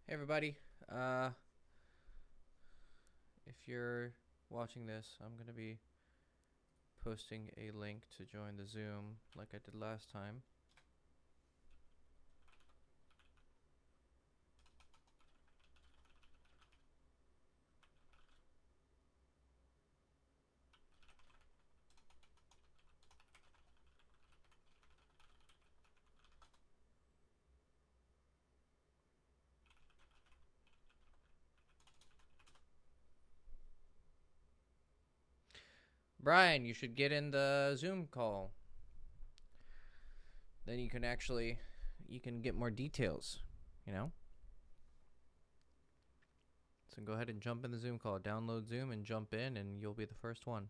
Hey everybody, if you're watching this, I'm going to be posting a link to join the Zoom like I did last time. Brian, you should get in the Zoom call. Then you can get more details, you know? So go ahead and jump in the Zoom call. Download Zoom and jump in, and you'll be the first one.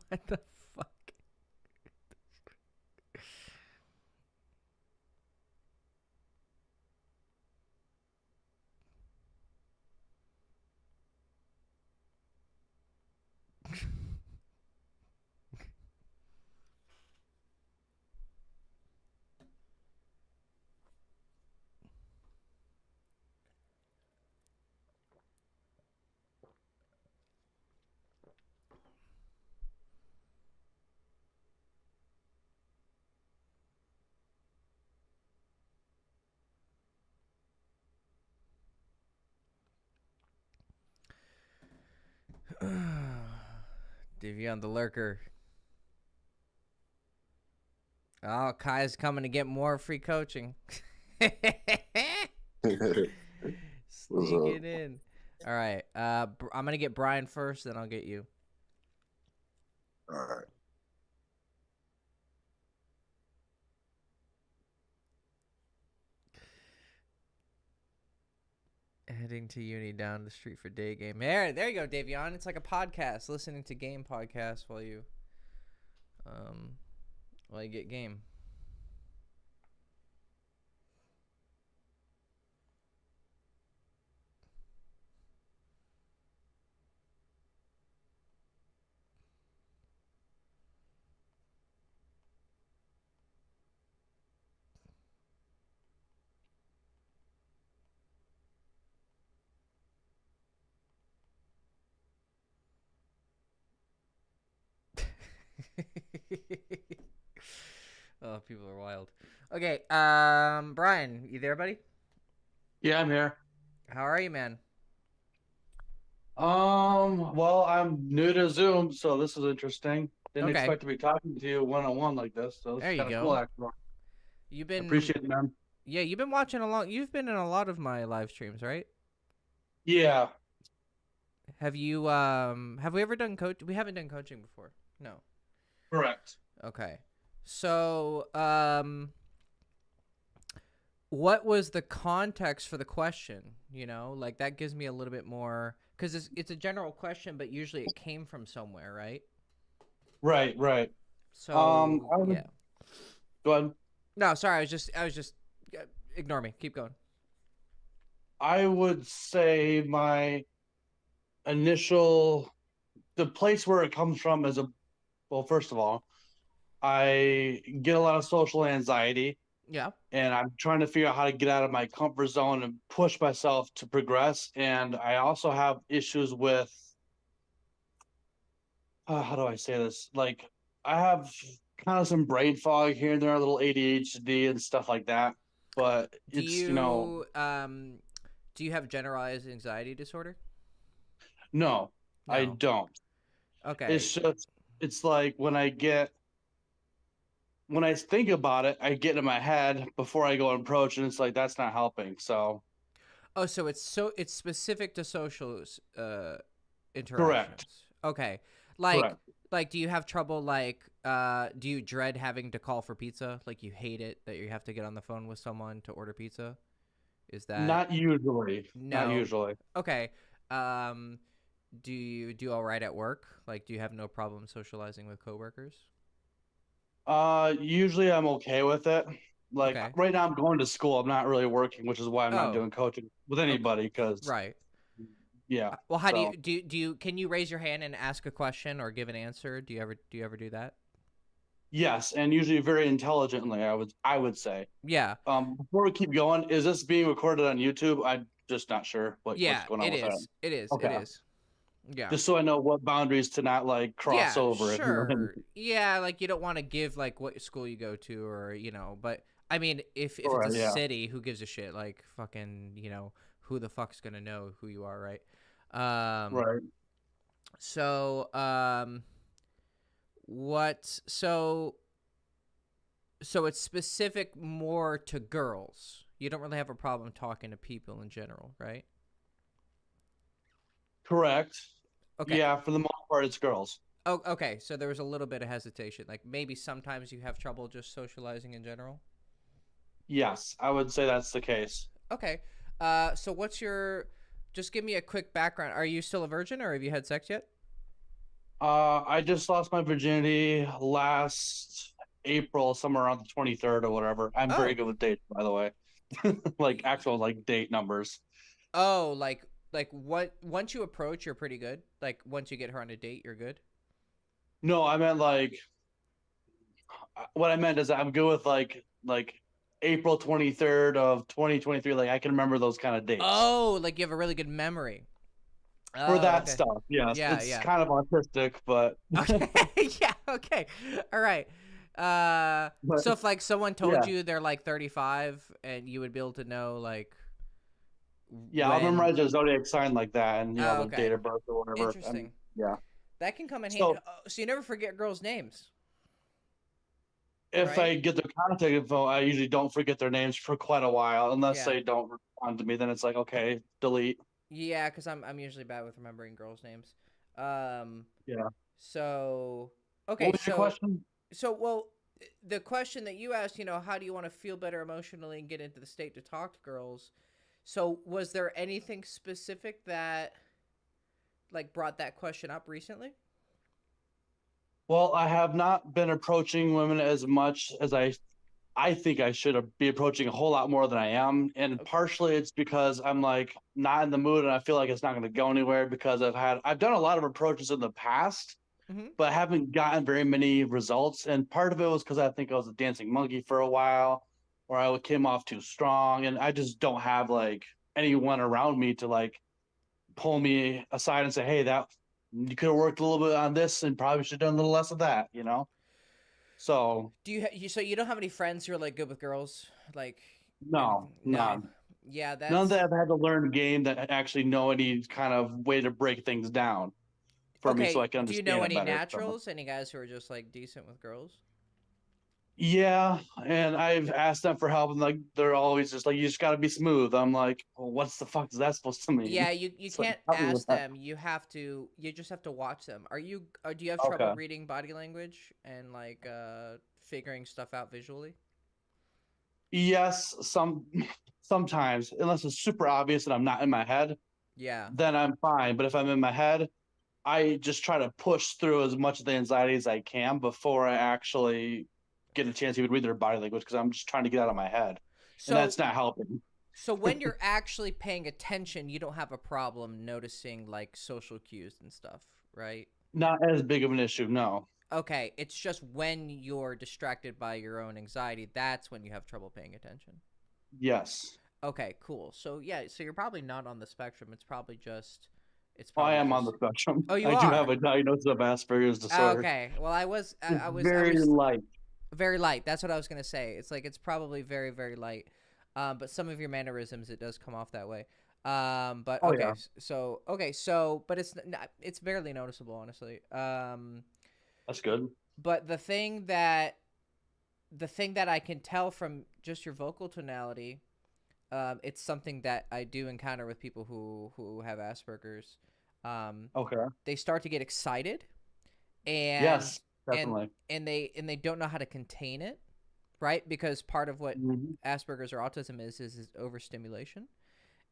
What the fuck? Davion the lurker. Oh, Kai's coming to get more free coaching. Sneaking in. All right. I'm gonna get Brian first, then I'll get you. All right. Heading to uni down the street for day game. There you go, Davion. It's like a podcast, listening to game podcasts while you get game. Oh, people are wild. Okay, Brian, you there, buddy? Yeah, I'm here. How are you, man? Well, I'm new to Zoom, so this is interesting. Didn't Okay. expect to be talking to you one-on-one like this, so There it's you kind of go. cool, actually. You've been Appreciate it, man. Yeah, you've been watching along. You've been in a lot of my live streams, right? Yeah. Have we ever done coach? We haven't done coaching before. No. Correct. Okay. So, what was the context for the question? You know, like that gives me a little bit more, because it's a general question, but usually it came from somewhere, right? Right, right. So, I yeah. would go ahead. No, sorry. I was just, ignore me. Keep going. I would say my initial, the place where it comes from is well, first of all, I get a lot of social anxiety Yeah. and I'm trying to figure out how to get out of my comfort zone and push myself to progress. And I also have issues with, how do I say this? Like, I have kind of some brain fog here and there, a little ADHD and stuff like that. But Do it's, you know, do you have generalized anxiety disorder? no, I No. don't. Okay. It's just, it's like when I think about it, I get in my head before I go and approach, and it's like that's not helping. So, Oh, it's specific to social correct, interactions. Okay. Like correct. like do you have trouble do you dread having to call for pizza? Like you hate it that you have to get on the phone with someone to order pizza? Is that Not usually, not no? usually. Okay. Um do you do all right at work? Like do you have no problem socializing with coworkers? Usually I'm okay with it. Like Okay. right now, I'm going to school. I'm not really working, which is why I'm not Oh, doing coaching with okay. anybody. Because Right. yeah, Well, how so do you can you raise your hand and ask a question or give an answer? Do you ever do that? yes, and usually very intelligently. I would say. Yeah. Before we keep going, is this being recorded on YouTube? I'm just not sure what's Yeah, going on it with that. is. It is. Okay, It is. Yeah. just so I know what boundaries to not like cross Yeah, over. If you know what I mean. sure. Yeah, like you don't want to give like what school you go to or, but I mean, if it's a Sure, yeah, city, who gives a shit? Like fucking, who the fuck's going to know who you are, right? Um right. so what so it's specific more to girls. You don't really have a problem talking to people in general, right? Correct. Okay. Yeah, for the most part, it's girls. Oh, okay. So there was a little bit of hesitation. Like maybe sometimes you have trouble just socializing in general. Yes, I would say that's the case. Okay. So what's your? Just give me a quick background. Are you still a virgin, or have you had sex yet? I just lost my virginity last April, somewhere around the 23rd or whatever. I'm very Oh. good with dates, by the way. Like actual like date numbers. Oh, like what? Once you approach, you're pretty good. Like once you get her on a date, you're good. No, I meant like what I meant is I'm good with like April 23rd of 2023. Like I can remember those kind of dates. Oh, like you have a really good memory. For Oh, that okay. stuff, yes. Yeah, It's yeah. kind of autistic, but Okay. Yeah, okay. All right. but So if like someone told yeah. you they're like 35 and you would be able to know like Yeah, I'll when. memorize a zodiac sign like that and Oh, the okay. date of birth or whatever. And Interesting. yeah. That can come in handy. So Oh, so you never forget girls' names, if right? I get their contact info, I usually don't forget their names for quite a while unless Yeah. they don't respond to me. Then it's like, okay, delete. Yeah, because I'm usually bad with remembering girls' names. Um. Yeah. So okay. What was your So question? so well, the question that you asked, how do you want to feel better emotionally and get into the state to talk to girls? So was there anything specific that like brought that question up recently? Well, I have not been approaching women as much as I think I should be approaching a whole lot more than I am. And Okay. partially it's because I'm like not in the mood and I feel like it's not going to go anywhere because I've done a lot of approaches in the past, Mm-hmm. but haven't gotten very many results. And part of it was because I think I was a dancing monkey for a while, or I came off too strong, and I just don't have like anyone around me to like pull me aside and say, "Hey, that you could have worked a little bit on this, and probably should have done a little less of that." So Do so you don't have any friends who are like good with girls, like no, anything? No. none. Yeah, None that's that I've had to learn a game that actually know any kind of way to break things down for me so okay. I can Do you know understand it any better. So. naturals? Any guys who are just like decent with girls? Yeah, and I've asked them for help, and like they're always just like, "You just got to be smooth." I'm like, "Well, what's the fuck is that supposed to mean?" Yeah, you It's like, can't help me with ask that. them. You just have to watch them. Do you have trouble Okay. reading body language and like figuring stuff out visually? Yes, sometimes, unless it's super obvious and I'm not in my head, Yeah. then I'm fine. But if I'm in my head, I just try to push through as much of the anxiety as I can before I actually get a chance to even read their body language because I'm just trying to get out of my head, and So that's not helping. so when you're actually paying attention, you don't have a problem noticing like social cues and stuff, right? Not as big of an issue, no. Okay, it's just when you're distracted by your own anxiety, that's when you have trouble paying attention. Yes, Okay, cool. So yeah, so you're probably not on the spectrum. It's I probably am on the just spectrum. Oh, you I do have are. a diagnosis of Asperger's disorder. Okay. Well, It's I very was light. very light. That's what I was gonna say. It's like it's probably very very light. But some of your mannerisms, it does come off that way. But Oh okay, yeah, but it's not, it's barely noticeable, honestly. that's good. But the thing that I can tell from just your vocal tonality, it's something that I do encounter with people who have Asperger's. Um, Okay. they start to get excited and Yes, and definitely. they don't know how to contain it, right? Because part of what Mhm. Asperger's or autism is overstimulation,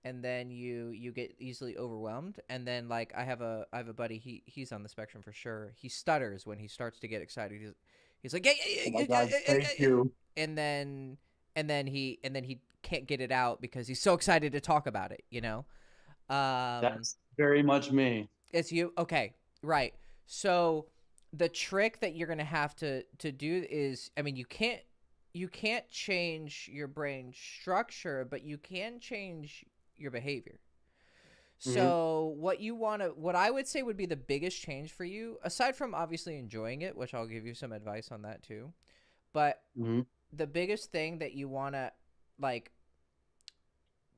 and then you get easily overwhelmed. And then like I have a buddy, he's on the spectrum for sure. He stutters when he starts to get excited. He's like, yeah, yeah, Oh yeah, my yeah, God, yeah, yeah, thank yeah. you. And then he can't get it out because he's so excited to talk about it, you know. um That's very much me. it's you. Okay, right. So the trick that you're gonna have to do is, I mean, you can't change your brain structure, but you can change your behavior. Hmm. So what I would say would be the biggest change for you, aside from obviously enjoying it, which I'll give you some advice on that too. But Hmm. the biggest thing that you wanna like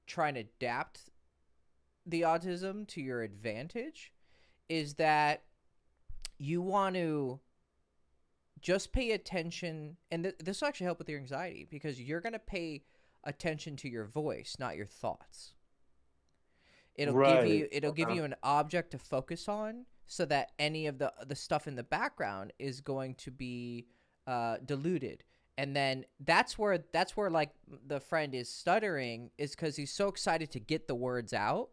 try and adapt the autism to your advantage is that you want to just pay attention, and this will actually help with your anxiety because you're going to pay attention to your voice, not your thoughts. Right. It'll give Okay. you an object to focus on, so that any of the stuff in the background is going to be diluted. And then that's where like the friend is stuttering, is because he's so excited to get the words out.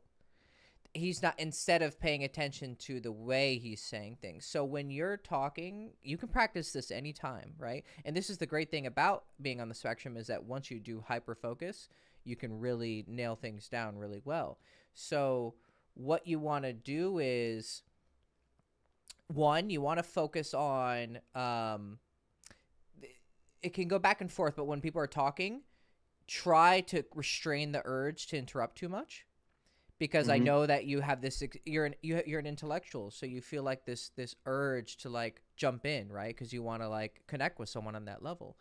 He's not, instead of paying attention to the way he's saying things. So when you're talking, you can practice this anytime, right? And this is the great thing about being on the spectrum, is that once you do hyper focus, you can really nail things down really well. So what you want to do is, one, you want to focus on it can go back and forth, but when people are talking, try to restrain the urge to interrupt too much, because I Hmm. know that you have this. You're an intellectual, so you feel like this urge to like jump in, right? Because you want to like connect with someone on that level.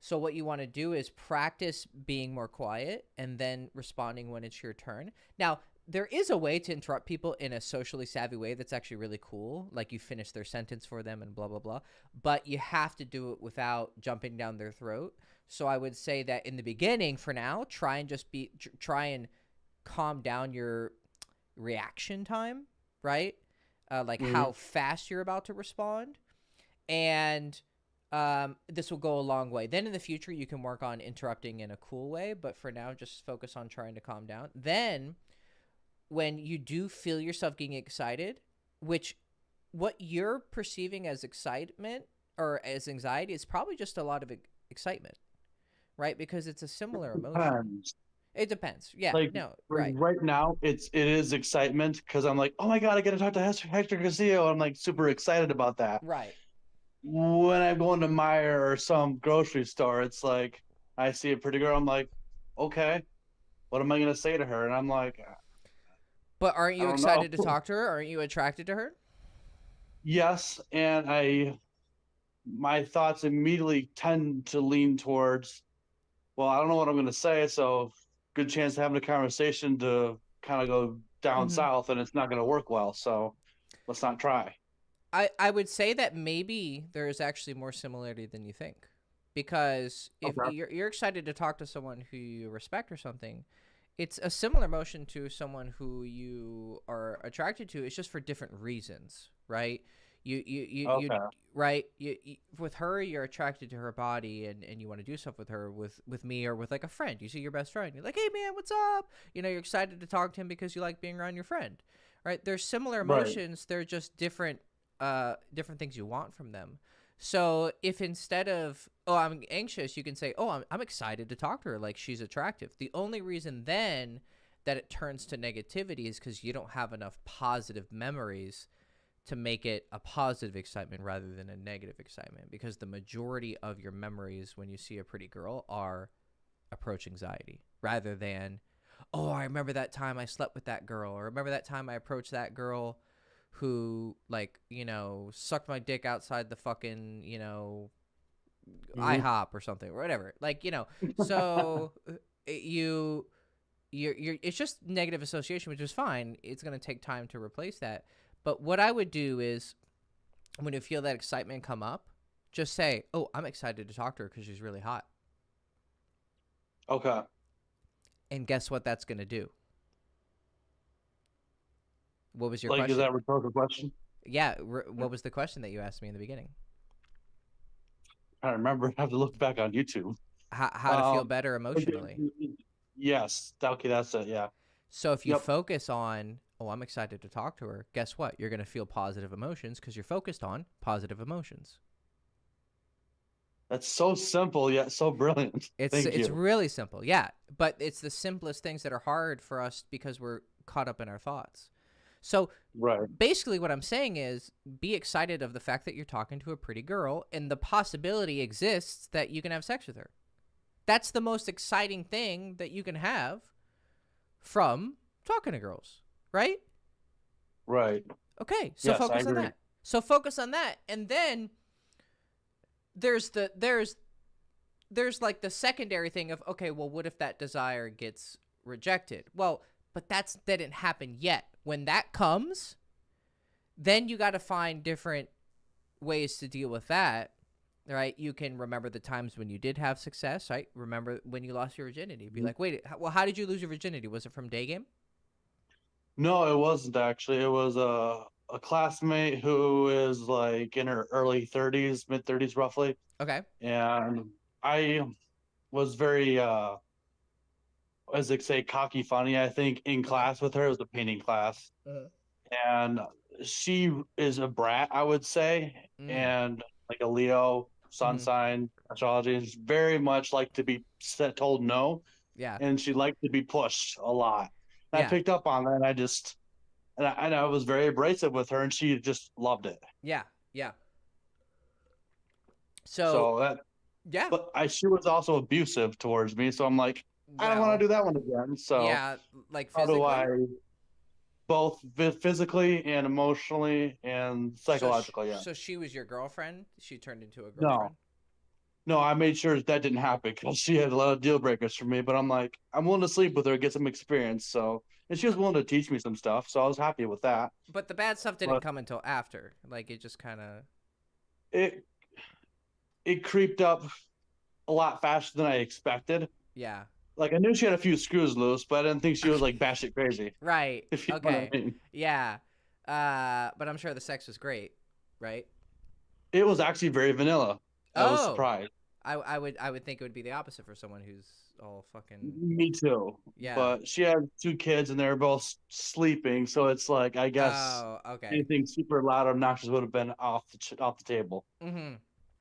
So what you want to do is practice being more quiet and then responding when it's your turn. Now, there is a way to interrupt people in a socially savvy way that's actually really cool. Like you finish their sentence for them and blah blah blah. But you have to do it without jumping down their throat. So I would say that in the beginning, for now, try and calm down your reaction time, right? Like Hmm. how fast you're about to respond, and this will go a long way. Then in the future, you can work on interrupting in a cool way, but for now, just focus on trying to calm down. Then, when you do feel yourself getting excited, which what you're perceiving as excitement or as anxiety is probably just a lot of excitement, right? Because it's a similar emotion. Depends. It depends. Yeah, Like no, right, right now, it is excitement because I'm like, oh my God, I get to talk to Hector Castillo. I'm like super excited about that. right. When I'm going to Meyer or some grocery store, it's like I see a pretty girl. I'm like, okay, what am I gonna say to her? And I'm like, But aren't I you don't know. excited to talk to her? Aren't you attracted to her? Yes, and my thoughts immediately tend to lean towards, well, I don't know what I'm gonna say, so good chance of having a conversation to kind of go down Mm-hmm. south, and it's not gonna work well. So let's not try. I would say that maybe there is actually more similarity than you think. because if Okay. you're excited to talk to someone who you respect or something, it's a similar emotion to someone who you are attracted to. It's just for different reasons, right? You Okay. right? With her, you're attracted to her body, and you want to do stuff with her. With me, or with like a friend, you see your best friend, you're like, hey man, what's up? You know, you're excited to talk to him because you like being around your friend, right? There's similar Right. emotions. They're just different things you want from them. So if instead of, oh, I'm anxious, you can say, oh, I'm excited to talk to her, like she's attractive. The only reason then that it turns to negativity is because you don't have enough positive memories to make it a positive excitement rather than a negative excitement, because the majority of your memories when you see a pretty girl are approach anxiety rather than, oh, I remember that time I slept with that girl, or remember that time I approached that girl who, like, you know, sucked my dick outside the fucking, you know, Mhm. IHOP or something or whatever. Like, you know, so you're it's just negative association, which is fine. It's going to take time to replace that. But what I would do is when you feel that excitement come up, just say, "Oh, I'm excited to talk to her because she's really hot." Okay. And guess what that's going to do? What was your Like, is question? that a rhetorical question? Yeah, what was the question that you asked me in the beginning? I remember. I have to look back on YouTube. How to feel Um, better emotionally. yes. Okay, that's it. Yeah. So if you Yep. focus on, oh, I'm excited to talk to her, guess what? You're going to feel positive emotions because you're focused on positive emotions. That's so simple yet so brilliant. Thank It's you. really simple. Yeah, but it's the simplest things that are hard for us because we're caught up in our thoughts. So Right. basically what I'm saying is be excited of the fact that you're talking to a pretty girl and the possibility exists that you can have sex with her. That's the most exciting thing that you can have from talking to girls, right? Right. Okay, so Yes, I focus on agree. that. So focus on that, and then there's like the secondary thing of, okay, well, what if that desire gets rejected? Well, but that didn't happen yet. When that comes, then you got to find different ways to deal with that, right? You can remember the times when you did have success, right? Remember when you lost your virginity. Be like, wait, well, how did you lose your virginity? Was it from day game? No, it wasn't actually. It was a classmate who is like in her early 30s, mid 30s roughly. Okay. And I was very as they say, cocky funny, I think, in Uh-huh. class with her. It was a painting class. Uh-huh. And she is a brat, I would say, Mm. and like a Leo, sun Mm-hmm. sign, astrology, is very much like to be told no, Yeah. and she liked to be pushed a lot. And I Yeah. picked up on that, and I just and I was very abrasive with her, and she just loved it. Yeah. Yeah. So, So that, yeah. but she was also abusive towards me, so I'm like, I don't want Well, to do that one again. So yeah, like how do I physically? both physically and emotionally and psychologically? Yeah. So she was your girlfriend? She turned into a No, girlfriend? no, I made sure that didn't happen because she had a lot of deal breakers for me. But I'm like, I'm willing to sleep with her, get some experience. So, and she was willing to teach me some stuff. So I was happy with that. But the bad stuff didn't But come until after. Like it just kind of. it it creeped up a lot faster than I expected. Yeah. Like I knew she had a few screws loose, but I didn't think she was like batshit crazy. Right. If you know what Okay. I mean. Yeah. But I'm sure the sex was great, right? It was actually very vanilla. I was Oh, surprised. I would think it would be the opposite for someone who's all fucking. Me too. Yeah. But she had two kids and they were both sleeping, so it's like I guess Oh, okay. anything super loud or obnoxious would have been off the table. Mm-hmm.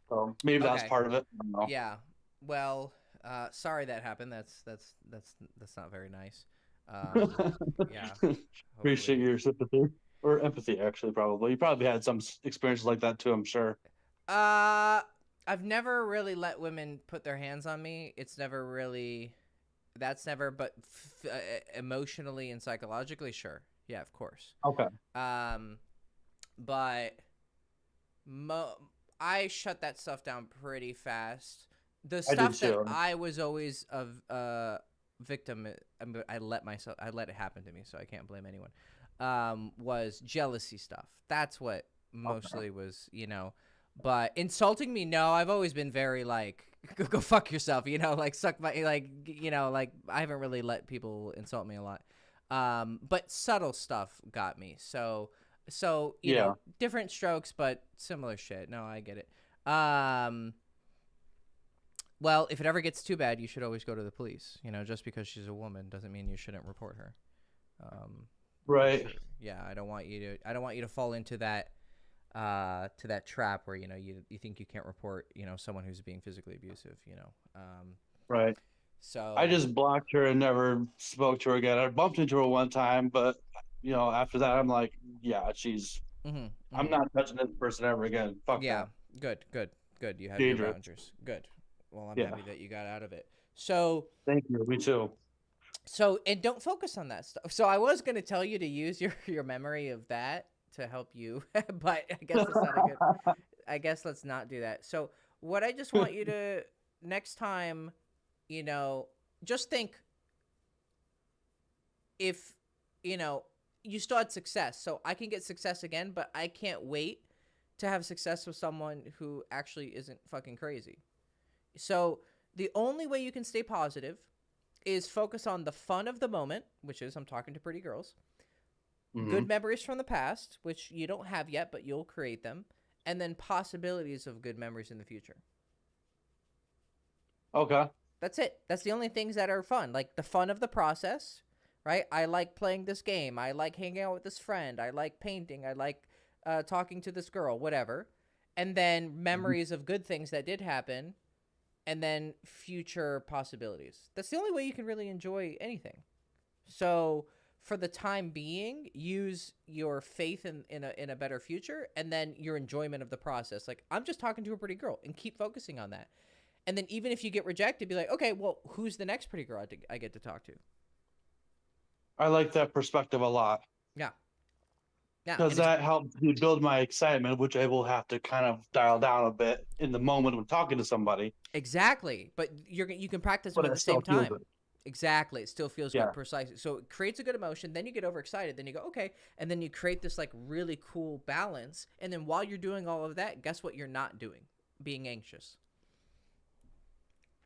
So maybe that's Okay. part of it. I don't know. Yeah. Well, sorry that happened. That's not very nice. Yeah. Appreciate Hopefully. your sympathy or empathy, actually. Probably you probably had some experiences like that too. I'm sure. Uh, I've never really let women put their hands on me. It's never really. That's never. But emotionally and psychologically, sure. Yeah, of course. Okay. Um, but mo- I shut that stuff down pretty fast. The I did stuff that too. I was always a victim. I let it happen to me, so I can't blame anyone. Was jealousy stuff. That's what Okay. mostly was, you know. But insulting me, no. I've always been very like go fuck yourself, you know, like suck my, like, you know, like I haven't really let people insult me a lot. But subtle stuff got me. So, you Yeah. know, different strokes, but similar shit. No, I get it. Well, if it ever gets too bad, you should always go to the police. You know, just because she's a woman doesn't mean you shouldn't report her. For Right. sure. Yeah, I don't want you to fall into that to that trap where, you know, you think you can't report, you know, someone who's being physically abusive, you know. Right. So I just blocked her and never spoke to her again. I bumped into her one time, but after that, I'm like, yeah, I'm not touching this person ever again. Fuck yeah, that. good. You have your Dangerous. boundaries. Good. Well, I'm Yeah. happy that you got out of it. So Thank you. Me too. and don't focus on that stuff. So I was going to tell you to use your memory of that to help you, but I guess that's not a good. I guess let's not do that. So what I just want you to next time, you know, just think if, you know, you still had success. So I can get success again, but I can't wait to have success with someone who actually isn't fucking crazy. So the only way you can stay positive is focus on the fun of the moment, which is I'm talking to pretty girls, good memories from the past, which you don't have yet, but you'll create them, and then possibilities of good memories in the future. Okay. That's it. That's the only things that are fun, like the fun of the process, right? I like playing this game. I like hanging out with this friend. I like painting. I like talking to this girl, whatever. And then memories of good things that did happen, and then future possibilities. That's the only way you can really enjoy anything. So for the time being, use your faith in a better future, and then your enjoyment of the process. Like, I'm just talking to a pretty girl, and keep focusing on that. And then even if you get rejected, be like, okay, well, who's the next pretty girl I get to talk to? I like that perspective a lot Yeah. Yeah. because that helps me build my excitement, which I will have to kind of dial down a bit in the moment when talking to somebody. Exactly. But you can practice them But at it the still same feels time. good. Exactly. It still feels Yeah. good. Precisely. So it creates a good emotion. Then you get overexcited. Then you go, okay. And then you create this like really cool balance. And then while you're doing all of that, guess what you're not doing? Being anxious.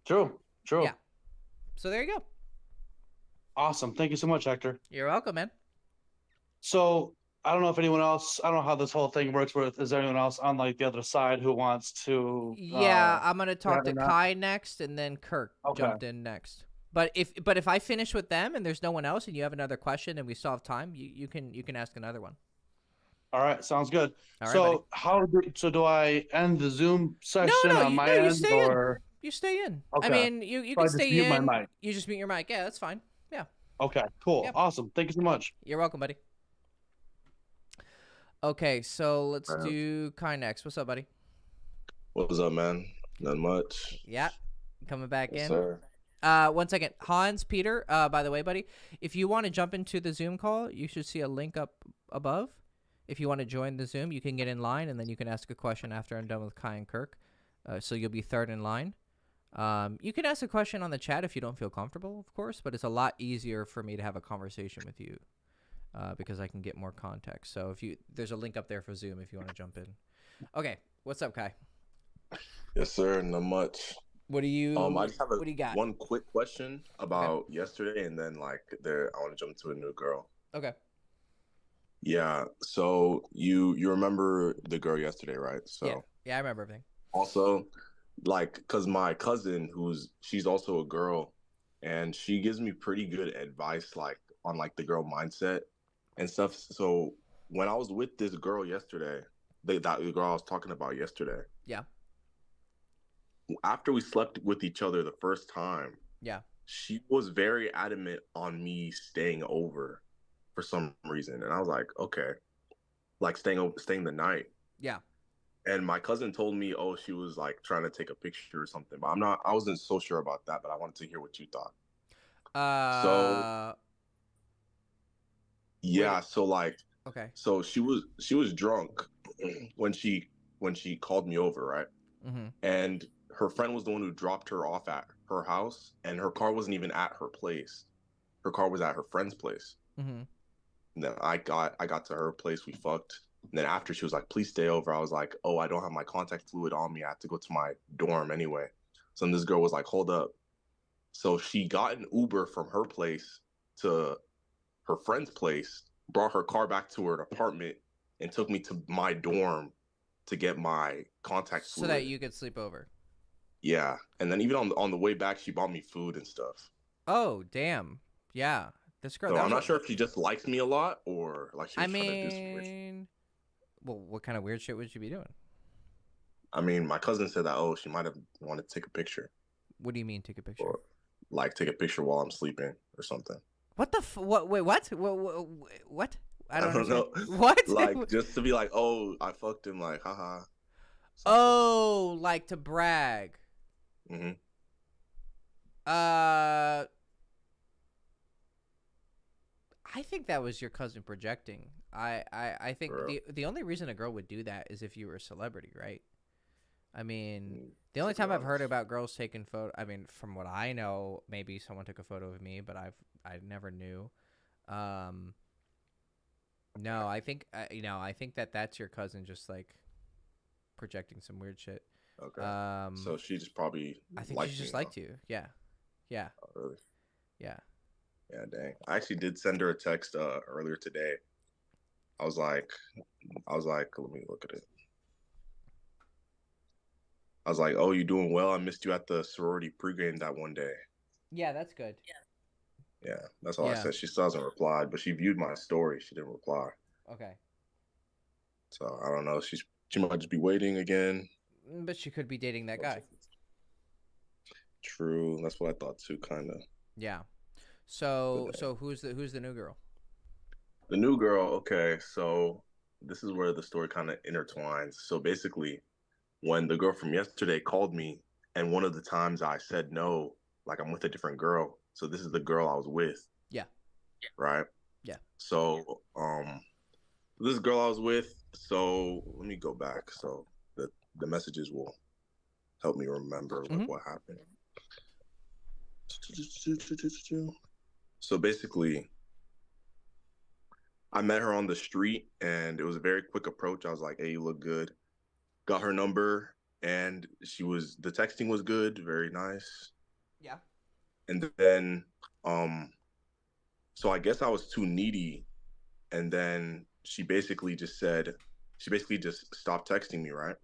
True. Yeah. So there you go. Awesome. Thank you so much, Hector. You're welcome, man. So I don't know if anyone else, I don't know how this whole thing works. Is there anyone else on like the other side who wants to? Yeah, I'm gonna talk to or not? Kai next, and then Kirk Okay. jumped in next. But if I finish with them and there's no one else, and you have another question and we still have time, you can ask another one. All right, sounds good. All right, So buddy. do I end the Zoom session on my you end, stay or in. You stay in. Okay. I mean, you So I can just stay mute my in. mic. You just mute your mic. Yeah, that's fine. Yeah, okay, cool, Yep. awesome. Thank you so much. you're welcome, buddy. Okay, so let's Right. do Kai next. What's up, buddy? What's up, man? Not much. Yeah, coming back Yes, in. sir. 1 second. Hans, Peter, by the way, buddy, if you want to jump into the Zoom call, you should see a link up above. If you want to join the Zoom, you can get in line, and then you can ask a question after I'm done with Kai and Kirk. So you'll be third in line. You can ask a question on the chat if you don't feel comfortable, of course, but it's a lot easier for me to have a conversation with you because I can get more context. So there's a link up there for Zoom if you want to jump in. Okay, what's up, Kai? Yes, sir. Not much. What do you? I just have what do you got? one quick question about yesterday, and then I want to jump to a new girl. Okay. Yeah. So you remember the girl yesterday, right? So Yeah, I remember everything. also, cause my cousin, she's also a girl, and she gives me pretty good advice, on the girl mindset and stuff. So when I was with this girl yesterday, the girl I was talking about yesterday. Yeah. After we slept with each other the first time, Yeah. she was very adamant on me staying over for some reason, and I was like, okay, staying the night. Yeah. And my cousin told me, oh, she was trying to take a picture or something, but I wasn't so sure about that, but I wanted to hear what you thought. So yeah, wait. so Okay. so she was drunk when she called me over, right? Mm-hmm. And her friend was the one who dropped her off at her house, and her car wasn't even at her place. Her car was at her friend's place. Mm-hmm. And then I got to her place, we fucked. And then after, she was like, please stay over. I was like, oh, I don't have my contact fluid on me. I have to go to my dorm anyway. So then this girl was like, hold up. So she got an Uber from her place to her friend's place, brought her car back to her apartment, and took me to my dorm to get my contact So fluid. that you could sleep over. Yeah, and then even on the way back, she bought me food and stuff. Oh, damn. Yeah. This girl. So That I'm was not sure if she just likes me a lot or like she I was trying to do some weird shit. mean, well, what kind of weird shit would she be doing? I mean, my cousin said that, oh, she might have wanted to take a picture. What do you mean take a picture? Or like take a picture while I'm sleeping or something. What the what? Wait, what? What? I don't know. What? Like just to be like, oh, I fucked him, like, haha. Oh, like to brag. Mm-hmm. I think that was your cousin projecting. I think the only reason a girl would do that is if you were a celebrity, right? I mean, the only time I've heard about girls taking photo, I mean, from what I know, maybe someone took a photo of me, but I never knew. No, I think I think that's your cousin just like projecting some weird shit. Okay. So she just probably. I think she just liked you. Yeah. Yeah. Oh, really? Yeah. Yeah, dang. I actually did send her a text earlier today. I was like, let me look at it. I was like, oh, you doing well? I missed you at the sorority pregame that one day. Yeah, that's good. Yeah, that's all I said. She still hasn't replied, but she viewed my story. She didn't reply. Okay. So I don't know. She might just be waiting again. But she could be dating that guy. True. That's what I thought too, kind of. Yeah. So who's the new girl? The new girl. Okay, so this is where the story kind of intertwines. So basically, when the girl from yesterday called me, and one of the times I said no, like I'm with a different girl. So this is the girl I was with. Yeah. Right? Yeah. So this girl I was with, so let me go back. So the messages will help me remember like what happened. So basically, I met her on the street and it was a very quick approach. I was like, hey, you look good. Got her number and the texting was good, very nice. Yeah. And then so I guess I was too needy, and then she basically just stopped texting me, right?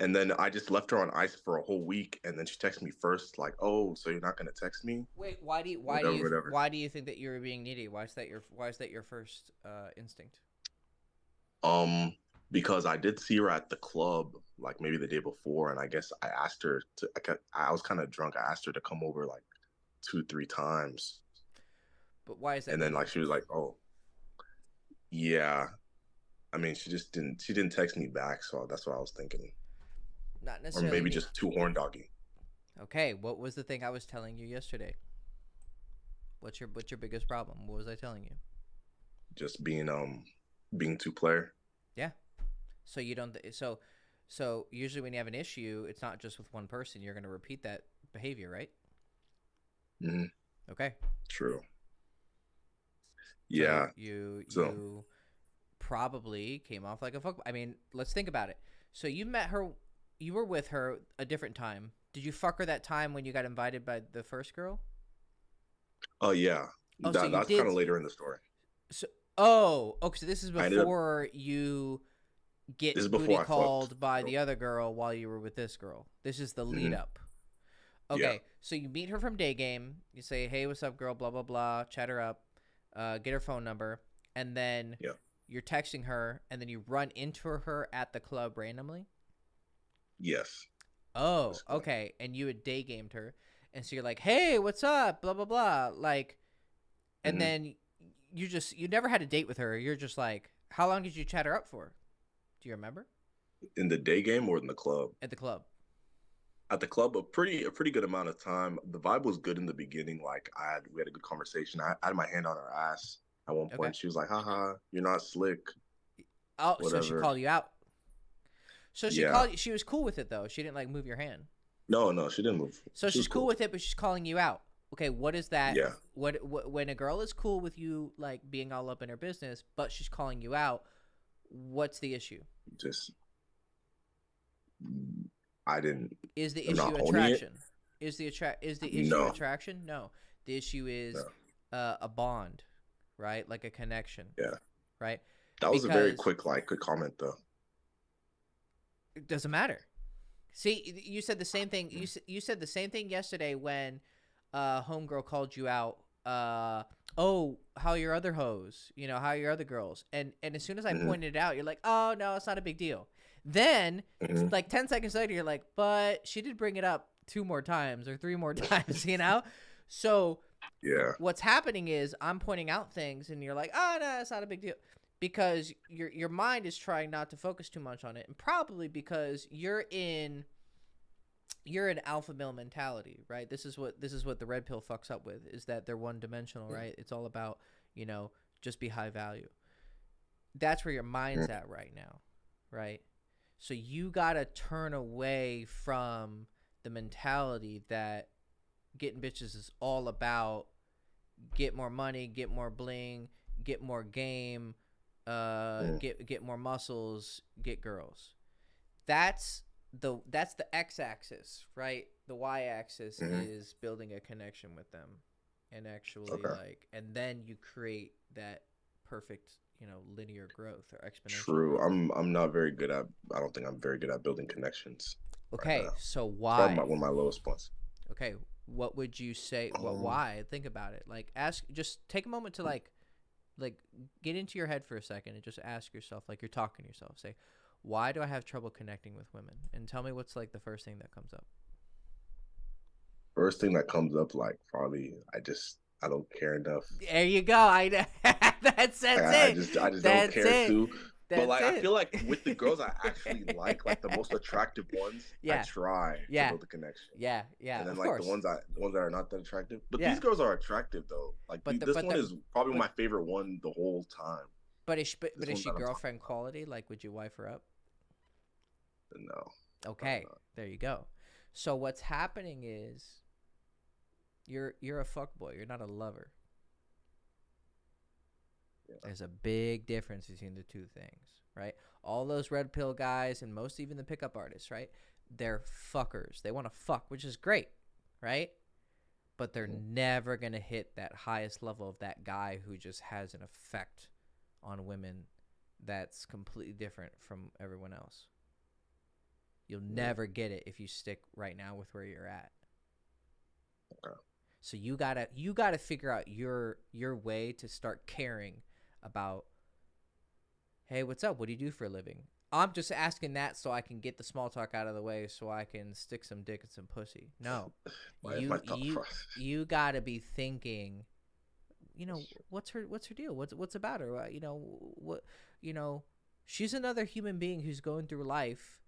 And then I just left her on ice for a whole week, and then she texted me first, like, "Oh, so you're not gonna text me?" Wait, why do you think that you were being needy? Why is that your first instinct? Because I did see her at the club, like maybe the day before, and I guess I asked her to. I was kind of drunk. I asked her to come over like 2-3 times. But why is that? And then like she was like, "Oh, yeah." I mean, she didn't text me back, so that's what I was thinking. Not necessarily. Or maybe just too horn doggy. Okay, what was the thing I was telling you yesterday? What's your biggest problem? What was I telling you? Just being too player. Yeah. So you don't. So usually when you have an issue, it's not just with one person. You're going to repeat that behavior, right? Mm-hmm. Okay. True. Yeah. So you probably came off like a fuck. I mean, let's think about it. So you met her. You were with her a different time. Did you fuck her that time when you got invited by the first girl? Oh yeah. Oh, that's kind of later in the story. So so this is before you get booty called by the other girl while you were with this girl. This is the lead up. Okay, yeah. So you meet her from day game. You say, "Hey, what's up, girl?" Blah blah blah. Chat her up. Get her phone number, and then you're texting her, and then you run into her at the club randomly. Yes. Oh, okay. And you had day gamed her, and so you're like, "Hey, what's up?" Blah blah blah. Like, and then you never had a date with her. You're just like, how long did you chat her up for? Do you remember? In the day game or in the club? At the club. At the club, a pretty good amount of time. The vibe was good in the beginning. Like we had a good conversation. I had my hand on her ass at one point. Okay. She was like, "Haha, you're not slick." Oh, whatever. So she called you out. So she called you. She was cool with it though. She didn't like move your hand. No, she didn't move. So she's cool with it, but she's calling you out. Okay, what is that? Yeah. What when a girl is cool with you, like being all up in her business, but she's calling you out? What's the issue? Just I didn't. Is the I'm issue not owning it. attraction? Is the issue No, attraction? No. The issue is no. a bond, right? Like a connection, Yeah, right? that was a very Because quick comment though. it doesn't matter. See, you said the same thing. You said the same thing yesterday when homegirl called you out. Oh, how your other hoes? You know, how your other girls? And as soon as I Mm-hmm. pointed it out, you're like, oh no, it's not a big deal. Then, Mm-hmm. like 10 seconds later, you're like, but she did bring it up 2 more times or 3 more times. You know, so Yeah. what's happening is I'm pointing out things, and you're like, oh no, it's not a big deal. Because your mind is trying not to focus too much on it, and probably because you're in alpha male mentality, right? This is what the red pill fucks up with, is that they're one dimensional, right? It's all about, you know, just be high value. That's where your mind's at right now, right? So you gotta turn away from the mentality that getting bitches is all about get more money, get more bling, get more game, get more muscles, get girls. That's the x-axis, right? The y-axis is building a connection with them, and actually like, and then you create that perfect, you know, linear growth or exponential True. growth. I'm not very good at. I don't think I'm very good at building connections. Okay, Right now. so It's why? probably one of my lowest points. Okay, what would you say? What? Why? Think about it. Like, just take a moment to like get into your head for a second and just ask yourself, like you're talking to yourself. Say, why do I have trouble connecting with women? And tell me what's like the first thing that comes up. First thing that comes up, like probably I don't care enough. There you go. That's I it. just don't That's care it. too. But That's like I it. feel like with the girls I actually like the most attractive ones, I Yeah. try to Yeah. build a connection. Yeah. And then Of like course. the ones that are not that attractive. But Yeah. these girls are attractive though. Like But this one is probably my favorite one the whole time. But is she I'm girlfriend quality? Like, would you wife her up? No. Okay, there you go. So what's happening is you're a fuckboy. You're not a lover. Yeah. There's a big difference between the two things, right? All those red pill guys and most even the pickup artists, right? They're fuckers. They want to fuck, which is great, right? But they're never going to hit that highest level of that guy who just has an effect on women that's completely different from everyone else. You'll never get it if you stick right now with where you're at. Okay. So you gotta figure out your way to start caring about, hey, what's up? What do you do for a living? I'm just asking that so I can get the small talk out of the way so I can stick some dick and some pussy. No. you gotta be thinking, you know, what's her deal? What's about her? You know, she's another human being who's going through life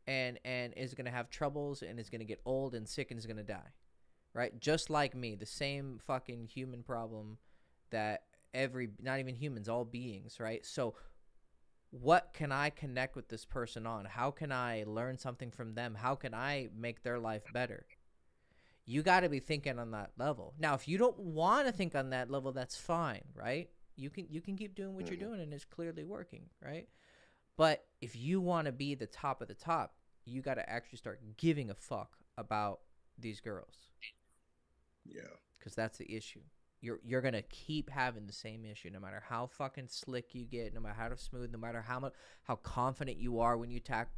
and is going to have troubles and is going to get old and sick and is going to die. Right? Just like me, the same fucking human problem that not even humans, all beings, right? So what can I connect with this person on? How can I learn something from them? How can I make their life better? You got to be thinking on that level. Now, if you don't want to think on that level, that's fine, right? You can keep doing what you're doing and it's clearly working, right? But if you want to be the top of the top, you got to actually start giving a fuck about these girls. Yeah. Because that's the issue. You're going to keep having the same issue no matter how fucking slick you get, no matter how smooth, no matter how confident you are when you talk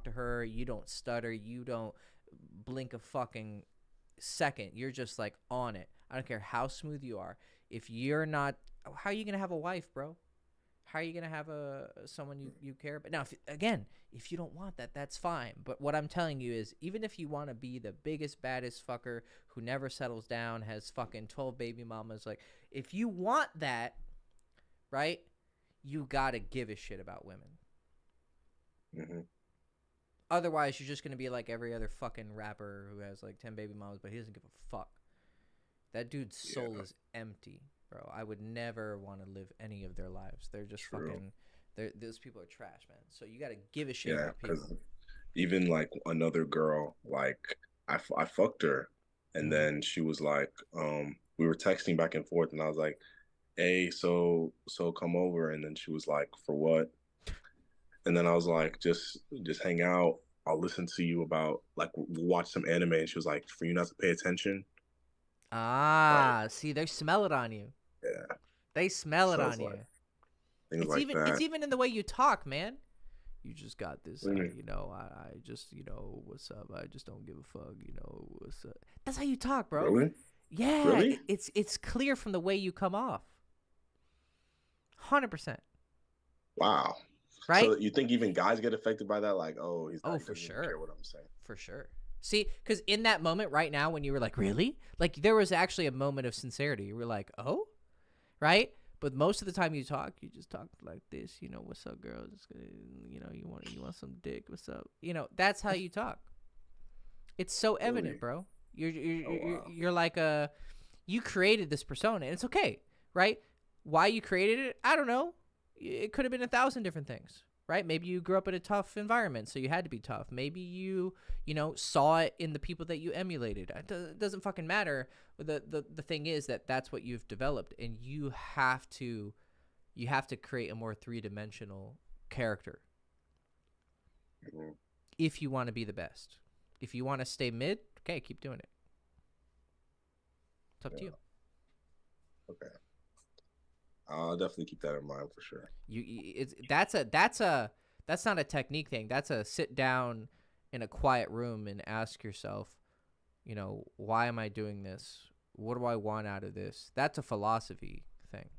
to her. You don't stutter. You don't blink a fucking second. You're just like on it. I don't care how smooth you are. If you're not, how are you going to have a wife, bro? How are you going to have someone you care about? Now, if you don't want that, that's fine. But what I'm telling you is, even if you want to be the biggest, baddest fucker who never settles down, has fucking 12 baby mamas, like, if you want that, right, you got to give a shit about women. Mm-hmm. Otherwise, you're just going to be like every other fucking rapper who has like 10 baby mamas, but he doesn't give a fuck. That dude's soul is empty. Bro, I would never want to live any of their lives. They're just fucking. Those people are trash, man. So you got to give a shit about people. Because even like another girl, like I fucked her, and then she was like, we were texting back and forth, and I was like, hey, so come over, and then she was like, for what? And then I was like, just hang out. I'll listen to you about like we'll watch some anime, and she was like, for you not to pay attention. Like, See, they smell it on you. yeah. They smell it So on it's like you. things like that. It's even in the way you talk, man. You just got this, Mm. you know, I just, you know, what's up? I just don't give a fuck, you know, what's up? That's how you talk, bro. Really? Yeah, Really? it's clear from the way you come off. 100%. Wow. Right? So you think even guys get affected by that? Like, oh, he's not, Oh, he for doesn't even sure. care what I'm saying. For sure. See, because in that moment right now when you were like, really? Like, there was actually a moment of sincerity. You were like, oh? Right? But most of the time you just talk like this. You know, what's up, girl? Just, you know, you want some dick? What's up? You know, that's how you talk. It's so evident, Really? bro. Wow. You're like you created this persona, and it's okay, right? Why you created it, I don't know. It could have been 1,000 different things, right? Maybe you grew up in a tough environment, so you had to be tough. Maybe you know, saw it in the people that you emulated. It doesn't fucking matter. The thing is that that's what you've developed, and you have to create a more three-dimensional character Mhm. if you want to be the best. If you want to stay mid, okay, keep doing it. It's up to you. Okay. I'll definitely keep that in mind for sure. That's not a technique thing. That's a sit down in a quiet room and ask yourself, you know, why am I doing this? What do I want out of this? That's a philosophy thing.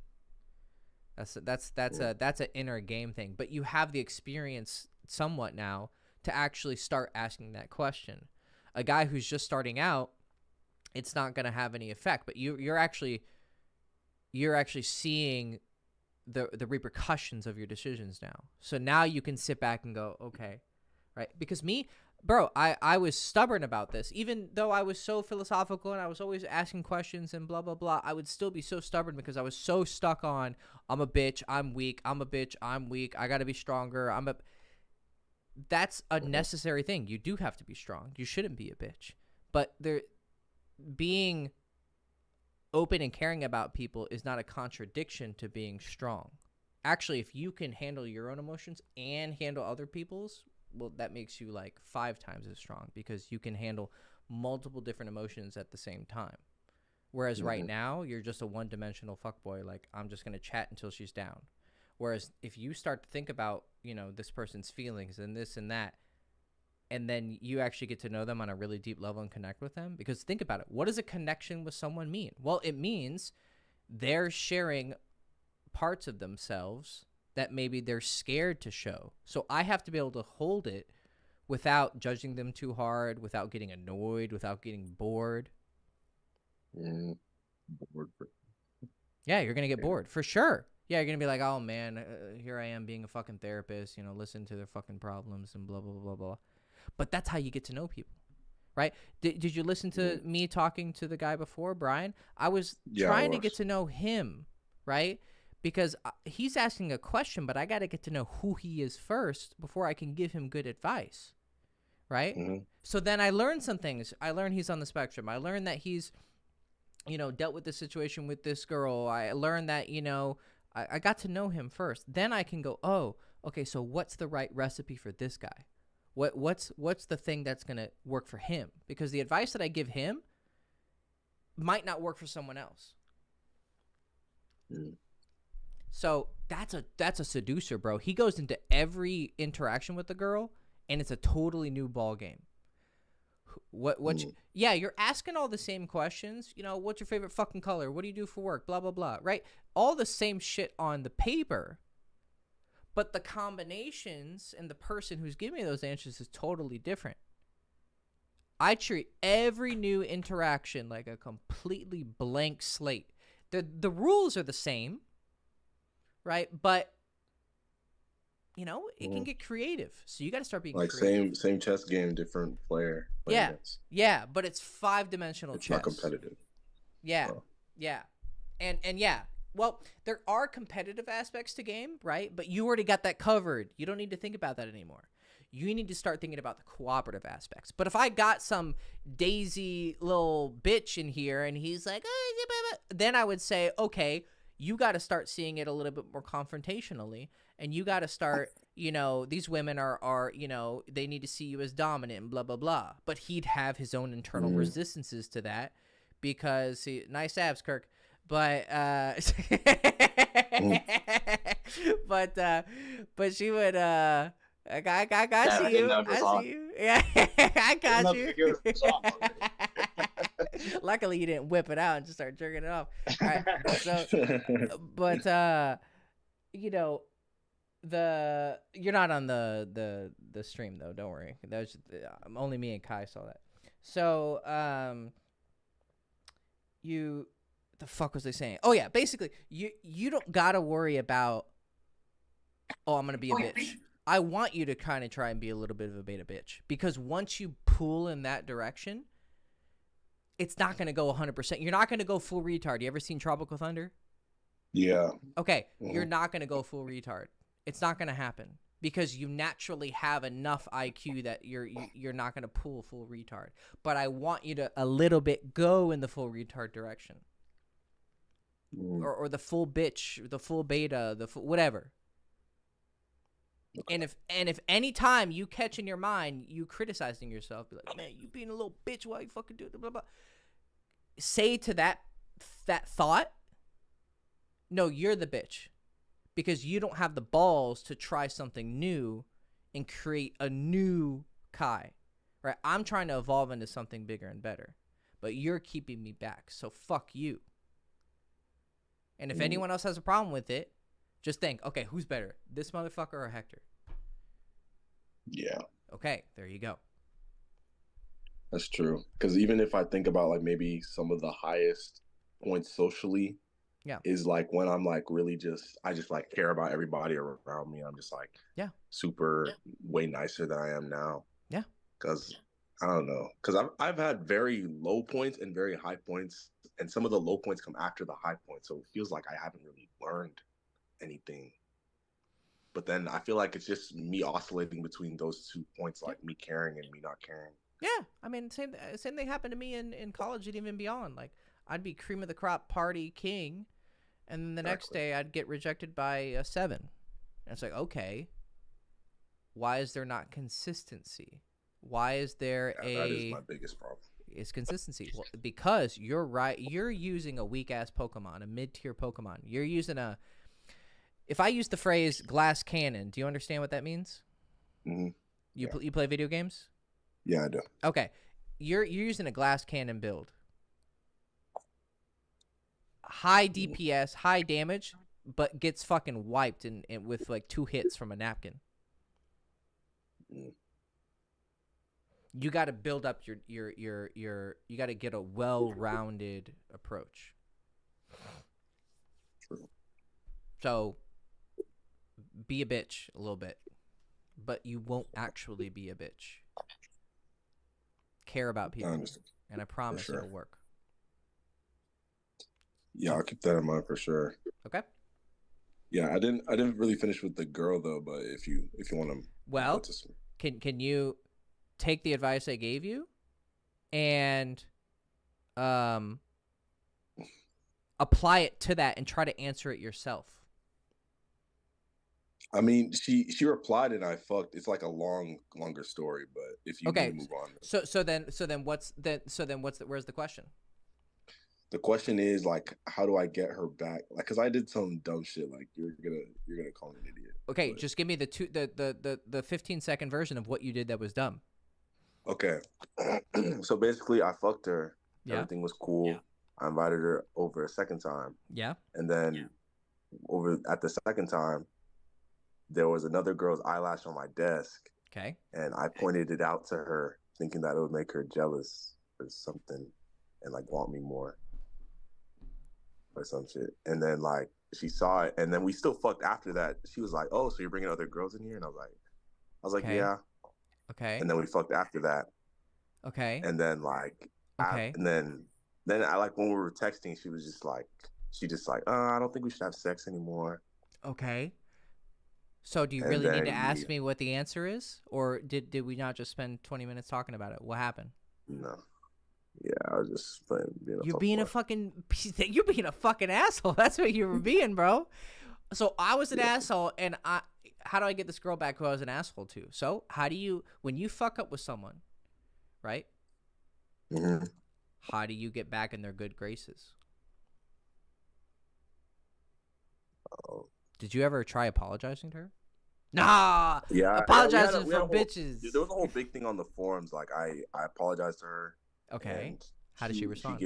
That's an inner game thing. But you have the experience somewhat now to actually start asking that question. A guy who's just starting out, it's not going to have any effect. But you're actually seeing the repercussions of your decisions now. So now you can sit back and go, okay, right? Because me, bro, I was stubborn about this. Even though I was so philosophical and I was always asking questions and blah, blah, blah, I would still be so stubborn because I was so stuck on, I'm a bitch, I'm weak, I'm a bitch, I'm weak, I got to be stronger, that's a necessary thing. You do have to be strong. You shouldn't be a bitch. But being open and caring about people is not a contradiction to being strong. Actually, if you can handle your own emotions and handle other people's, well, that makes you like 5 times as strong because you can handle multiple different emotions at the same time. Whereas right now, you're just a one-dimensional fuckboy. Like, I'm just going to chat until she's down. Whereas if you start to think about, you know, this person's feelings and this and that, and then you actually get to know them on a really deep level and connect with them. Because think about it. What does a connection with someone mean? Well, it means they're sharing parts of themselves that maybe they're scared to show. So I have to be able to hold it without judging them too hard, without getting annoyed, without getting bored. Bored. Yeah, you're going to get bored for sure. Yeah, you're going to be like, oh, man, here I am being a fucking therapist, you know, listen to their fucking problems and blah, blah, blah, blah. But that's how you get to know people, right? Did you listen to me talking to the guy before, Brian? I was trying to get to know him, right? Because he's asking a question, but I got to get to know who he is first before I can give him good advice, right? So then I learned some things. I learned he's on the spectrum. I learned that he's, you know, dealt with the situation with this girl. I learned that, you know, I got to know him first. Then I can go, oh, okay, so what's the right recipe for this guy? What's the thing that's going to work for him? Because the advice that I give him might not work for someone else. So that's a seducer, bro. He goes into every interaction with the girl, and it's a totally new ball game. Yeah, you're asking all the same questions. You know, what's your favorite fucking color? What do you do for work? Blah, blah, blah, right? All the same shit on the paper. But the combinations and the person who's giving me those answers is totally different. I treat every new interaction like a completely blank slate. The rules are the same, right? But, you know, it can get creative. So you got to start being like creative. same chess game, different player. Yeah, yeah, but it's 5-dimensional chess. It's not competitive. Yeah, yeah, and yeah. Well, there are competitive aspects to game, right? But you already got that covered. You don't need to think about that anymore. You need to start thinking about the cooperative aspects. But if I got some Daisy little bitch in here and he's like, then I would say, okay, you got to start seeing it a little bit more confrontationally, and you got to start, you know, these women are, you know, they need to see you as dominant and blah, blah, blah. But he'd have his own internal resistances to that because nice abs, Kirk. But, but she would, I got you. I see you. Yeah, I got you. Luckily, you didn't whip it out and just start jerking it off. All right, so, but, you know, you're not on the stream though. Don't worry. That was only me and Kai saw that. So, the fuck was I saying? Oh yeah, basically, you don't gotta worry about. Oh, I'm gonna be a bitch. I want you to kind of try and be a little bit of a beta bitch because once you pull in that direction, it's not gonna go 100%. You're not gonna go full retard. You ever seen Tropical Thunder? Yeah. Okay, you're not gonna go full retard. It's not gonna happen because you naturally have enough IQ that you're not gonna pull full retard. But I want you to a little bit go in the full retard direction. Or the full bitch, the full beta, the full whatever. Okay. And if any time you catch in your mind you criticizing yourself, be like, man, you being a little bitch, why you fucking do it, blah blah. Say to that thought, no, you're the bitch, because you don't have the balls to try something new and create a new Kai, right? I'm trying to evolve into something bigger and better, but you're keeping me back, so fuck you. And if anyone else has a problem with it, just think, okay, who's better, this motherfucker or Hector? Yeah. Okay, there you go. That's true. Because even if I think about like maybe some of the highest points socially, is like when I'm like really I just like care about everybody around me. I'm just like super way nicer than I am now. Yeah. Because I don't know. Because I've had very low points and very high points, and some of the low points come after the high points. So it feels like I haven't really learned anything. But then I feel like it's just me oscillating between those 2 points, like me caring and me not caring. Yeah, I mean, same thing happened to me in college and even beyond. Like, I'd be cream of the crop party king, and then the next day I'd get rejected by a 7. And it's like, okay, why is there not consistency? Why is there that is my biggest problem. It's consistency. Well, because you're right. You're using a weak-ass Pokemon, a mid-tier Pokemon. You're using if I use the phrase glass cannon, do you understand what that means? Mm-hmm. You play video games? Yeah, I do. Okay. You're using a glass cannon build. High DPS, high damage, but gets fucking wiped with like 2 hits from a napkin. You got to build up your you got to get a well-rounded approach. True. So be a bitch a little bit, but you won't actually be a bitch. Care about people, and I promise it'll work. Yeah, I'll keep that in mind for sure. Okay. Yeah, I didn't really finish with the girl though, but if you want to, well, can you take the advice I gave you and apply it to that and try to answer it yourself? I mean, she replied and I fucked. It's like a longer story, but if you need to move on. Where's the question? The question is like, how do I get her back? Like, cause I did some dumb shit. Like, you're gonna call me an idiot. Okay, but just give me the 15-second version of what you did that was dumb. Okay, so basically, I fucked her. Yeah. Everything was cool. Yeah. I invited her over a second time. Yeah. And then over at the second time, there was another girl's eyelash on my desk. Okay. And I pointed it out to her, thinking that it would make her jealous or something, and like want me more. Or some shit. And then like she saw it, and then we still fucked after that. She was like, "Oh, so you're bringing other girls in here?" And I was like, okay. "Yeah." Okay. And then we fucked after that. Okay. And then like, and then I like when we were texting, she just like, I don't think we should have sex anymore. Okay. So do you really need to ask me what the answer is, or did we not just spend 20 minutes talking about it? What happened? No. Yeah, I was just You're being a fucking asshole. That's what you were being, bro. So I was an asshole, and how do I get this girl back who I was an asshole to? So how do you, when you fuck up with someone, right? Mm-hmm. How do you get back in their good graces? Oh. Did you ever try apologizing to her? Nah, Yeah, apologizing we had for a whole, bitches. there was a whole big thing on the forums. Like I apologized to her. Okay. And How did she respond?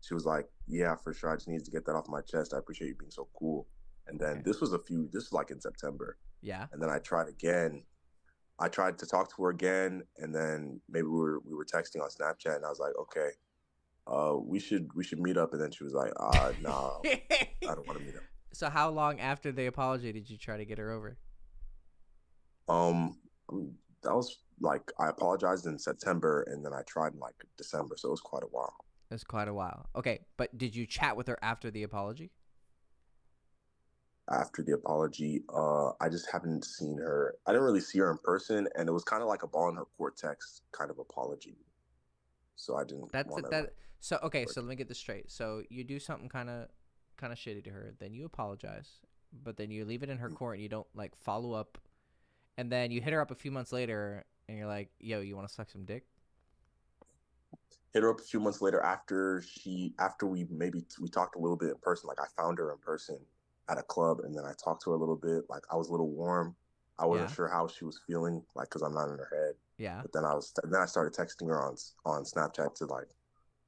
She was like, yeah, for sure. I just needed to get that off my chest. I appreciate you being so cool. And then Okay. this was like in September. Yeah. And then I tried again. I tried to talk to her again, and then maybe we were texting on Snapchat, and I was like, okay, we should meet up. And then she was like, nah, I don't want to meet up. So how long after the apology did you try to get her over? That was like, I apologized in September, and then I tried in like December, so it was quite a while. It was quite a while. Okay, but did you chat with her after the apology? After the apology, I just haven't seen her. I didn't really see her in person, and it was kind of like a ball in her court text kind of apology. So I didn't want to. So okay, so let me get this straight. So you do something kind of shitty to her, then you apologize, but then you leave it in her court and you don't like follow up, and then you hit her up a few months later and you're like, yo, you want to suck some dick? Hit her up a few months later after we talked a little bit in person. Like I found her in person at a club, and then I talked to her a little bit. Like I was a little warm. I wasn't sure how she was feeling, like, because I'm not in her head. Yeah. But then I started texting her on Snapchat to like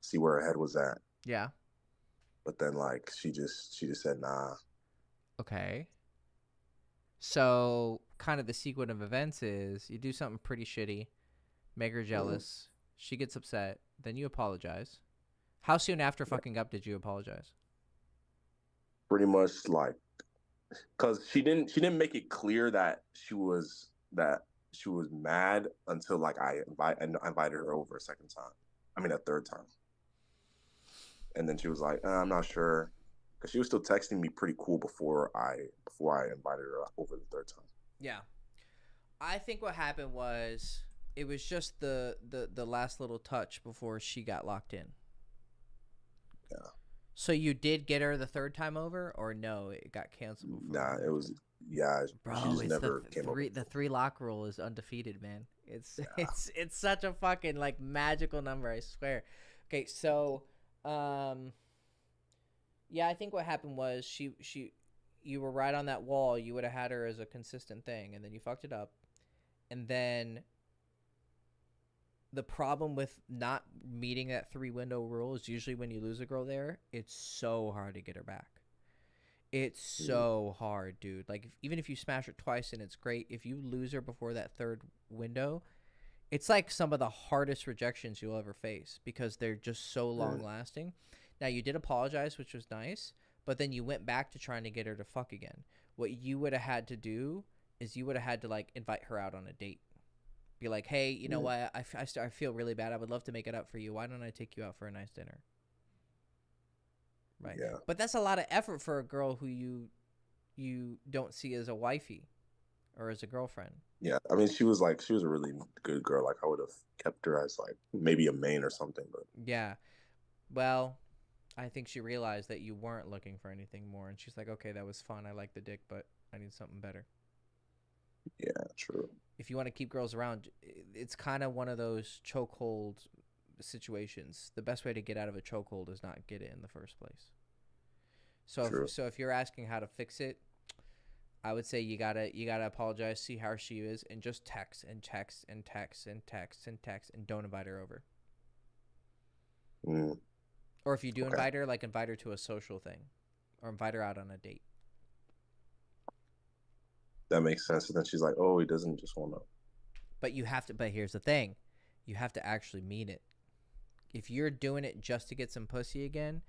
see where her head was at. Yeah. But then like she just said nah. Okay. So kind of the sequence of events is you do something pretty shitty, make her jealous, she gets upset, then you apologize. How soon after fucking up did you apologize? Pretty much like, because she didn't make it clear that she was mad until like I invited her over a second time. I mean a third time. And then she was like, I'm not sure, because she was still texting me pretty cool before I invited her over the third time. Yeah, I think what happened was it was just the last little touch before she got locked in. Yeah. So you did get her the third time over, or no? It got canceled before. Nah, it was Bro, she just never came over. The 3 lock rule is undefeated, man. It's such a fucking like magical number, I swear. Okay, so yeah, I think what happened was you were right on that wall. You would have had her as a consistent thing, and then you fucked it up. And then the problem with not meeting that 3 window rule is usually when you lose a girl there, it's so hard to get her back. It's so hard, dude. Like, even if you smash her twice and it's great, if you lose her before that 3rd window, it's like some of the hardest rejections you'll ever face because they're just so long lasting. Now, you did apologize, which was nice, but then you went back to trying to get her to fuck again. What you would have had to do is you would have had to like invite her out on a date. Be like, hey, you know what? I feel really bad. I would love to make it up for you. Why don't I take you out for a nice dinner? Right. Yeah. But that's a lot of effort for a girl who you don't see as a wifey or as a girlfriend. Yeah. I mean, she was a really good girl. Like, I would have kept her as like maybe a main or something. But yeah. Well, I think she realized that you weren't looking for anything more. And she's like, okay, that was fun. I like the dick, but I need something better. Yeah, true. If you want to keep girls around, it's kind of one of those chokehold situations. The best way to get out of a chokehold is not get it in the first place. So if you're asking how to fix it, I would say you gotta apologize, see how she is, and just text and text and text and text and text, and don't invite her over. Or if you do invite her, like invite her to a social thing, or invite her out on a date. That makes sense. And then she's like, oh, he doesn't just want to. But you have to. But here's the thing, you have to actually mean it. If you're doing it just to get some pussy again,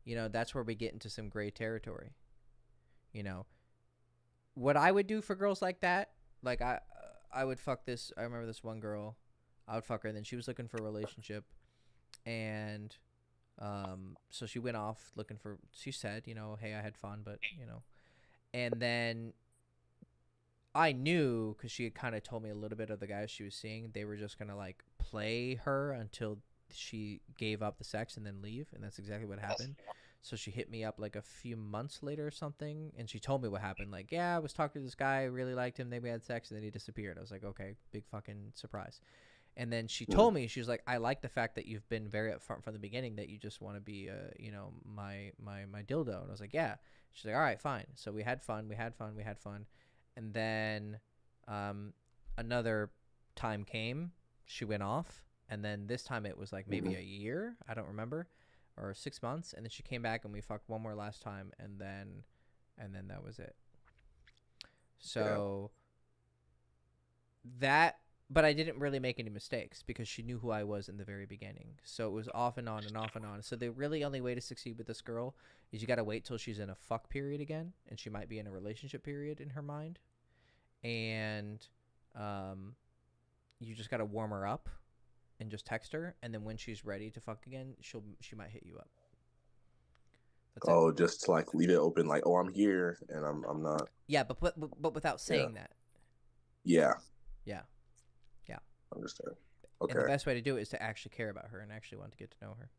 that's where we get into some gray territory. What I would do for girls like that, like I would fuck this. I remember this one girl, I would fuck her, and then she was looking for a relationship, and so she went off looking for. She said, hey, I had fun, but and then I knew because she had kind of told me a little bit of the guys she was seeing. They were just gonna like play her until she gave up the sex and then leave, and that's exactly what happened. So she hit me up like a few months later or something, and she told me what happened. Like, yeah, I was talking to this guy, I really liked him, then we had sex, and then he disappeared. I was like, okay, big fucking surprise. And then she told me, she was like, I like the fact that you've been very upfront from the beginning that you just want to be, my dildo. And I was like, yeah. She's like, all right, fine. So we had fun. And then another time came, she went off. And then this time it was like maybe a year, I don't remember, or 6 months. And then she came back and we fucked one more last time. And then that was it. So but I didn't really make any mistakes because she knew who I was in the very beginning. So it was off and on and off and on. So the really only way to succeed with this girl is you got to wait till she's in a fuck period again. And she might be in a relationship period in her mind. And you just got to warm her up and just text her. And then when she's ready to fuck again, she might hit you up. That's it. Just to, like, leave it open, like, oh, I'm here and I'm not. Yeah, but without saying that. Yeah. Understand. Okay. And the best way to do it is to actually care about her and actually want to get to know her.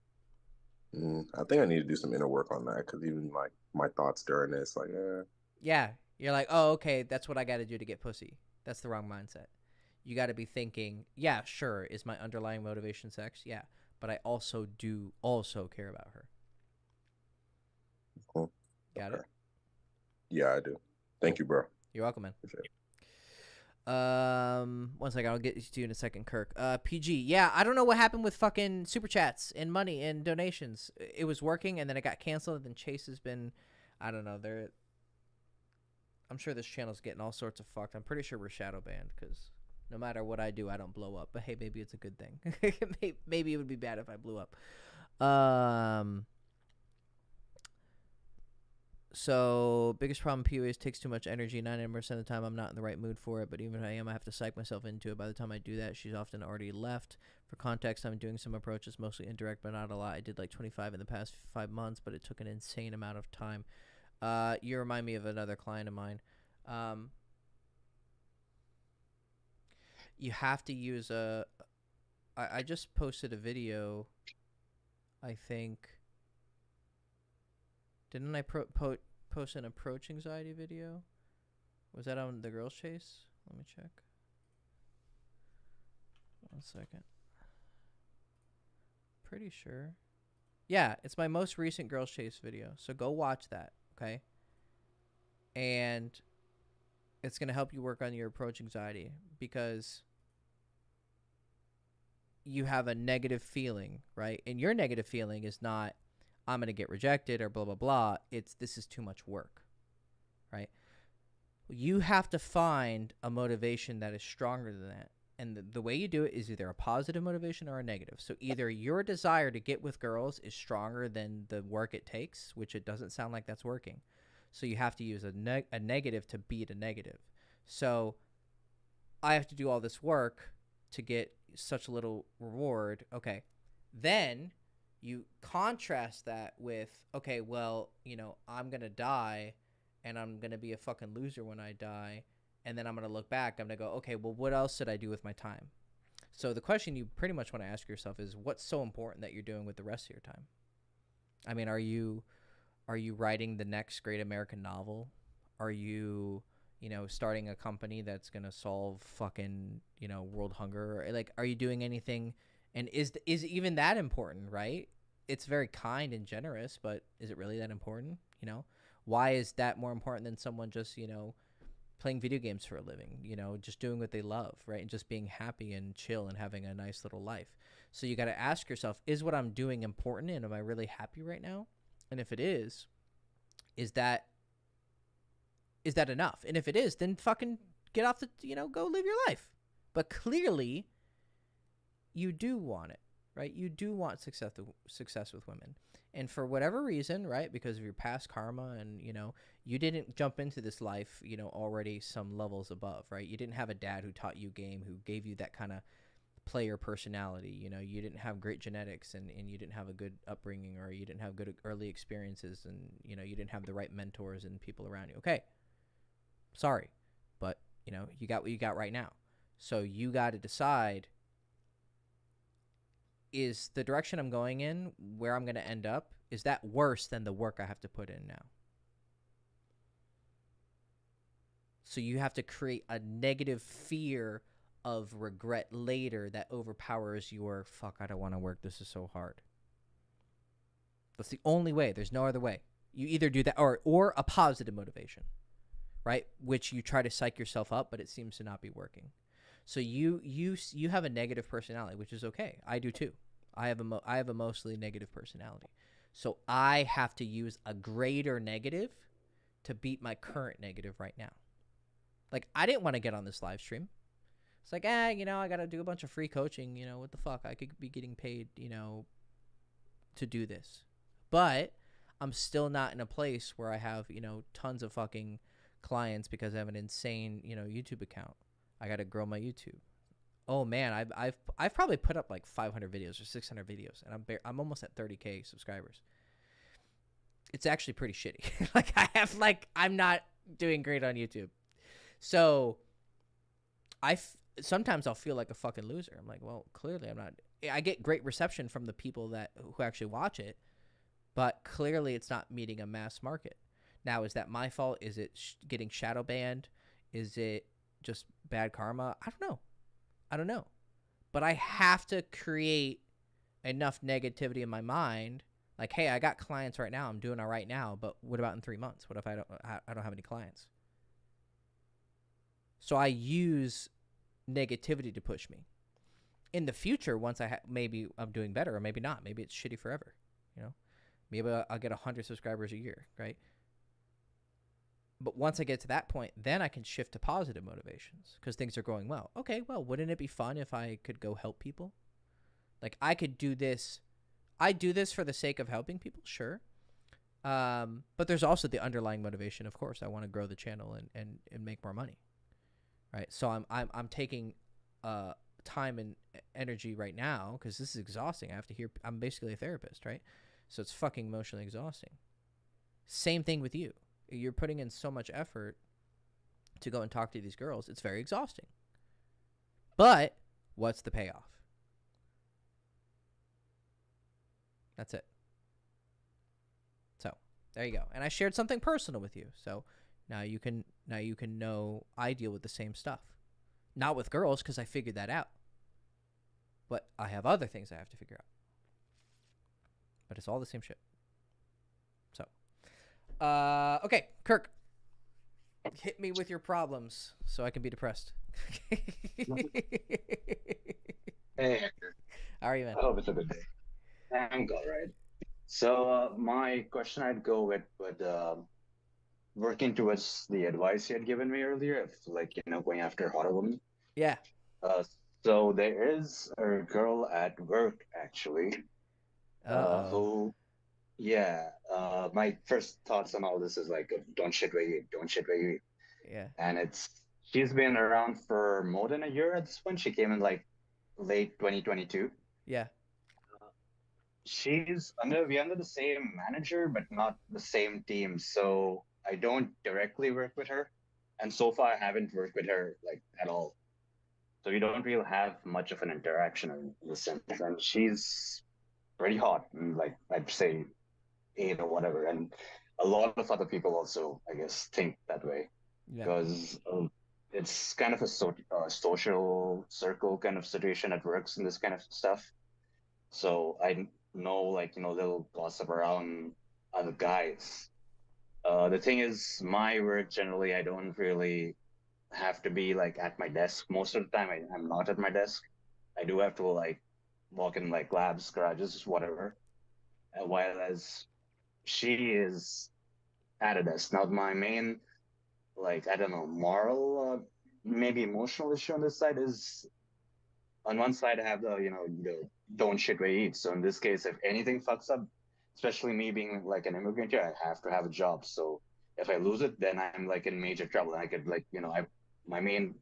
I think I need to do some inner work on that, because even like my thoughts during this, like, yeah, you're like, oh, okay, that's what I got to do to get pussy. That's the wrong mindset. You got to be thinking, yeah, sure, is my underlying motivation sex? Yeah, but I also care about her. Cool. Got it? Yeah, I do. Thank you, bro. You're welcome, man. Appreciate it. One second, I'll get to you in a second, Kirk. PG, yeah, I don't know what happened with fucking super chats and money and donations. It was working, and then it got canceled, and then Chase has been, I don't know, I'm sure this channel's getting all sorts of fucked. I'm pretty sure we're shadow banned, because no matter what I do, I don't blow up. But hey, maybe it's a good thing. Maybe it would be bad if I blew up. So, biggest problem PUA is takes too much energy. 99% of the time, I'm not in the right mood for it. But even if I am, I have to psych myself into it. By the time I do that, she's often already left. For context, I'm doing some approaches, mostly indirect, but not a lot. I did like 25 in the past 5 months, but it took an insane amount of time. You remind me of another client of mine. You have to use I just posted a video, I think. Didn't I post an approach anxiety video? Was that on the Girls Chase? Let me check. 1 second. Pretty sure. Yeah, it's my most recent Girls Chase video. So go watch that, okay? And it's going to help you work on your approach anxiety, because you have a negative feeling, right? And your negative feeling is not, I'm going to get rejected or blah, blah, blah. It's, this is too much work, right? You have to find a motivation that is stronger than that. And the way you do it is either a positive motivation or a negative. So either your desire to get with girls is stronger than the work it takes, which it doesn't sound like that's working. So you have to use a negative to beat a negative. So I have to do all this work to get such a little reward. Okay. Then you contrast that with, okay, well, you know, I'm going to die and I'm going to be a fucking loser when I die. And then I'm going to look back. I'm going to go, okay, well, what else did I do with my time? So the question you pretty much want to ask yourself is, what's so important that you're doing with the rest of your time? I mean, are you writing the next great American novel? Are you, you know, starting a company that's going to solve fucking, you know, world hunger? Like, are you doing anything? And is even that important, right? It's very kind and generous, but is it really that important? You know, why is that more important than someone just, you know, playing video games for a living, you know, just doing what they love, right? And just being happy and chill and having a nice little life. So you got to ask yourself, is what I'm doing important, and am I really happy right now? And if it is that enough? And if it is, then fucking get off the, you know, go live your life. But clearly you do want it, right? You do want success with women. And for whatever reason, right, because of your past karma and, you know, you didn't jump into this life, you know, already some levels above, right? You didn't have a dad who taught you game, who gave you that kind of player personality. You know, you didn't have great genetics, and you didn't have a good upbringing, or you didn't have good early experiences, and, you know, you didn't have the right mentors and people around you. Okay. Sorry. But, you know, you got what you got right now. So you got to decide, is the direction I'm going in where I'm going to end up? Is that worse than the work I have to put in now? So you have to create a negative fear of regret later that overpowers your, fuck, I don't want to work. This is so hard. That's the only way. There's no other way. You either do that or a positive motivation, right? Which you try to psych yourself up, but it seems to not be working. So you have a negative personality, which is okay. I do too. I have a mostly negative personality. So I have to use a greater negative to beat my current negative right now. Like, I didn't want to get on this live stream. It's like, I got to do a bunch of free coaching. What the fuck? I could be getting paid, to do this. But I'm still not in a place where I have, tons of fucking clients because I have an insane, YouTube account. I got to grow my YouTube. Oh man, I've probably put up like 500 videos or 600 videos, and I'm almost at 30K subscribers. It's actually pretty shitty. I'm not doing great on YouTube. So sometimes I'll feel like a fucking loser. I'm like, well, clearly I'm not. I get great reception from the people who actually watch it, but clearly it's not meeting a mass market. Now, is that my fault? Is it getting shadow banned? Is it just bad karma? I don't know. But I have to create enough negativity in my mind. Like, hey, I got clients right now. I'm doing all right now. But what about in 3 months? What if I don't have any clients? So I use negativity to push me. In the future, once maybe I'm doing better, or maybe not. Maybe it's shitty forever. Maybe I'll get 100 subscribers a year, right? But once I get to that point, then I can shift to positive motivations because things are going well. Okay, well, wouldn't it be fun if I could go help people? Like, I could do this. I do this for the sake of helping people, sure. But there's also the underlying motivation, of course. I want to grow the channel and make more money, right? So I'm taking time and energy right now because this is exhausting. I'm basically a therapist, right? So it's fucking emotionally exhausting. Same thing with you. You're putting in so much effort to go and talk to these girls. It's very exhausting. But what's the payoff? That's it. So there you go. And I shared something personal with you. So now you can know I deal with the same stuff. Not with girls because I figured that out. But I have other things I have to figure out. But it's all the same shit. So, okay, Kirk, hit me with your problems so I can be depressed. Hey, Hector. How are you, man? I hope it's a good day. I'm all right. So, my question I'd go with working towards the advice you had given me earlier of going after hotter women. Yeah. So there is a girl at work actually, who, yeah. My first thoughts on all this is don't shit where you eat, don't shit where you eat. Yeah. And she's been around for more than a year at this point. She came in late 2022. Yeah. We're under the same manager, but not the same team. So I don't directly work with her. And so far I haven't worked with her at all. So we don't really have much of an interaction in the sense. And she's pretty hot, and I'd say 8 or whatever. And a lot of other people also, I guess, think that way. Yeah. Because it's kind of a social circle kind of situation that works in this kind of stuff. So I know, little gossip around other guys. The thing is, my work generally, I don't really have to be at my desk. Most of the time, I'm not at my desk. I do have to walk in labs, garages, whatever. While as she is at a desk. Now, my main, I don't know, moral, maybe emotional issue on this side is, on one side, I have the don't shit where you eat. So in this case, if anything fucks up, especially me being an immigrant here, I have to have a job. So if I lose it, then I'm in major trouble. And I could my main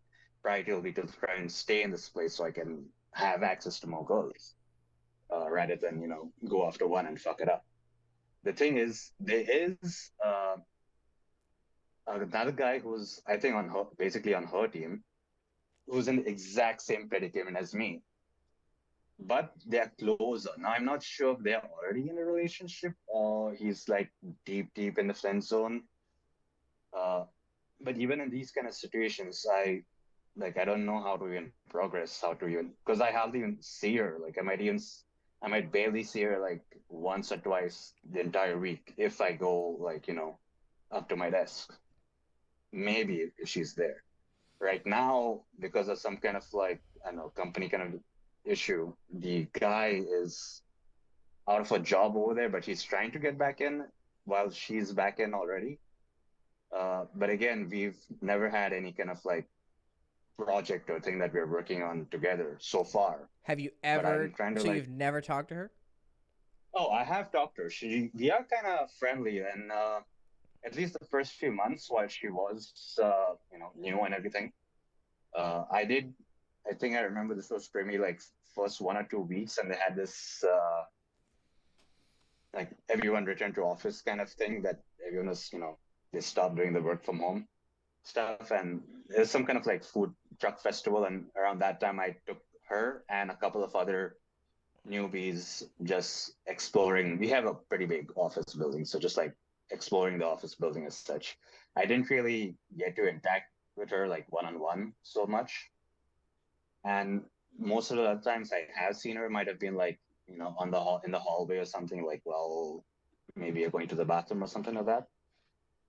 priority will be to try and stay in this place so I can have access to more girls, rather than go after one and fuck it up. The thing is, there is another guy who's I think basically on her team, who's in the exact same predicament as me. but they're closer. Now I'm not sure if they're already in a relationship or he's like deep in the friend zone. Uh, but even in these kind of situations, I don't know how to even progress, how to even, because I hardly even see her. Like I might barely see her like once or twice the entire week if I go like up to my desk. Maybe if she's there. Right now, because of some kind of like I don't know company kind of issue, the guy is out of a job over there, but he's trying to get back in while she's back in already. But again, we've never had any kind of like project or thing that we're working on together so far. Have you But I'm ever? trying to So like, you've never talked to her? oh, I have talked to her. We are kind of friendly, and at least the first few months while she was, new and everything, I did. I think I remember this was probably like first 1 or 2 weeks, and they had this like everyone returned to office kind of thing that everyone was, they stopped doing the work from home stuff, and there's some kind of like food truck festival, and around that time I took her and a couple of other newbies just exploring. We have a pretty big office building, so just like exploring the office building as such. I didn't really get to interact with her like one on one so much, and most of the other times I have seen her might have been like on the hall in the hallway or something, like well maybe you're going to the bathroom or something like that.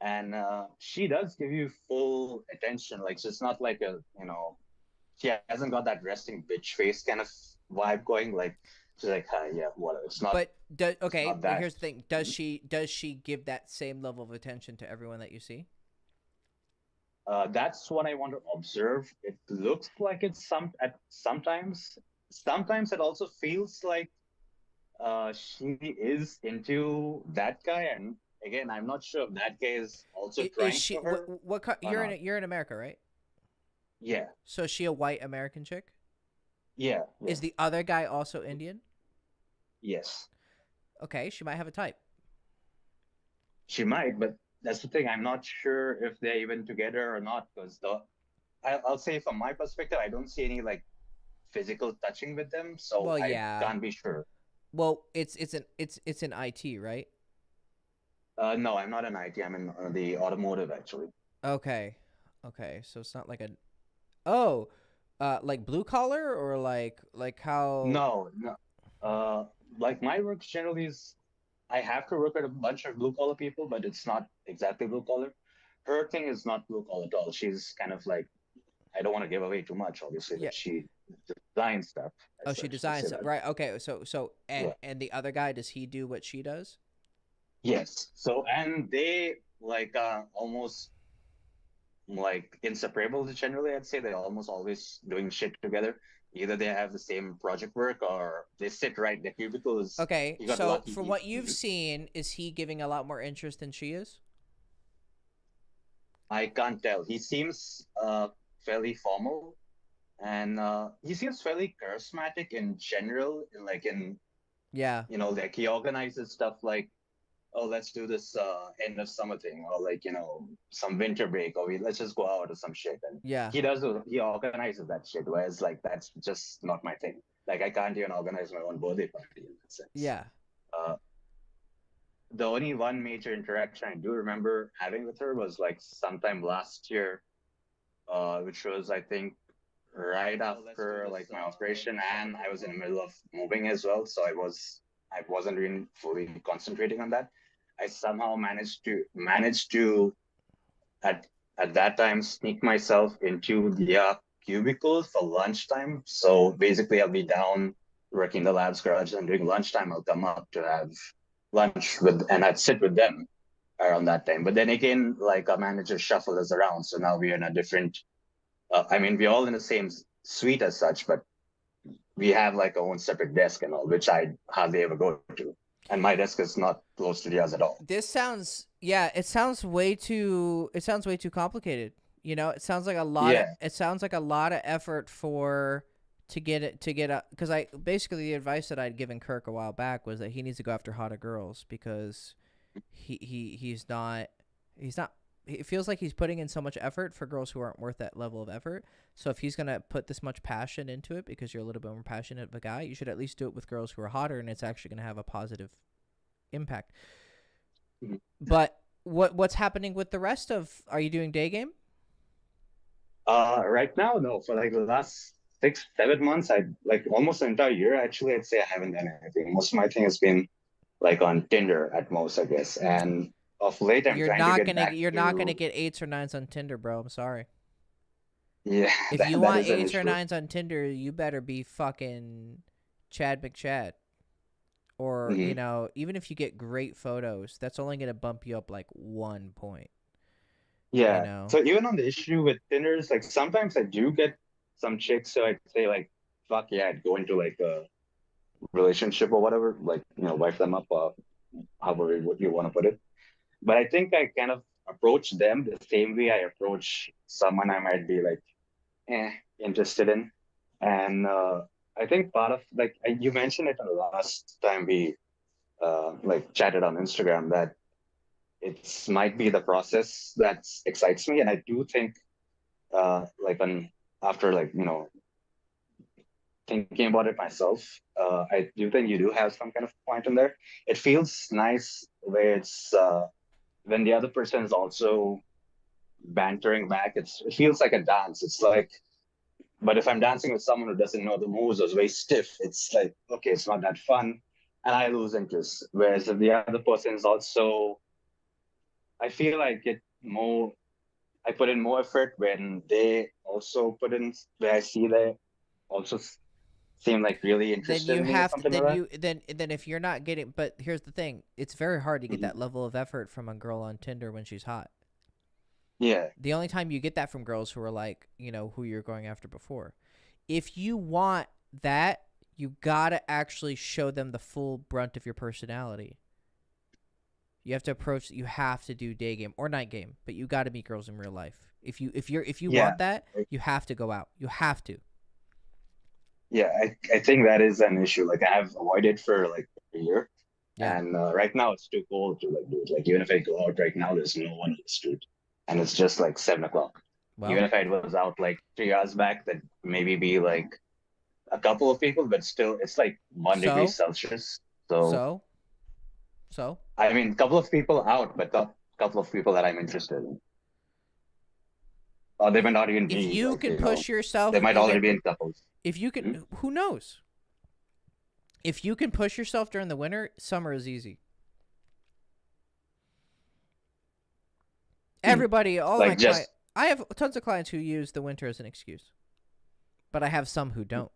And she does give you full attention. Like she's not like a she hasn't got that resting bitch face kind of vibe going. Like she's like, hi, yeah, whatever. But It's okay, not but that. here's the thing: does she give that same level of attention to everyone that you see? That's what I want to observe. It looks like it's sometimes. Sometimes it also feels like she is into that guy, and again, I'm not sure if that guy is also Is trying she for her or you're not. you're in America, right? Yeah, So is she a white American chick? yeah, Is the other guy also Indian? yes. Okay, she might have a type. She might, but that's the thing. I'm not sure if they're even together or not. Because I'll say from my perspective, I don't see any like physical touching with them, so Well, I yeah. can't be sure. Well, it's an IT, right? No, I'm not in IT. I'm in the automotive actually. Okay. Okay, so it's not like a oh, like blue collar or like how No, no. Uh, like my work generally is I have to work with a bunch of blue collar people, but it's not exactly blue collar. Her thing is not blue collar at all. She's kind of like I don't want to give away too much, obviously, yeah. but she designs stuff Oh, as she such. Let's designs say stuff, that. right? Okay, so Yeah. and the other guy, does he do what she does? Yes. So, and they like almost like inseparable generally, I'd say they're almost always doing shit together. Either they have the same project work or they sit right. Their cubicles, Okay, you got so lucky. from what you've seen, is he giving a lot more interest than she is? I can't tell. He seems fairly formal and he seems fairly charismatic in general, like in Yeah. like he organizes stuff like oh, let's do this end of summer thing, or like some winter break, or let's just go out or some shit. And Yeah. he organizes that shit. Whereas like that's just not my thing. Like I can't even organize my own birthday party in that sense. Yeah. Uh, the only one major interaction I do remember having with her was like sometime last year, which was I think right after like my operation, and I was in the middle of moving as well, so I wasn't really fully concentrating on that. I somehow managed to at at that time sneak myself into the cubicles for lunchtime. So basically, I'll be down working the lab's garage, and during lunchtime, I'll come up to have lunch with, and I'd sit with them around that time. But then again, like our manager shuffled us around, so now we're in a different. I mean, we're all in the same suite as such, but we have like our own separate desk and all, which I hardly ever go to. And my desk is not close to theirs at all. This sounds yeah, it sounds way too complicated. Yeah. It sounds like a lot of effort for to get up because I basically the advice that I'd given Kirk a while back was that he needs to go after hotter girls because he's not it feels like he's putting in so much effort for girls who aren't worth that level of effort. So if he's gonna put this much passion into it because you're a little bit more passionate of a guy, you should at least do it with girls who are hotter, and it's actually gonna have a positive impact. Mhm. But what's happening with the rest of? Are you doing day game? Right now, no. For like the last 6, 7 months, I like almost an entire year. Actually, I'd say I haven't done anything. Most of my thing has been like on Tinder at most, I guess. And of late, I'm trying to get back You're not gonna to. get 8s or 9s on Tinder, bro. I'm sorry. Yeah, If that, you that want is an 8s or issue. 9s on Tinder, you better be fucking Chad McChad. Or, Mhm. even if you get great photos, that's only going to bump you up like 1 point. Yeah. know? So even on the issue with Tinders, like sometimes I do get some chicks, so I'd say like, fuck yeah, I'd go into like a relationship or whatever, like wife them up, however what you want to put it. But I think I kind of approach them the same way I approach someone I might be like, interested in. And I think part of like you mentioned it the last time we like chatted on Instagram that it's might be the process that excites me, and I do think like on after like thinking about it myself, I do think you do have some kind of point in there. It feels nice where it's when the other person is also bantering back. It feels like a dance. It's like, but if I'm dancing with someone who doesn't know the moves or is very stiff, it's like okay, it's not that fun, and I lose interest. Whereas if the other person is also, I feel like it more. I put in more effort when they also put in. Where I see they also seem like really Then interested you in me or have to, something like that. then if you're not getting, but here's the thing, it's very hard to get Mhm. that level of effort from a girl on Tinder when she's hot. Yeah, The only time you get that from girls who are like, who you're going after before. If you want that, you gotta actually show them the full brunt of your personality. You have to approach. You have to do day game or night game, but you got to meet girls in real life. If you yeah, want that, you have to go out. You have to. yeah. I think that is an issue. Like I have avoided for like a year, Yeah. and right now it's too cold to like do it. Like even if I go out right now, there's no one on the street, and it's just like 7 o'clock. Well, Even if I was out like 3 hours back, that maybe be like a couple of people, but still, it's like 1 degree so Celsius. So so so I mean, a couple of people out, but not a couple of people that I'm interested in. Or they might not even if be you like, can push they yourself, might already be in couples. if you Mhm. can, who knows? If you can push yourself during the winter, summer is easy. Everybody, all my Like clients, just, I have tons of clients who use the winter as an excuse, but I have some who don't,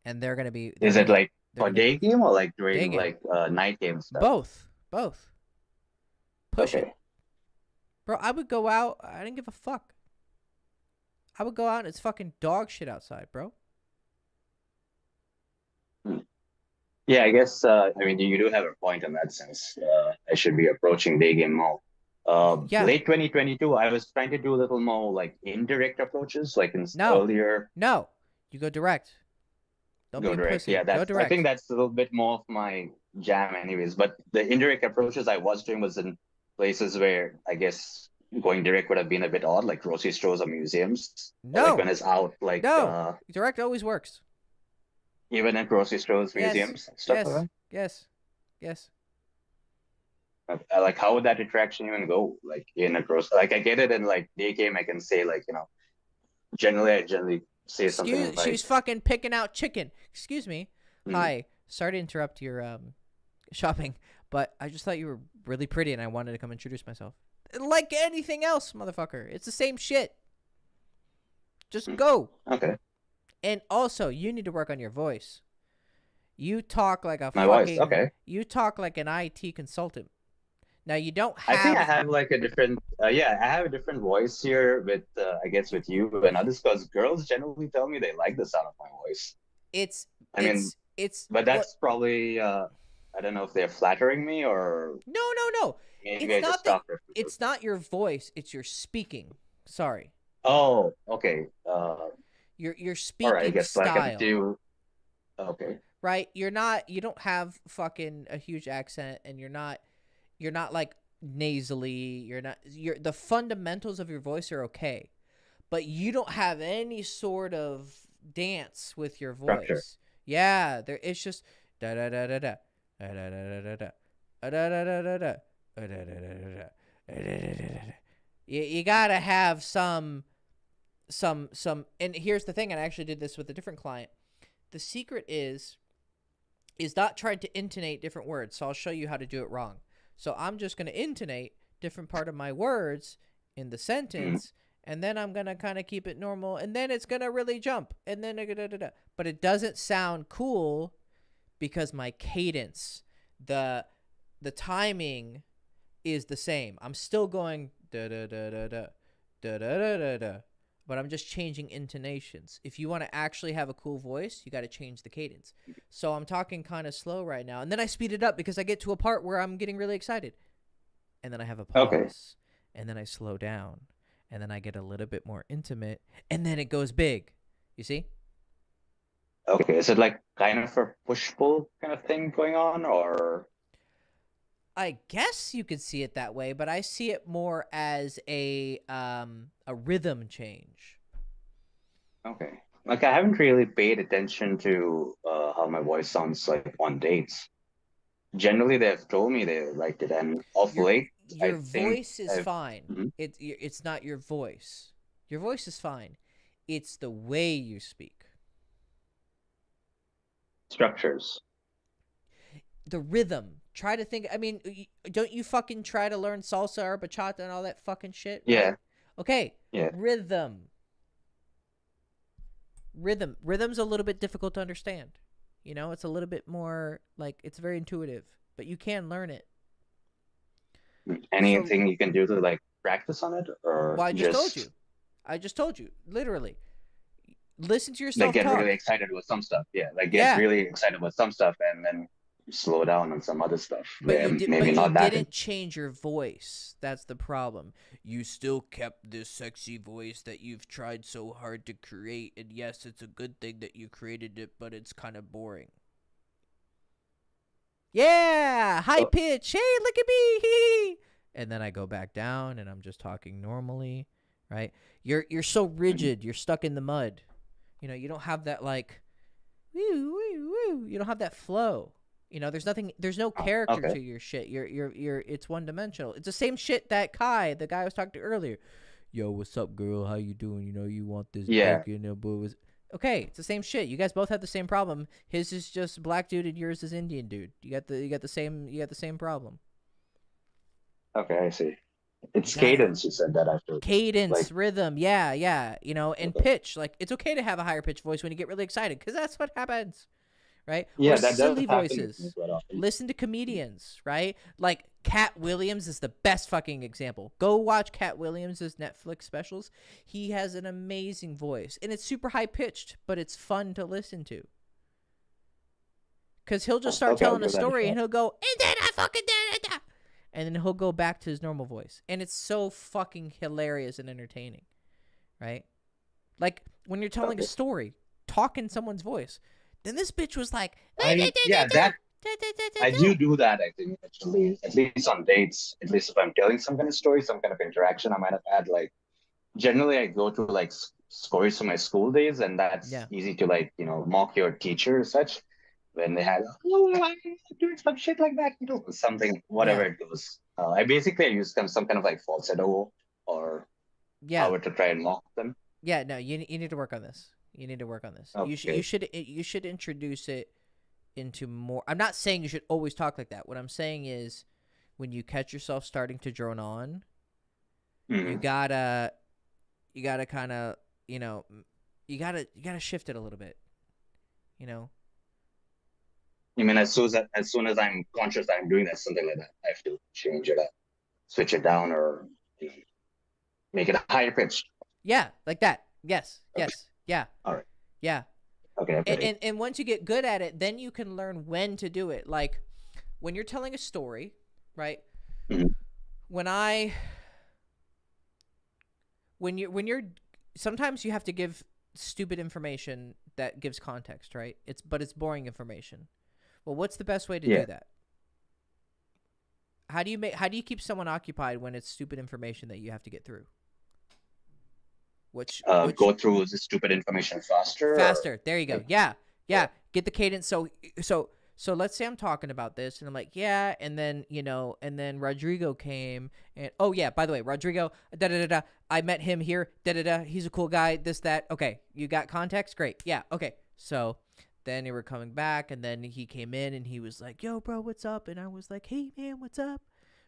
and they're gonna be is it like they're for gonna day game or like day during game. like night game stuff? Both. Push it, Okay. bro. I would go out. I didn't give a fuck. I would go out and it's fucking dog shit outside, bro. Hmm. Yeah, I guess. I mean, you do have a point in that sense. I should be approaching day game more. Yeah. Late 2022, I was trying to do a little more like indirect approaches, like in No. earlier. No. You go direct. Don't Go be a direct. pussy. Yeah, Go that's. I think direct. that's a little bit more of my jam, anyways. But the indirect approaches I was doing was in places where I guess going direct would have been a bit odd, like grocery stores or museums, or like No. when it's out, like No. Direct always works. even in grocery stores, Yes. museums, stuff like Yes. that. Yes. Like, how would that interaction even go? Like in a grocery, like I get it in like day game, I can say like generally I generally say something like, She's fucking picking out chicken. Excuse me. mm, Hi. Sorry to interrupt your shopping, but I just thought you were really pretty and I wanted to come introduce myself. Like anything else, motherfucker. It's the same shit. Just go. okay, And also, you need to work on your voice. You talk like a my voice, fucking. okay. You talk like an IT consultant. Now you don't I think I have. have like a different, yeah, I have a different voice here with, I guess, with you and others, because girls generally tell me they like the sound of my voice. It's. I mean, It's. but that's probably, I don't know if they're flattering me or No. maybe It's I just not that. talk. It's not your voice. It's your speaking. Sorry. Oh, okay. Your All right, I speaking guess like I style. do. Okay. Right. You don't have fucking a huge accent, and you're not like nasally. You're not. The fundamentals of your voice are okay, but you don't have any sort of dance with your Structure. voice. Yeah, it's just da da da da da da da da da da da da da. You gotta have some. And here's the thing. And I actually did this with a different client. The secret is not trying to intonate different words. So I'll show you how to do it wrong. So I'm just going to intonate different part of my words in the sentence, and then I'm going to kind of keep it normal, and then it's going to really jump, and then but it doesn't sound cool because my cadence, the timing is the same. I'm still going da da da da da da da da da da, but I'm just changing intonations. If you want to actually have a cool voice, you got to change the cadence. So I'm talking kind of slow right now, and then I speed it up because I get to a part where I'm getting really excited. And then I have a pause, and then I slow down, and then I get a little bit more intimate, and then it goes big. You see? Okay, is it like kind of a push-pull kind of thing going on, or? I guess you could see it that way, but I see it more as a rhythm change. Okay. Like I haven't really paid attention to how my voice sounds like on dates. Generally, they've told me they liked it, and off late, Your voice is fine. Mm-hmm. It's not your voice. Your voice is fine. It's the way you speak. Structures. The rhythm. Try to think. I mean, don't you fucking try to learn salsa or bachata and all that fucking shit? Right? Yeah. Okay. Yeah. Rhythm. Rhythm's a little bit difficult to understand. You know, it's a little bit more like it's very intuitive, but you can learn it. Anything you can do to like practice on it, or well, I just told you, literally. Listen to yourself like get talk. really excited with some stuff. Yeah, like get really excited with some stuff, and then slow down on some other stuff. But you not didn't change your voice. That's the problem. You still kept this sexy voice that you've tried so hard to create. And yes, it's a good thing that you created it, but it's kind of boring. Yeah, high pitch. Hey, look at me. And then I go back down and I'm just talking normally, right? You're so rigid. You're stuck in the mud. You know, you don't have that like, woo, woo, woo. You don't have that flow. You know, there's no character to your shit. It's one dimensional. It's the same shit that Kai, the guy I was talking to earlier. Yo, what's up, girl? How you doing? You know, you want this dick, you know, but okay, it's the same shit. You guys both have the same problem. His is just black dude and yours is Indian dude. You got the same problem. Okay, I see. It's cadence, you said that after. Cadence, like, rhythm, yeah. You know, and pitch. Like, it's okay to have a higher pitch voice when you get really excited, because that's what happens. Right? Yeah, or that silly does voices. Listen to comedians, right? Like Cat Williams is the best fucking example. Go watch Cat Williams' Netflix specials. He has an amazing voice, and it's super high pitched, but it's fun to listen to. Because he'll just start telling a story, and he'll go, and then I fucking did it, and then he'll go back to his normal voice, and it's so fucking hilarious and entertaining, right? Like when you're telling a story, talk in someone's voice. Then this bitch was like, I do that, I think, actually, at least on dates. At least if I'm telling some kind of story, some kind of interaction, I might have had, like, generally I go to, like, stories from my school days, and that's easy to, like, you know, mock your teacher or such. When they had, I'm doing some shit like that, you know, something, whatever it goes. I basically use some kind of, like, falsetto or power to try and mock them. Yeah, no, you need to work on this. You need to work on this. Okay. You should introduce it into more. I'm not saying you should always talk like that. What I'm saying is, when you catch yourself starting to drone on, you gotta kind of, you know, you gotta shift it a little bit. You know. You mean as soon as I'm conscious that I'm doing that, something like that, I have to change it up, switch it down, or make it higher pitched. Yeah, like that. Yes. Okay. Yes. Yeah. All right. Yeah. Okay. And once you get good at it, then you can learn when to do it. Like when you're telling a story, right? Mm-hmm. When you're sometimes you have to give stupid information that gives context, right? But it's boring information. Well, what's the best way to do that? How do you keep someone occupied when it's stupid information that you have to get through? Which Go through the stupid information faster. Faster. There you go. Yeah. Get the cadence. So let's say I'm talking about this and I'm like, yeah, and then and then Rodrigo came and oh yeah, by the way, Rodrigo, I met him here, he's a cool guy, this, that. Okay, you got context? Great. Yeah, okay. So then they were coming back and then he came in and he was like, yo, bro, what's up? And I was like, hey man, what's up?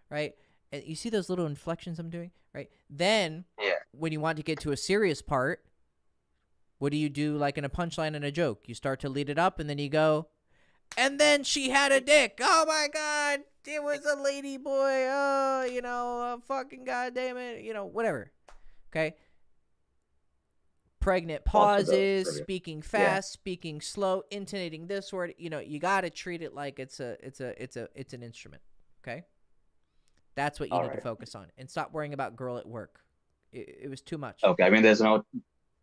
Right? And you see those little inflections I'm doing, right? Then when you want to get to a serious part, what do you do like in a punchline and a joke? You start to lead it up and then you go, and then she had a dick. Oh my God. It was a lady boy. Oh, fucking goddamn it. Whatever. Okay. Pregnant pauses, speaking fast, speaking slow, intonating this word. You got to treat it like it's an instrument. Okay. That's what you need to focus on, and stop worrying about girl at work. It was too much. Okay. I mean, there's no.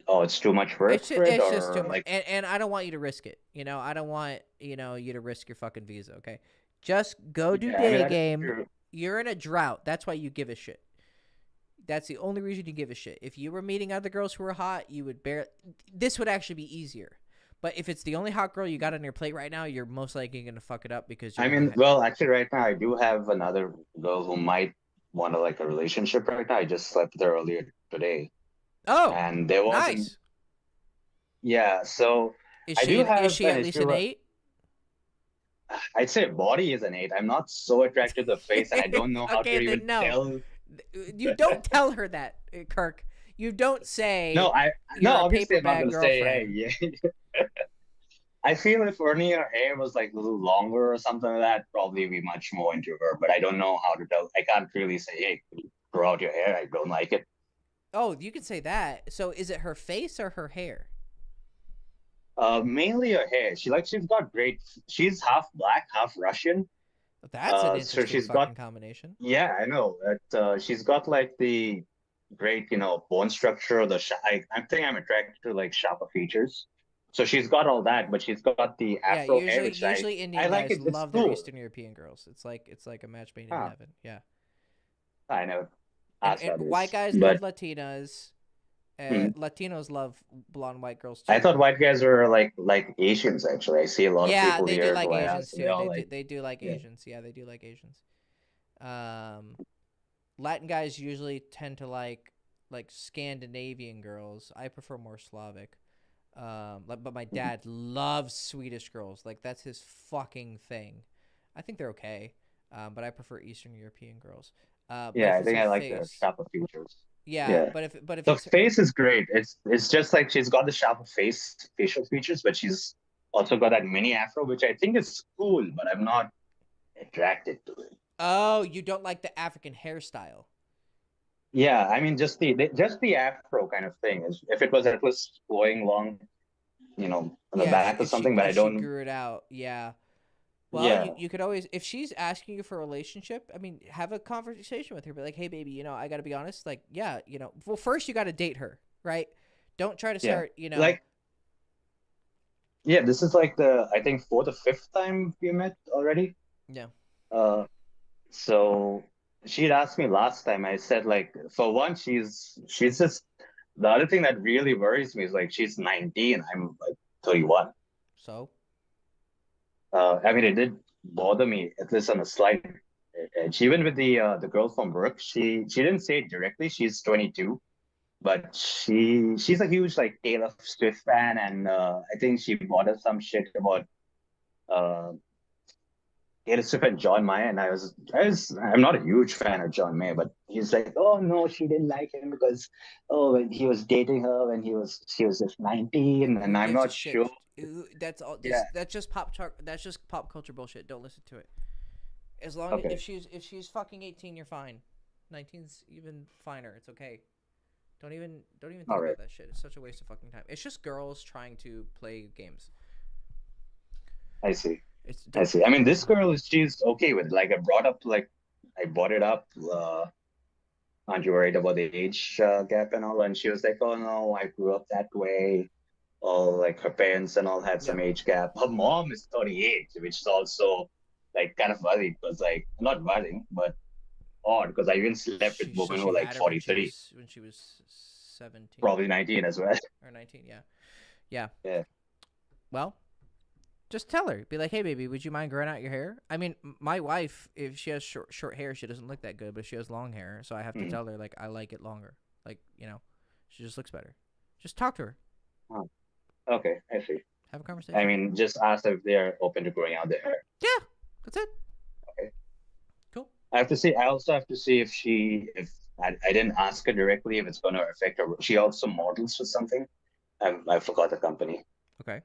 Oh, it's too much work. It's just too much, and I don't want you to risk it. I don't want you to risk your fucking visa. Okay, just go do day game. True. You're in a drought. That's why you give a shit. That's the only reason you give a shit. If you were meeting other girls who were hot, you would this would actually be easier. But if it's the only hot girl you got on your plate right now, you're most likely gonna fuck it up because. Actually, right now I do have another girl who might want a relationship right now. I just slept with her earlier today. Oh, and there was nice. Yeah, so is she at least an 8? I'd say body is an 8. I'm not so attracted to the face, and I don't know how to even tell. You don't tell her that, Kirk. You don't say. Obviously I'm not gonna say, hey, yeah. I feel if only her hair was a little longer or something like that, probably be much more into her. But I don't know how to tell. I can't really say, hey, grow out your hair. I don't like it. Oh, you can say that. So is it her face or her hair? Mainly her hair. She's got great. She's half black, half Russian. That's an interesting fucking combination. Yeah, I know. She's got the great, bone structure. I think I'm attracted to sharper features. So she's got all that, but she's got the Afro hair. Usually Indian guys love their Eastern European girls. It's like a match made in heaven. Yeah. I know. And white guys love Latinas. Latinos love blonde white girls too. I thought white guys were like Asians. Actually, I see a lot of people here. Yeah, they do like Asians too. They do like Asians. Yeah, they do like Asians. Latin guys usually tend to like Scandinavian girls. I prefer more Slavic. But my dad loves Swedish girls. That's his fucking thing. I think they're okay. But I prefer Eastern European girls. I think I like the sharper features. Yeah, but if the face is great. It's just she's got the sharper facial features, but she's also got that mini afro, which I think is cool, but I'm not attracted to it. Oh, you don't like the African hairstyle? Yeah, I mean just the afro kind of thing. If it was at least flowing long, on the back or something, but I don't. She grew it out. Yeah. Well, you could always, if she's asking you for a relationship, I mean, have a conversation with her. Be like, hey, baby, I got to be honest. Well, first you got to date her, right? Don't try to start, this is I think 4th or 5th time we met already. Yeah. So she'd asked me last time. I said, for one, she's just, the other thing that really worries me is she's 19. I'm 31. So? I mean, it did bother me, at least on a slight edge. Even with the girl from work, she didn't say it directly. She's 22, but she's a huge Taylor Swift fan, and I think she bought us some shit about Taylor Swift and John Mayer. And I'm not a huge fan of John Mayer, but he's like, oh no, she didn't like him because when he was dating her when she was just 19, and I'm not sure. That's all. That's just pop culture bullshit. Don't listen to it. As long as if she's fucking 18, you're fine. 19's even finer. It's okay. Don't even think about that shit. It's such a waste of fucking time. It's just girls trying to play games. I see. I see. I mean, this girl she's okay with it. I brought it up. Aren't you worried about the age gap and all? And she was like, oh no, I grew up that way. All her parents and all had some age gap. Her mom is 38, which is also like kind of worried because like not worrying, but odd because I even slept with So women she who were like had her 43, when she was 17 probably 19 as well. or 19. Yeah, yeah. Yeah. Well, just tell her. Be like, hey, baby, would you mind growing out your hair? I mean, my wife, if she has short hair, she doesn't look that good, but she has long hair, so I have to tell her like I like it longer. Like, you know, she just looks better. Just talk to her. Oh, okay, I see. Have a conversation. I mean, just ask if they're open to growing out their hair. Yeah, that's it. Okay. Cool. I also have to see if I didn't ask her directly if it's going to affect her. She also models for something. I forgot the company. Okay.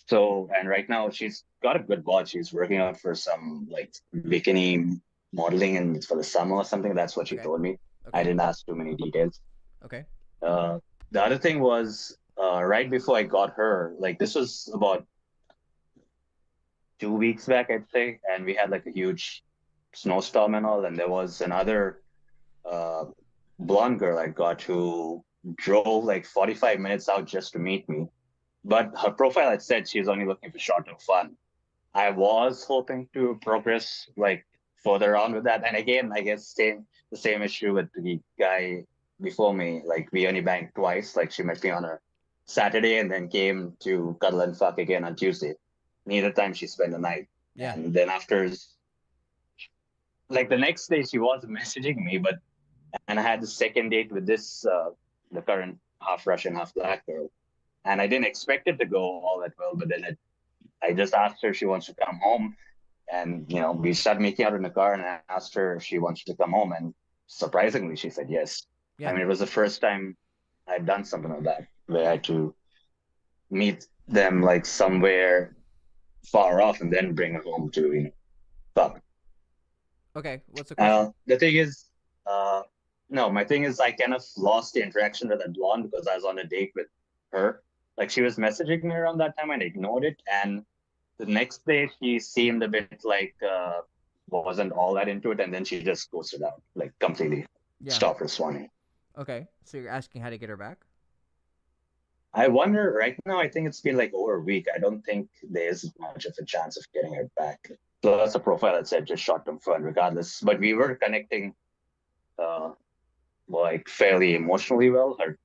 So, and right now she's got a good bod. She's working out for some like bikini modeling and for the summer or something. That's what she told me. Okay. I didn't ask too many details. Okay. The other thing was right before I got her, like this was about 2 weeks back, I'd say, and we had like a huge snowstorm and all, and there was another blonde girl I got who drove like 45 minutes out just to meet me. But her profile had said she's only looking for short-term fun. I was hoping to progress like further on with that. And again, I guess the same issue with the guy before me. Like we only banged twice. Like she met me on a Saturday and then came to cuddle and fuck again on Tuesday. Neither time she spent the night. Yeah. And then after, like the next day, she was messaging me, and I had the second date with this the current half Russian, half black girl. And I didn't expect it to go all that well, but then I just asked her if she wants to come home. And, you know, we started making out in the car and I asked her if she wants to come home. And surprisingly, she said yes. Yeah. I mean, it was the first time I'd done something like that, where I had to meet them like somewhere far off and then bring her home to, you know, fuck. Okay. What's the question? The thing is, no, my thing is I kind of lost the interaction with that blonde because I was on a date with her. Like she was messaging me around that time and I ignored it. And the next day she seemed a bit like wasn't all that into it, and then she just ghosted out, like completely stopped responding. Okay. So you're asking how to get her back? I wonder right now, I think it's been like over a week. I don't think there's much of a chance of getting her back. Plus a profile that said just short-term fun regardless. But we were connecting like fairly emotionally well. Her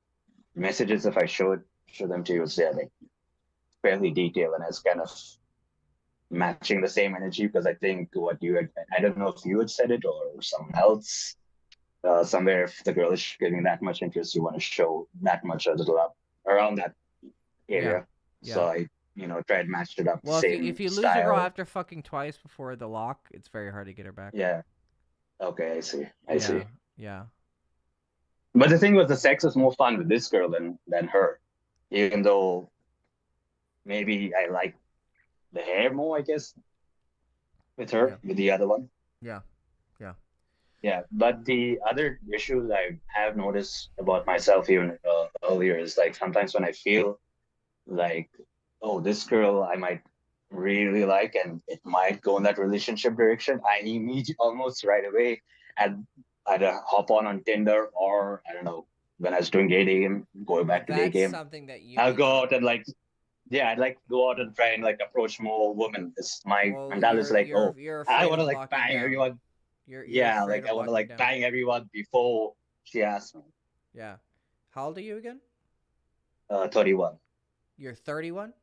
messages, if I show them to you, it's like fairly detailed and it's kind of matching the same energy, because I think what you had, I don't know if you had said it or someone else somewhere, if the girl is getting that much interest, you want to show that much a little up around that area. Yeah. So I, you know, tried matched it up. Well, same if you lose style. a girl after fucking twice before the lock, it's very hard to get her back. Yeah. Okay, I see. I see. Yeah. But the thing was, the sex was more fun with this girl than her, even though maybe I like the hair more, I guess, with her, with the other one. Yeah. Yeah, but the other issue that I have noticed about myself even earlier is like sometimes when I feel like, oh, this girl I might really like and it might go in that relationship direction, I immediately almost right away I'd hop on Tinder, or I don't know, when I was doing day game, going back to day game, something that you I'll go out and like, yeah, I'd like to go out and try and like approach more women. It's my mentality is like, I want to like bang everyone. Yeah, like I want to like bang everyone before she asks me. Yeah. How old are you again? 31. You're 31?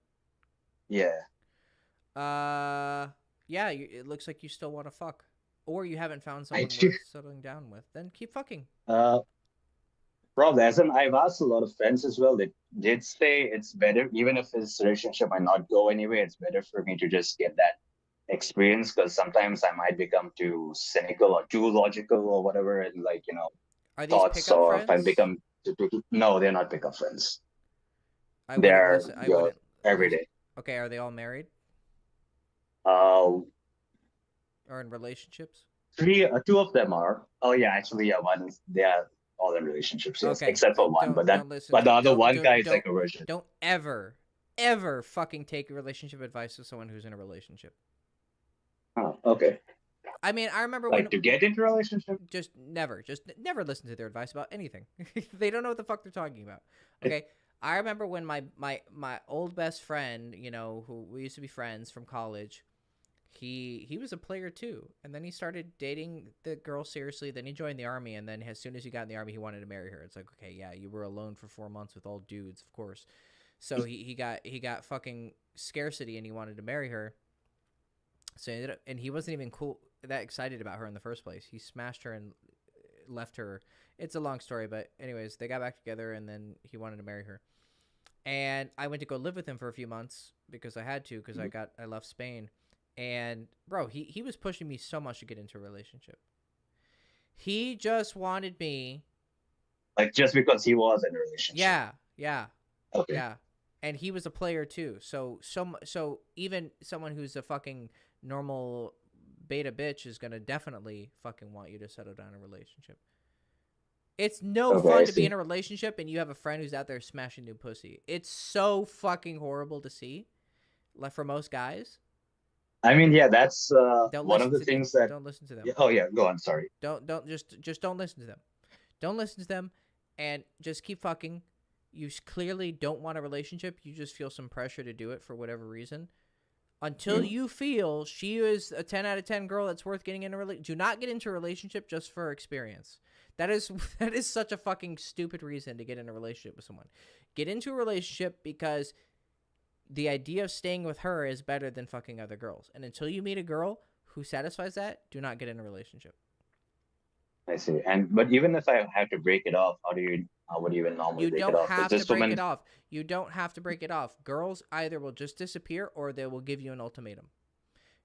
Yeah. Yeah, it looks like you still want to fuck. Or you haven't found someone worth settling down with. Then keep fucking. Probably. As in, I've asked a lot of friends as well. They did say it's better, even if this relationship might not go anywhere, it's better for me to just get that experience, because sometimes I might become too cynical or too logical or whatever, and like, you know, are these thoughts, or friends? if I become no, they're not pickup friends. They're every day. Okay, are they all married? Or in relationships? Two of them are. Oh yeah, actually, yeah, one is, they are all in relationships, yes, okay. except for one. But the other one guy is like a virgin. Don't ever fucking take relationship advice with someone who's in a relationship. Oh, okay. I mean, I remember like to get into a relationship. Just never listen to their advice about anything. They don't know what the fuck they're talking about. Okay, I remember when my old best friend, you know, who we used to be friends from college, he was a player too, and then he started dating the girl seriously. Then he joined the army, and then as soon as he got in the army, he wanted to marry her. It's like, okay, yeah, you were alone for 4 months with all dudes, of course. So he got fucking scarcity, and he wanted to marry her. So he ended up, and he wasn't even that excited about her in the first place. He smashed her and left her. It's a long story, but anyways, they got back together, and then he wanted to marry her. And I went to go live with him for a few months because I had to, because I left Spain. And bro, he was pushing me so much to get into a relationship. He just wanted me, like, just because he was in a relationship. Yeah. Okay. Yeah. And he was a player too. So even someone who's a fucking normal beta bitch is gonna definitely fucking want you to settle down a relationship. It's no fun to be in a relationship and you have a friend who's out there smashing new pussy. It's so fucking horrible to see, like, for most guys. I mean, yeah, that's one of the Don't things that. Don't listen to them. Yeah, oh yeah, go on. Sorry. Don't just don't listen to them. Don't listen to them, and just keep fucking. You clearly don't want a relationship. You just feel some pressure to do it for whatever reason. Until you feel she is a 10 out of 10 girl that's worth getting in a relationship. Do not get into a relationship just for experience. That is such a fucking stupid reason to get in a relationship with someone. Get into a relationship because the idea of staying with her is better than fucking other girls. And until you meet a girl who satisfies that, do not get in a relationship. I see. But even if I have to break it off, how would you even normally break it off? You don't have to break it off. You don't have to break it off. Girls either will just disappear or they will give you an ultimatum.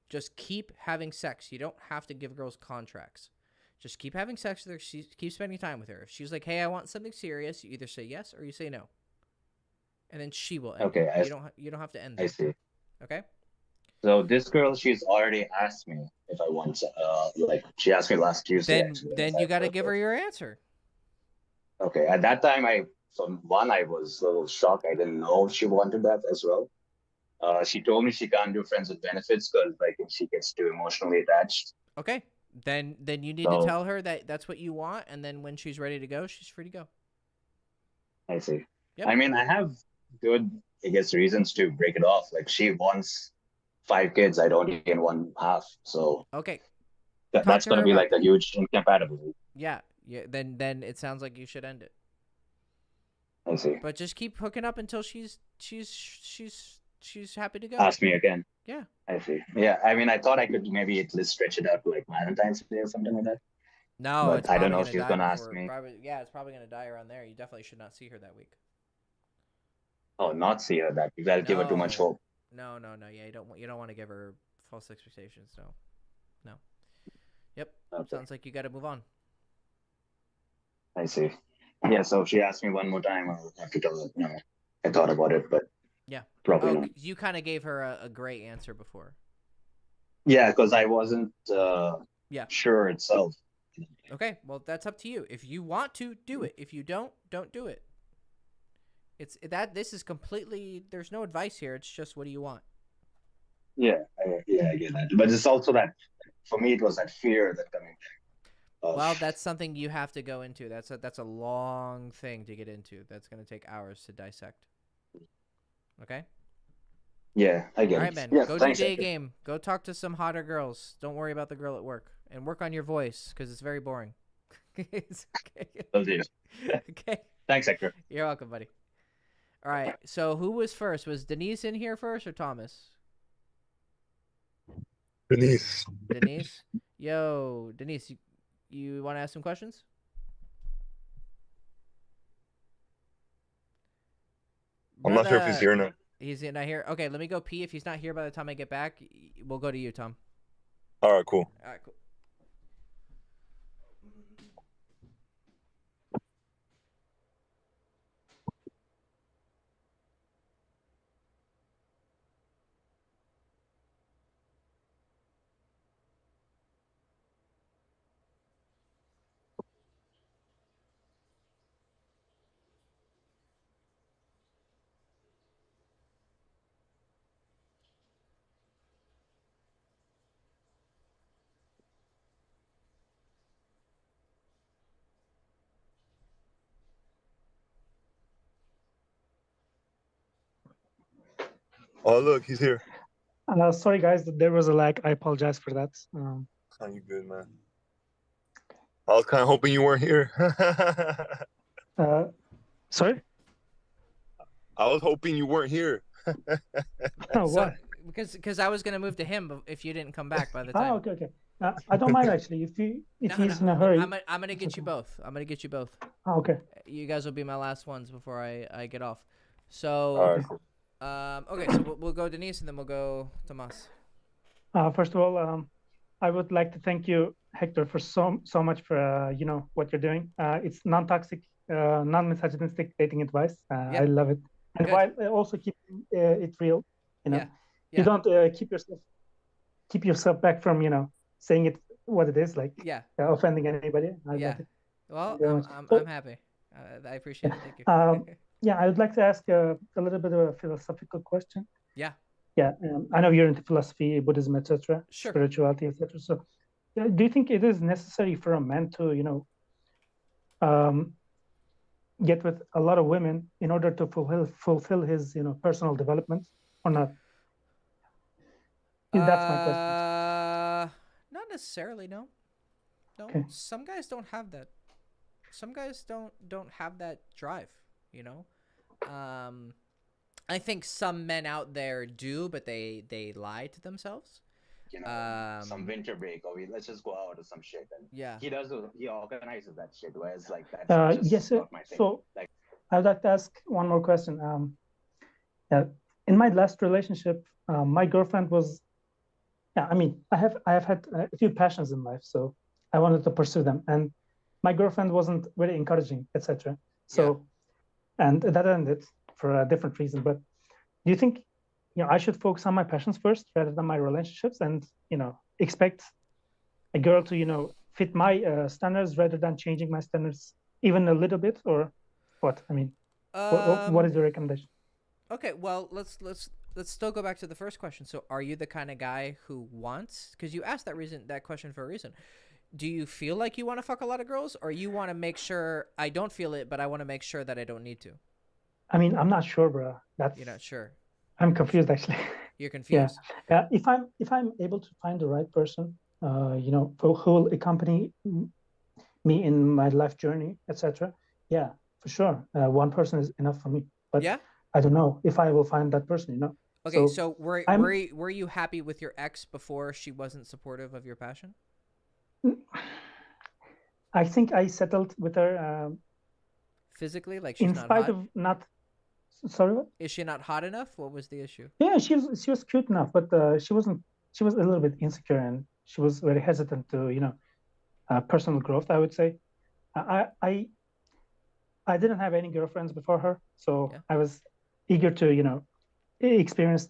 Just keep having sex. You don't have to give girls contracts. Just keep having sex with her. Keep spending time with her. If she's like, hey, I want something serious, you either say yes or you say no. And then she will end. Okay. You don't have to end I that. see. Okay? So this girl, she's already asked me if I want to, she asked me last Tuesday. Then you got to give her your answer. Okay. At that time, I was a little shocked. I didn't know she wanted that as well. She told me she can't do friends with benefits because, like, if she gets too emotionally attached. Okay. Then you need to tell her that that's what you want, and then when she's ready to go, she's free to go. I see. Yep. I mean, I have good, I guess, reasons to break it off. Like, she wants 5 kids. I don't even want half. So okay, that's going to be like a huge incompatibility. Yeah. Then it sounds like you should end it. I see. But just keep hooking up until she's happy to go. Ask me again. Yeah. I see. Yeah. I mean, I thought I could maybe at least stretch it out to like Valentine's Day or something like that. No, but I don't know if she's going to ask me. It's probably going to die around there. You definitely should not see her that week. Oh, not see her that week. That'll give her too much hope. No. Yeah, you don't want to give her false expectations. No. Yep. Okay. Sounds like you got to move on. I see. Yeah. So if she asked me one more time, I'll have to tell her. No, I thought about it, but yeah, probably not. You kind of gave her a great answer before. Yeah, because I wasn't sure itself. Okay, well, that's up to you. If you want to, do it. If you don't do it. This is completely, there's no advice here. It's just, what do you want? Yeah, I get that. But it's also that, for me, it was that fear that coming. Well, that's something you have to go into. That's a long thing to get into. That's going to take hours to dissect. Okay? Yeah, I get it. All right, man. Yeah, go do day game. Go talk to some hotter girls. Don't worry about the girl at work. And work on your voice, because it's very boring. It's okay. Will do. Okay. Thanks, Hector. You're welcome, buddy. All right. So who was first? Was Denise in here first or Thomas? Denise. Denise? Yo, Denise, you want to ask some questions? I'm not sure if he's here or not. He's not here? Okay, let me go pee. If he's not here by the time I get back, we'll go to you, Tom. All right, cool. All right, cool. Oh, look, he's here. Sorry, guys, there was a lag. I apologize for that. Oh, you good, man? I was kind of hoping you weren't here. Sorry? I was hoping you weren't here. Oh, So why? because I was gonna move to him if you didn't come back by the time. Oh, okay. I don't mind actually. If he's in a hurry. I'm gonna get you both. I'm gonna get you both. Oh, okay. You guys will be my last ones before I get off. All So right, cool. okay, so we'll go Denise and then we'll go Tomas. First of all, I would like to thank you, Hector, for so much for what you're doing. It's non-toxic, non-misogynistic dating advice. I love it, and Good. while also keeping it real, Yeah. you don't keep yourself back from saying it what it is, like offending anybody. I love it. Well, Very much. I'm happy. I appreciate it. Thank you. Yeah, I would like to ask a little bit of a philosophical question. Yeah. Yeah, I know you're into philosophy, Buddhism, etc., Sure. spirituality, etc. So, do you think it is necessary for a man to, get with a lot of women in order to fulfill his, personal development, or not? That's my question. Not necessarily. No. Okay. Some guys don't have that. Some guys don't have that drive. I think some men out there do, but they lie to themselves. Some winter break, or let's just go out or some shit. And he organizes that shit. Whereas like that's just not my thing. So I'd like to ask one more question. In my last relationship, my girlfriend was, I have had a few passions in life, so I wanted to pursue them, and my girlfriend wasn't very encouraging, etc. So, and that ended for a different reason. But do you think, I should focus on my passions first rather than my relationships, and expect a girl to fit my standards rather than changing my standards even a little bit, or what? I mean, what is your recommendation? Okay, well, let's still go back to the first question. So, are you the kind of guy who wants? Because you asked that question for a reason. Do you feel like you want to fuck a lot of girls, or you want to make sure I don't feel it, but I want to make sure that I don't need to? I mean, I'm not sure, bro. You're not sure. I'm confused, actually. You're confused. Yeah. If I'm able to find the right person, who will accompany me in my life journey, etc. Yeah, for sure. One person is enough for me. But I don't know if I will find that person. Okay, so were you happy with your ex before she wasn't supportive of your passion? I think I settled with her physically, like she's in not spite hot? of not. Sorry, what? Is she not hot enough? What was the issue? Yeah, she was cute enough, but she wasn't. She was a little bit insecure, and she was very hesitant to personal growth, I would say. I didn't have any girlfriends before her, so I was eager to experience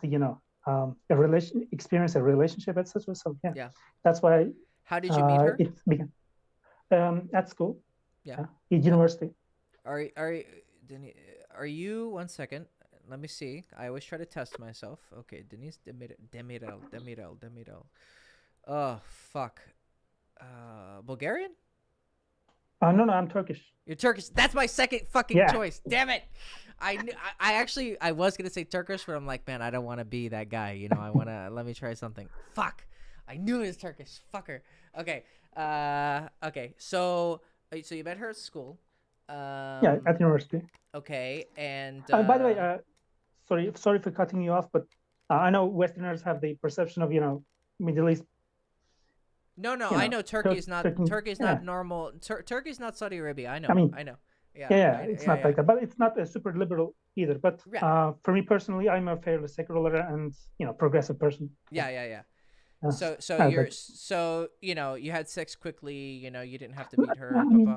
experience a relationship, etc. So that's why. How did you meet her? It began at school. Yeah. At university. Are you 1 second? Let me see. I always try to test myself. Okay, Denise Demirel. Oh fuck. Bulgarian? No, I'm Turkish. You're Turkish. That's my second fucking choice. Damn it. I was gonna say Turkish, but I'm like, man, I don't want to be that guy. I wanna let me try something. Fuck. I knew it was Turkish. Fucker. Okay. Okay. So you met her at school. At university. Okay, and by the way, sorry for cutting you off, but I know Westerners have the perception of Middle East. No, I know Turkey is not normal. Turkey's not Saudi Arabia. I know. I know. It's not like that, but it's not a super liberal either. But for me personally, I'm a fairly secular and progressive person. Yeah. So you had sex quickly. You didn't have to meet her. I mean,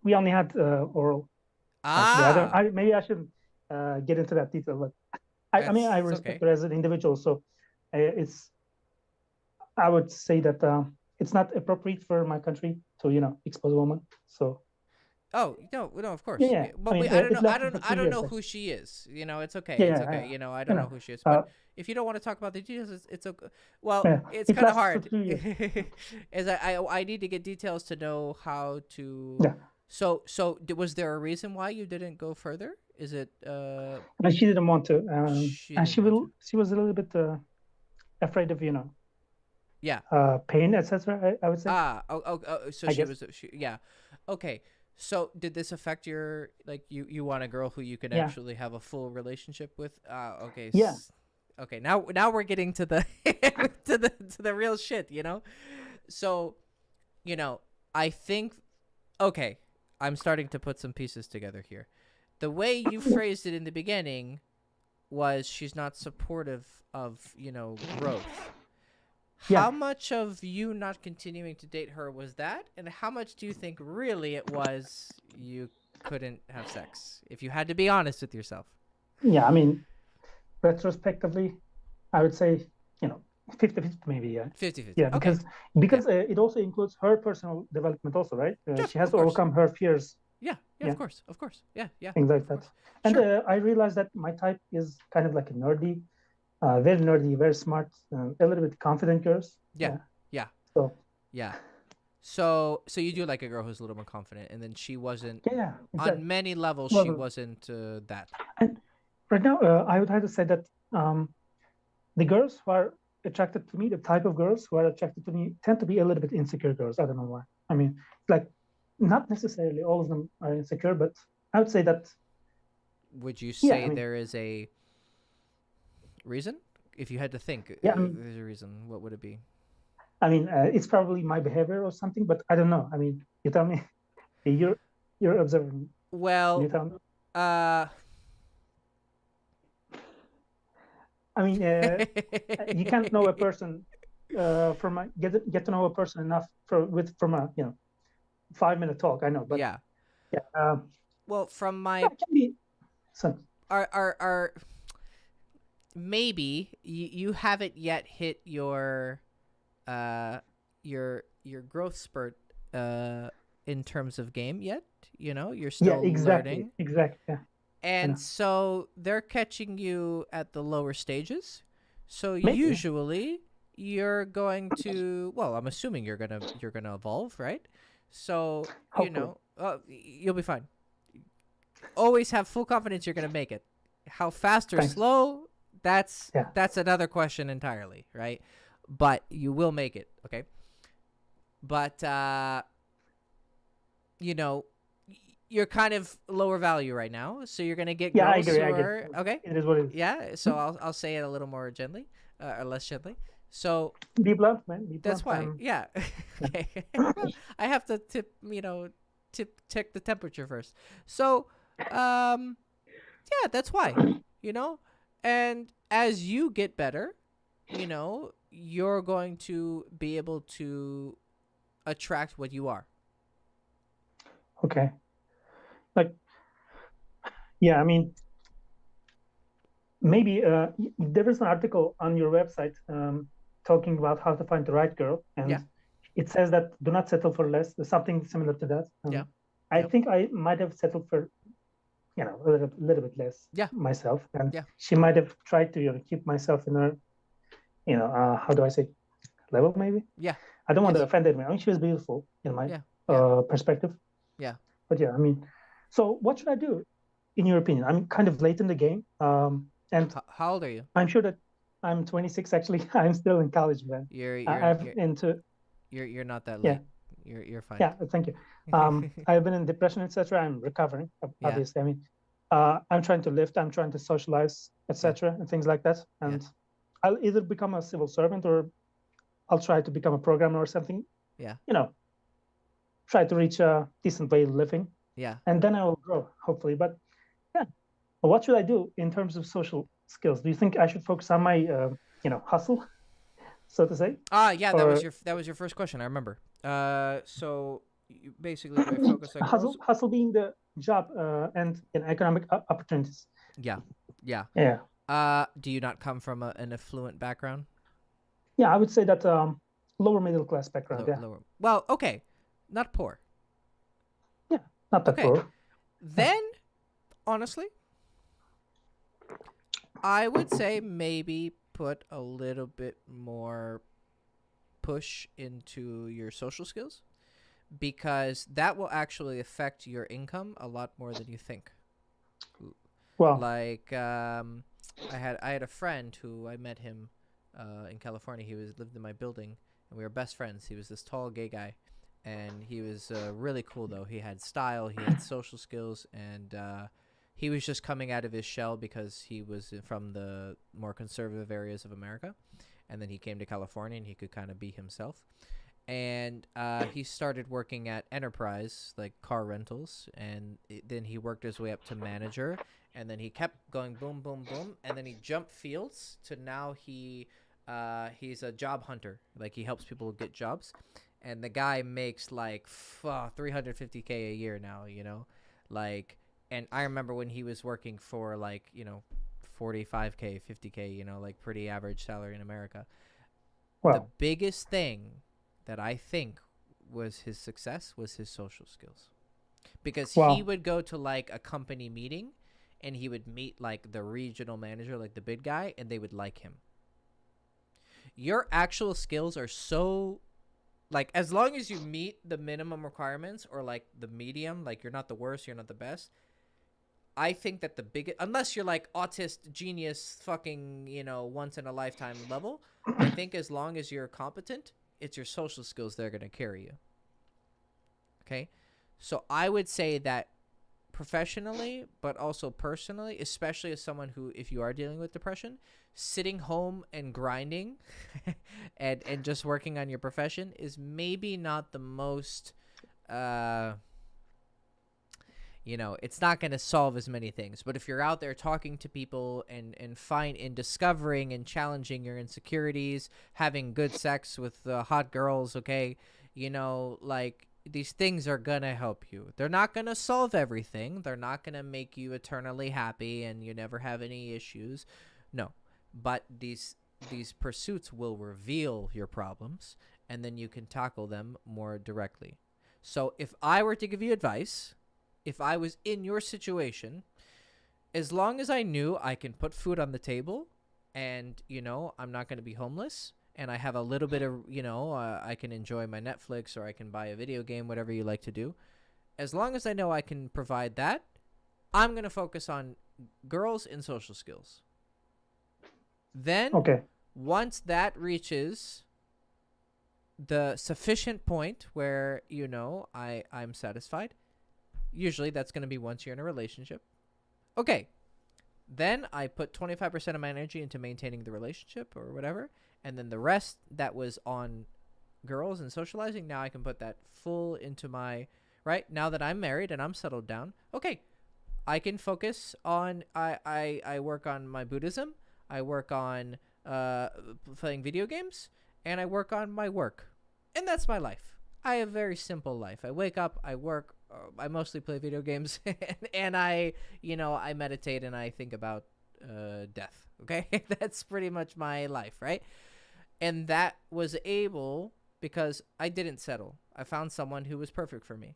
we only had oral. Maybe I shouldn't get into that detail, but I respect her as an individual. So I would say that it's not appropriate for my country to expose a woman. So. Oh no, of course. Yeah. But I don't know who she is. It's okay. It's okay. I don't know who she is. But if you don't want to talk about the details, it's okay. Well, it's kind of hard. Is I need to get details to know how to. Yeah. So was there a reason why you didn't go further? Is it? She didn't want to. And she was a little bit afraid of Yeah. pain, etc. I would say. So I she guess. was yeah. Okay. So did this affect your you want a girl who you can Yeah. actually have a full relationship with? Okay. Yeah. Okay. Now we're getting to the to the real shit, So, I think okay, I'm starting to put some pieces together here. The way you phrased it in the beginning was she's not supportive of, growth. Yeah. How much of you not continuing to date her was that? And how much do you think really it was you couldn't have sex? If you had to be honest with yourself. Yeah, I mean, retrospectively, I would say, 50-50 maybe, yeah. 50-50. Yeah, Okay. because it also includes her personal development also, right? Yeah, she has of to course. overcome her fears, Yeah, Yeah. of course. Yeah, things like of that. course. And Sure. I realized that my type is kind of like a nerdy, very smart, a little bit confident girls. Yeah. So Yeah. So you do like a girl who's a little more confident, and then she wasn't yeah, on exactly. many levels. Well, She wasn't that. And right now, I would have to say that the girls who are attracted to me, the type of girls who are attracted to me, tend to be a little bit insecure girls. I don't know why. I mean, like, not necessarily all of them are insecure, but I would say that. Would you Yeah, say I mean, there is a reason? If you had to think, Yeah, there's a reason. What would it be? I mean, it's probably my behavior or something, but I don't know. I mean, you tell me. You're observing. Well, You tell me. uh, I mean, you can't know a person get to know a person enough from a 5-minute talk. I know, but yeah. Well, from my it can be. So are maybe you haven't yet hit your growth spurt in terms of game yet. You're still learning. Exactly. Yeah. And so they're catching you at the lower stages. So Maybe. usually you're going to, well, I'm assuming you're gonna evolve, right? So Hopefully. you'll be fine. Always have full confidence you're gonna make it. How fast or Thanks. slow, that's another question entirely, right? But you will make it, okay? But you're kind of lower value right now, so you're gonna get Yeah, I girls agree. who I are agree. okay. It is what it is. Yeah, so I'll say it a little more gently, or less gently. So Be blunt, man. Be blunt. that's why, yeah. Okay. I have to check the temperature first. So, yeah, that's why, and as you get better, you're going to be able to attract what you are. Okay. Like, yeah, I mean, maybe there is an article on your website talking about how to find the right girl, and it says that do not settle for less. There's something similar to that. I think I might have settled for, a little bit less myself, and she might have tried to keep myself in her, how do I say, level maybe. Yeah. I don't want to offend anyone. I mean, she was beautiful in my perspective. Yeah. But yeah, I mean, so what should I do, in your opinion? I'm kind of late in the game. And how old are you? I'm sure that I'm 26. Actually, I'm still in college, man. You're not that late. You're fine. Yeah, thank you. I've been in depression, etc. I'm recovering. Obviously, I mean, I'm trying to lift. I'm trying to socialize, etc. and things like that. And I'll either become a civil servant or I'll try to become a programmer or something. Yeah. Try to reach a decent way of living. Yeah. And then I will grow, hopefully. But yeah, what should I do in terms of social skills? Do you think I should focus on my, hustle, so to say? Yeah, that was your first question. I remember. So you basically do I focus on hustle being the job and economic opportunities. Yeah. Do you not come from an affluent background? Yeah, I would say that lower middle class background. Lower. Well, okay, not poor. Yeah, not that poor. Then, honestly, I would say maybe put a little bit more push into your social skills, because that will actually affect your income a lot more than you think. Well, like I had a friend who I met him in California. He lived in my building, and we were best friends. He was this tall gay guy, and he was really cool though. He had style, he had social skills, and he was just coming out of his shell because he was from the more conservative areas of America, and then he came to California and he could kind of be himself. And he started working at Enterprise, like car rentals, and then he worked his way up to manager, and then he kept going boom, boom, boom, and then he jumped fields to now he's a job hunter. Like he helps people get jobs, and the guy makes like 350K a year now, you know, like. And I remember when he was working for like, you know, 45K, 50K, you know, like pretty average salary in America. Wow. The biggest thing that I think was his success was his social skills, because Wow. he would go to like a company meeting and he would meet like the regional manager, like the big guy, and they would like him. Your actual skills are so, like, as long as you meet the minimum requirements or like the medium, like you're not the worst, you're not the best. I think that the biggest, unless you're like autist genius fucking, you know, once in a lifetime level, I think as long as you're competent, it's your social skills that are going to carry you. Okay? So I would say that professionally, but also personally, especially as someone who, if you are dealing with depression, sitting home and grinding and just working on your profession is maybe not the most, you know, it's not going to solve as many things. But if you're out there talking to people and discovering and challenging your insecurities, having good sex with hot girls, okay, you know, like, these things are going to help you. They're not going to solve everything. They're not going to make you eternally happy and you never have any issues. No. But these pursuits will reveal your problems, and then you can tackle them more directly. So if I were to give you advice, if I was in your situation, as long as I knew I can put food on the table and, you know, I'm not going to be homeless and I have a little bit of, you know, I can enjoy my Netflix or I can buy a video game, whatever you like to do. As long as I know I can provide that, I'm going to focus on girls and social skills. Then, Okay. once that reaches the sufficient point where, you know, I'm satisfied, usually that's going to be once you're in a relationship. Okay. Then I put 25% of my energy into maintaining the relationship or whatever. And then the rest that was on girls and socializing, now I can put that full into my, right? Now that I'm married and I'm settled down, okay, I can focus on, I work on my Buddhism. I work on playing video games. And I work on my work. And that's my life. I have a very simple life. I wake up, I work, I mostly play video games, and I, you know, I meditate and I think about death. Okay, that's pretty much my life, right? And that was able because I didn't settle. I found someone who was perfect for me.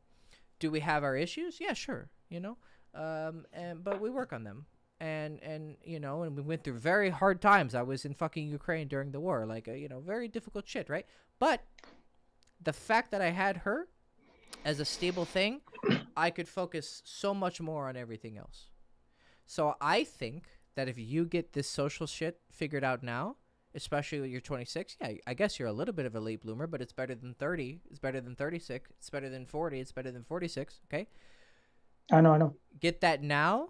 Do we have our issues? Yeah, sure. You know, but we work on them, and you know, and we went through very hard times. I was in fucking Ukraine during the war, like you know, very difficult shit, right? But the fact that I had her as a stable thing, I could focus so much more on everything else. So I think that if you get this social shit figured out now, especially when you're 26, yeah, I guess you're a little bit of a late bloomer, but it's better than 30. It's better than 36. It's better than 40. It's better than 46. Okay. I know. Get that now.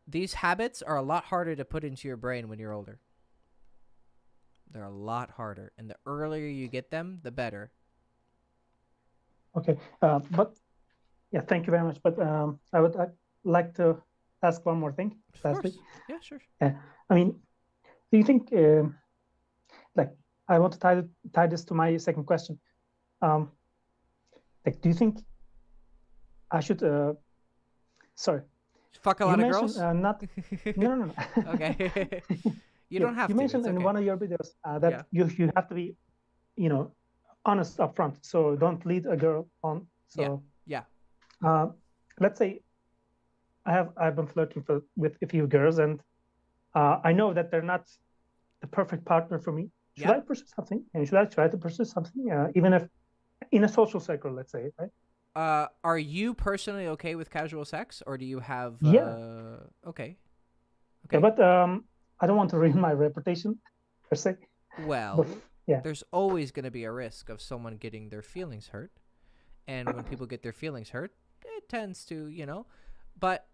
These habits are a lot harder to put into your brain when you're older. They're a lot harder. And the earlier you get them, the better. Okay. But yeah, thank you very much. But I would like to ask one more thing. Of course. Yeah, sure. I mean, do you think, like, I want to tie this to my second question. Like, do you think I should, sorry. Fuck a lot of girls? Not, no. Okay. You don't have to. You mentioned in one of your videos that you have to be, you know, honest up front. So don't lead a girl on. So yeah. Let's say I've been flirting with a few girls, and I know that they're not the perfect partner for me. Should I pursue something? And should I try to pursue something, even if in a social circle, let's say, right? Are you personally okay with casual sex, or do you have? Yeah. Okay. Yeah, but I don't want to ruin my reputation. per se. Well, Yeah. there's always going to be a risk of someone getting their feelings hurt. And when people get their feelings hurt, it tends to, you know. But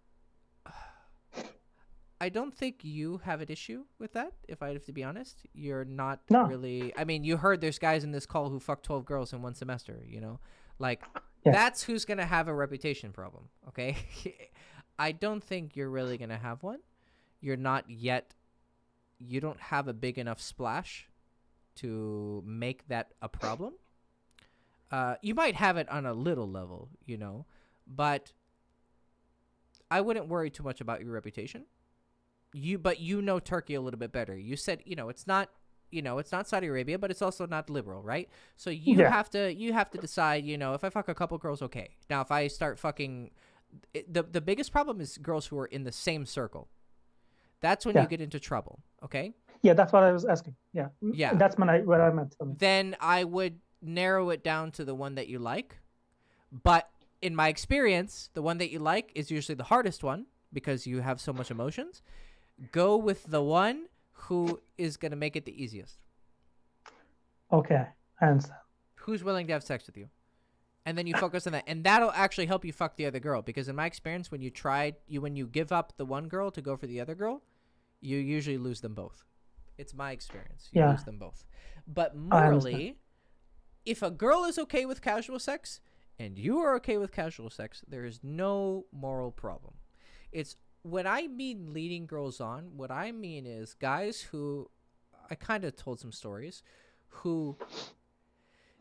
I don't think you have an issue with that, if I have to be honest. You're not No. really... I mean, you heard there's guys in this call who fuck 12 girls in one semester, you know? Like, Yeah. that's who's going to have a reputation problem, okay? I don't think you're really going to have one. You're not yet... You don't have a big enough splash to make that a problem. You might have it on a little level, you know, but I wouldn't worry too much about your reputation. But you know Turkey a little bit better. You said, it's not Saudi Arabia, but it's also not liberal, right? So you have to decide, if I fuck a couple girls, okay. Now, if I start fucking, the biggest problem is girls who are in the same circle. That's when you get into trouble, okay? Yeah, that's what I was asking. Yeah. Yeah. That's what I meant. Then I would narrow it down to the one that you like. But in my experience, the one that you like is usually the hardest one because you have so much emotions. Go with the one who is going to make it the easiest. Okay, I understand. Who's willing to have sex with you? And then you focus on that. And that'll actually help you fuck the other girl. Because in my experience, when you give up the one girl to go for the other girl, you usually lose them both. It's my experience. You lose them both. But morally, if a girl is okay with casual sex and you are okay with casual sex, there is no moral problem. It's when I mean leading girls on, what I mean is guys who, I kind of told some stories, who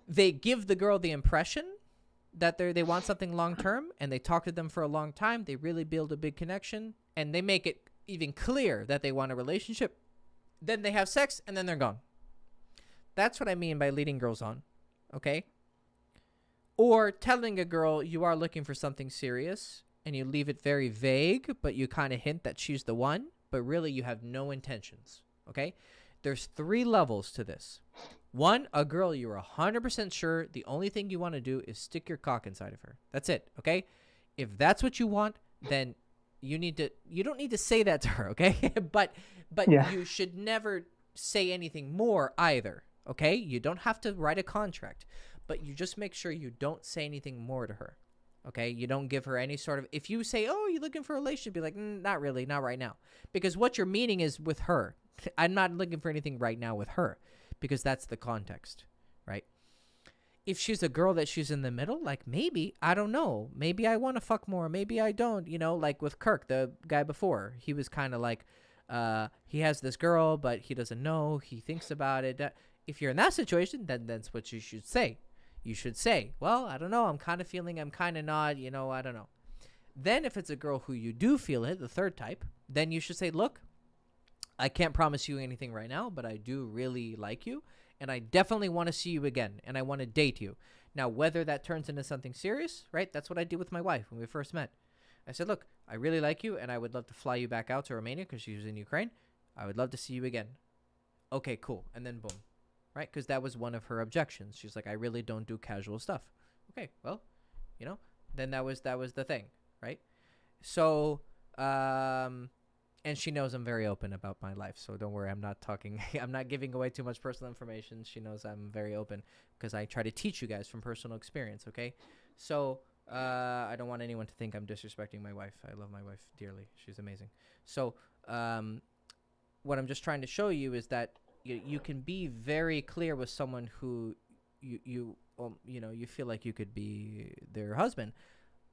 they give the girl the impression that they want something long term, and they talk to them for a long time. They really build a big connection, and they make it even clear that they want a relationship. Then they have sex, and then they're gone. That's what I mean by leading girls on, okay? Or telling a girl you are looking for something serious, and you leave it very vague, but you kind of hint that she's the one, but really you have no intentions, okay? There's 3 levels to this. 1, a girl you're 100% sure the only thing you want to do is stick your cock inside of her. That's it, okay? If that's what you want, then you don't need to say that to her, okay? but you should never say anything more either, okay? You don't have to write a contract, but you just make sure you don't say anything more to her, okay? You don't give her any sort of... If you say, oh, you're looking for a relationship, be like, not really, not right now. Because what you're meaning is with her. I'm not looking for anything right now with her. Because that's the context, right? If she's a girl that she's in the middle, like maybe, I don't know. Maybe I want to fuck more. Maybe I don't, like with Kirk, the guy before. He was kind of like, he has this girl, but he doesn't know. He thinks about it. If you're in that situation, then that's what you should say. You should say, well, I don't know. I'm kind of feeling, I'm kind of not, I don't know. Then if it's a girl who you do feel it, the third type, then you should say, look, I can't promise you anything right now, but I do really like you, and I definitely want to see you again, and I want to date you. Now, whether that turns into something serious, right? That's what I did with my wife when we first met. I said, look, I really like you, and I would love to fly you back out to Romania because she was in Ukraine. I would love to see you again. Okay, cool. And then boom, right? Because that was one of her objections. She's like, I really don't do casual stuff. Okay, well, then that was the thing, right? So, and she knows I'm very open about my life, so don't worry. I'm not giving away too much personal information. She knows I'm very open because I try to teach you guys from personal experience, okay? So I don't want anyone to think I'm disrespecting my wife. I love my wife dearly. She's amazing. So what I'm just trying to show you is that you can be very clear with someone who you feel like you could be their husband,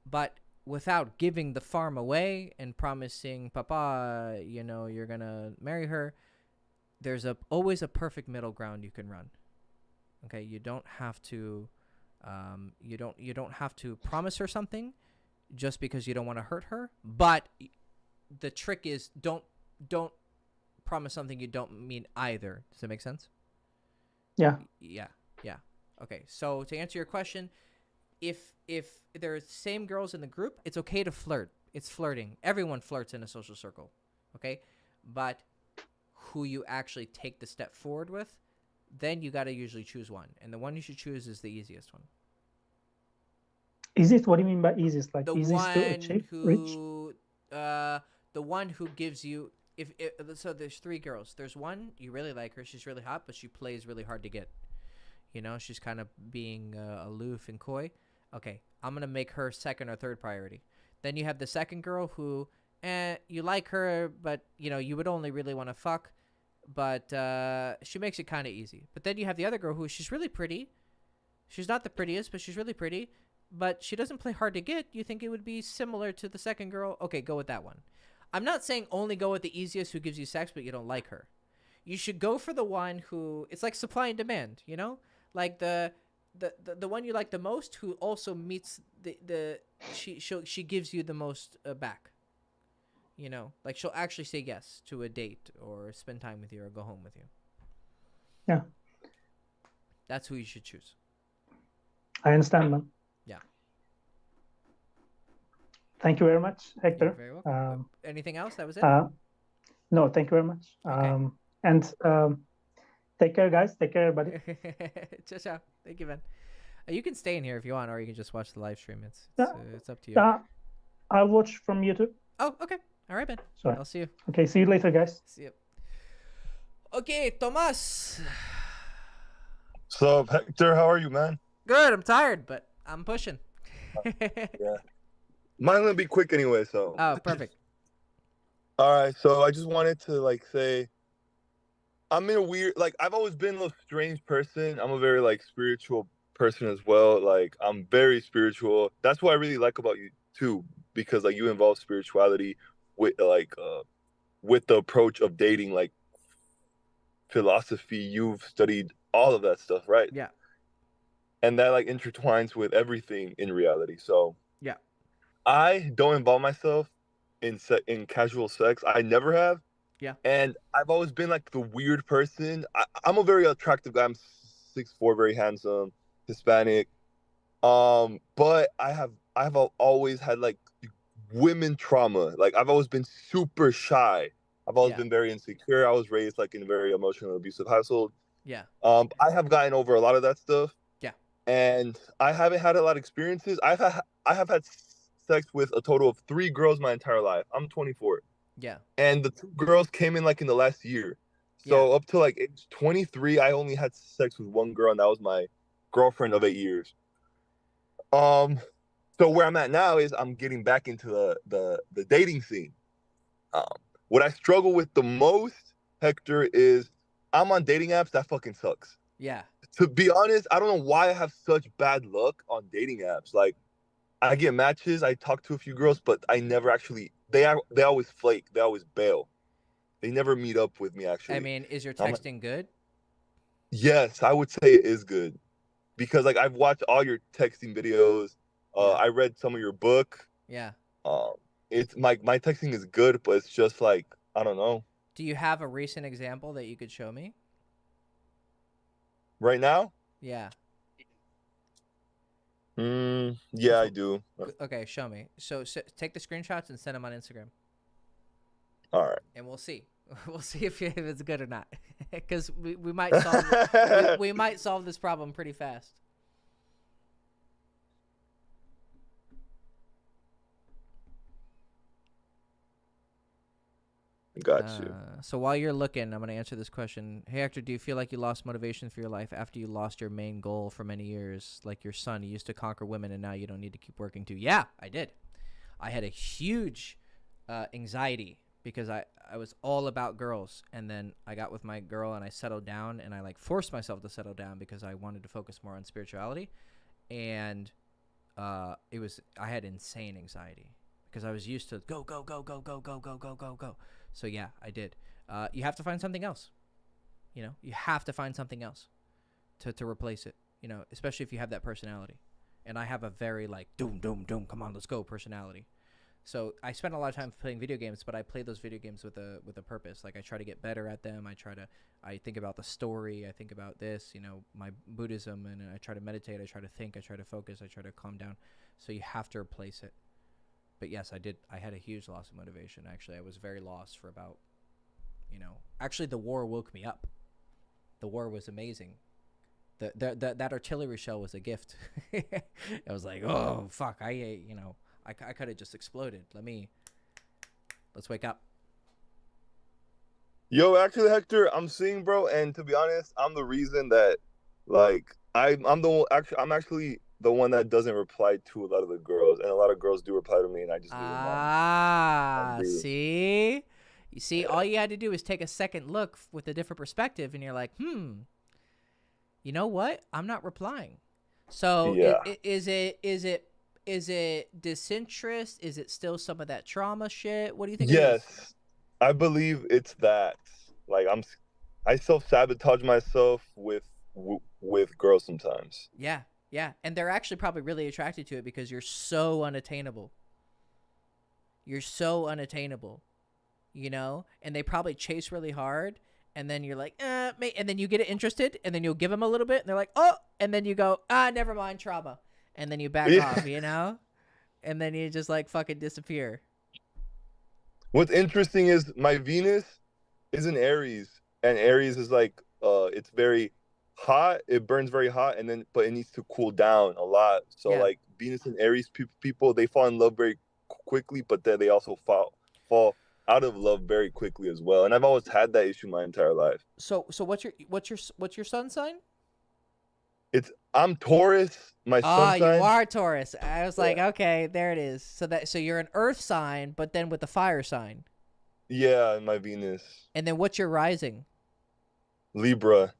but without giving the farm away and promising Papa, you're gonna marry her. There's always a perfect middle ground you can run. Okay, you don't have to you don't have to promise her something just because you don't want to hurt her. But the trick is don't promise something you don't mean either. Does that make sense? Yeah. Yeah. Okay, so to answer your question, if there are the same girls in the group, it's okay to flirt. It's flirting. Everyone flirts in a social circle, okay? But who you actually take the step forward with, then you got to usually choose one. And the one you should choose is the easiest one. Easiest? What do you mean by easiest? Like the easiest one to achieve, reach? the one who gives you... so there's 3 girls. There's one you really like her. She's really hot, but she plays really hard to get. You know, she's kind of being aloof and coy. Okay, I'm gonna make her second or third priority. Then you have the second girl who, you like her, but you know you would only really want to fuck, but she makes it kind of easy. But then you have the other girl who she's really pretty. She's not the prettiest, but she's really pretty. But she doesn't play hard to get. You think it would be similar to the second girl? Okay, go with that one. I'm not saying only go with the easiest who gives you sex, but you don't like her. You should go for the one who, it's like supply and demand, you know? Like the one you like the most who also meets she gives you the most back. You know? Like she'll actually say yes to a date or spend time with you or go home with you. Yeah. That's who you should choose. I understand, man. Yeah. Thank you very much, Hector. You're very welcome. Anything else? That was it? No, thank you very much. Okay. And take care, guys. Take care, everybody. Ciao, ciao. Thank you, man. You can stay in here if you want, or you can just watch the live stream. It's up to you. I'll watch from YouTube. Oh, okay. All right, man. Sorry. I'll see you. Okay, see you later, guys. See you. Okay, Tomas. What's up, Hector? How are you, man? Good. I'm tired, but I'm pushing. Yeah. Mine gonna be quick anyway, so. Oh, perfect. All right, so I just wanted to like say, I'm in a weird, like I've always been a strange person. I'm a very like spiritual person as well. Like I'm very spiritual. That's what I really like about you too, because like you involve spirituality with with the approach of dating, like philosophy. You've studied all of that stuff, right? Yeah. And that like intertwines with everything in reality. So yeah, I don't involve myself in casual sex. I never have. Yeah. And I've always been like the weird person. I'm a very attractive guy. I'm 6'4", very handsome, Hispanic. But I've always had like women trauma. Like I've always been super shy. I've always been very insecure. I was raised like in a very emotional, abusive household. Yeah. I have gotten over a lot of that stuff. Yeah. And I haven't had a lot of experiences. I have had sex with a total of 3 girls my entire life. I'm 24. Yeah. And the 2 girls came in like in the last year. So up to like age 23, I only had sex with 1 girl, and that was my girlfriend of 8 years. So where I'm at now is I'm getting back into the dating scene. What I struggle with the most, Hector, is I'm on dating apps. That fucking sucks. Yeah. To be honest, I don't know why I have such bad luck on dating apps. Like, I get matches, I talk to a few girls, but I never actually. They always flake. They always bail. They never meet up with me. Actually, I mean, is your texting good? Yes, I would say it is good, because like I've watched all your texting videos. I read some of your book. Yeah. It's my texting is good, but it's just like I don't know. Do you have a recent example that you could show me? Right now? Yeah. Yeah, I do. Okay, show me. So take the screenshots and send them on Instagram. All right. And we'll see. We'll see if it's good or not, because we might solve we might solve this problem pretty fast. Got you. So while you're looking, I'm going to answer this question. Hey, Hector, do you feel like you lost motivation for your life after you lost your main goal for many years? Like your son, you used to conquer women, and now you don't need to keep working too. Yeah, I did. I had a huge anxiety because I was all about girls. And then I got with my girl, and I settled down, and I like forced myself to settle down because I wanted to focus more on spirituality. And I had insane anxiety because I was used to go. So yeah, I did. You have to find something else. You know, you have to find something else to replace it. You know, especially if you have that personality. And I have a very like doom, come on, let's go personality. So I spend a lot of time playing video games, but I play those video games with a purpose. Like I try to get better at them. I think about the story. I think about this, you know, my Buddhism, and I try to meditate. I try to think. I try to focus. I try to calm down. So you have to replace it. But yes, I did. I had a huge loss of motivation. Actually, I was very lost for about, you know, actually the war woke me up. The war was amazing. That artillery shell was a gift. I was like, oh, fuck. I could have just exploded. Let's wake up. Yo, actually, Hector, I'm seeing, bro, and to be honest, I'm the reason that, like, I'm actually the one that doesn't reply to a lot of the girls, and a lot of girls do reply to me, and I just leave them on read. See? You see, all you had to do is take a second look with a different perspective, and you're like, you know what? I'm not replying. So Yeah. is it disinterest? Is it still some of that trauma shit? What do you think it is? Yes, I believe it's that. Like, I self-sabotage myself with girls sometimes. Yeah, and they're actually probably really attracted to it because you're so unattainable. You're so unattainable, you know, and they probably chase really hard, and then you're like, mate, and then you get interested, and then you'll give them a little bit, and they're like, oh, and then you go, never mind, trauma, and then you back off, you know, and then you just like fucking disappear. What's interesting is my Venus is in Aries, and Aries is like, it's very hot. It burns very hot, and then but it needs to cool down a lot. So like Venus and Aries people, they fall in love very quickly, but then they also fall out of love very quickly as well. And I've always had that issue my entire life. So what's your sun sign? I'm Taurus. My sun sign. You are Taurus. I was like, okay, there it is. So you're an earth sign, but then with the fire sign. Yeah, my Venus. And then what's your rising? Libra.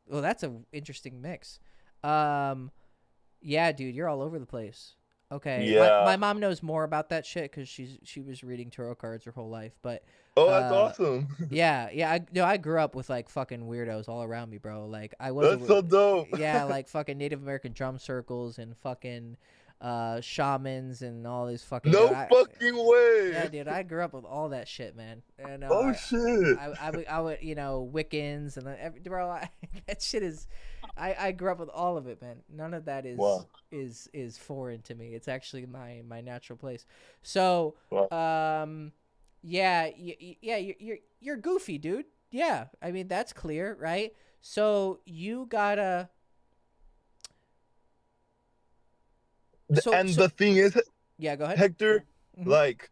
Well, that's an interesting mix. Yeah, dude, you're all over the place. Okay. Yeah. My mom knows more about that shit because she was reading tarot cards her whole life. But that's awesome. yeah. I grew up with like fucking weirdos all around me, bro. Like I was. That's so dope. Yeah, like fucking Native American drum circles and fucking shamans and all these fucking. Fucking way. Yeah, dude, I grew up with all that shit, man. And, shit. I would, you know, Wiccans and bro, that shit is. I grew up with all of it, man. None of that is foreign to me. It's actually my natural place. So, yeah, you're goofy, dude. Yeah, I mean that's clear, right? So you gotta. The thing is, yeah, go ahead, Hector. Mm-hmm. Like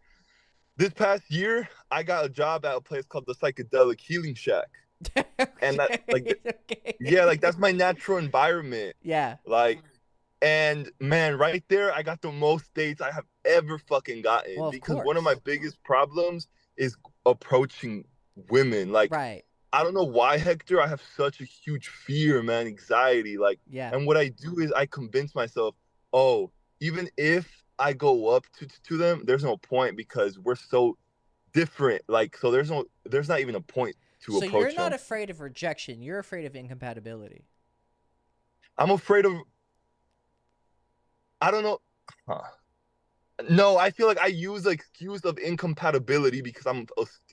this past year, I got a job at a place called the Psychedelic Healing Shack. Okay. And that, like, yeah, like that's my natural environment. Yeah. Like, and man, right there, I got the most dates I have ever fucking gotten. Because one of my biggest problems is approaching women. Like, right. I don't know why, Hector. I have such a huge fear, man, anxiety. Like, and what I do is I convince myself, oh, even if I go up to them, there's no point because we're so different. Like, so there's not even a point. So you're not afraid of rejection. You're afraid of incompatibility. I'm afraid of. I don't know. No, I feel like I use the excuse of incompatibility because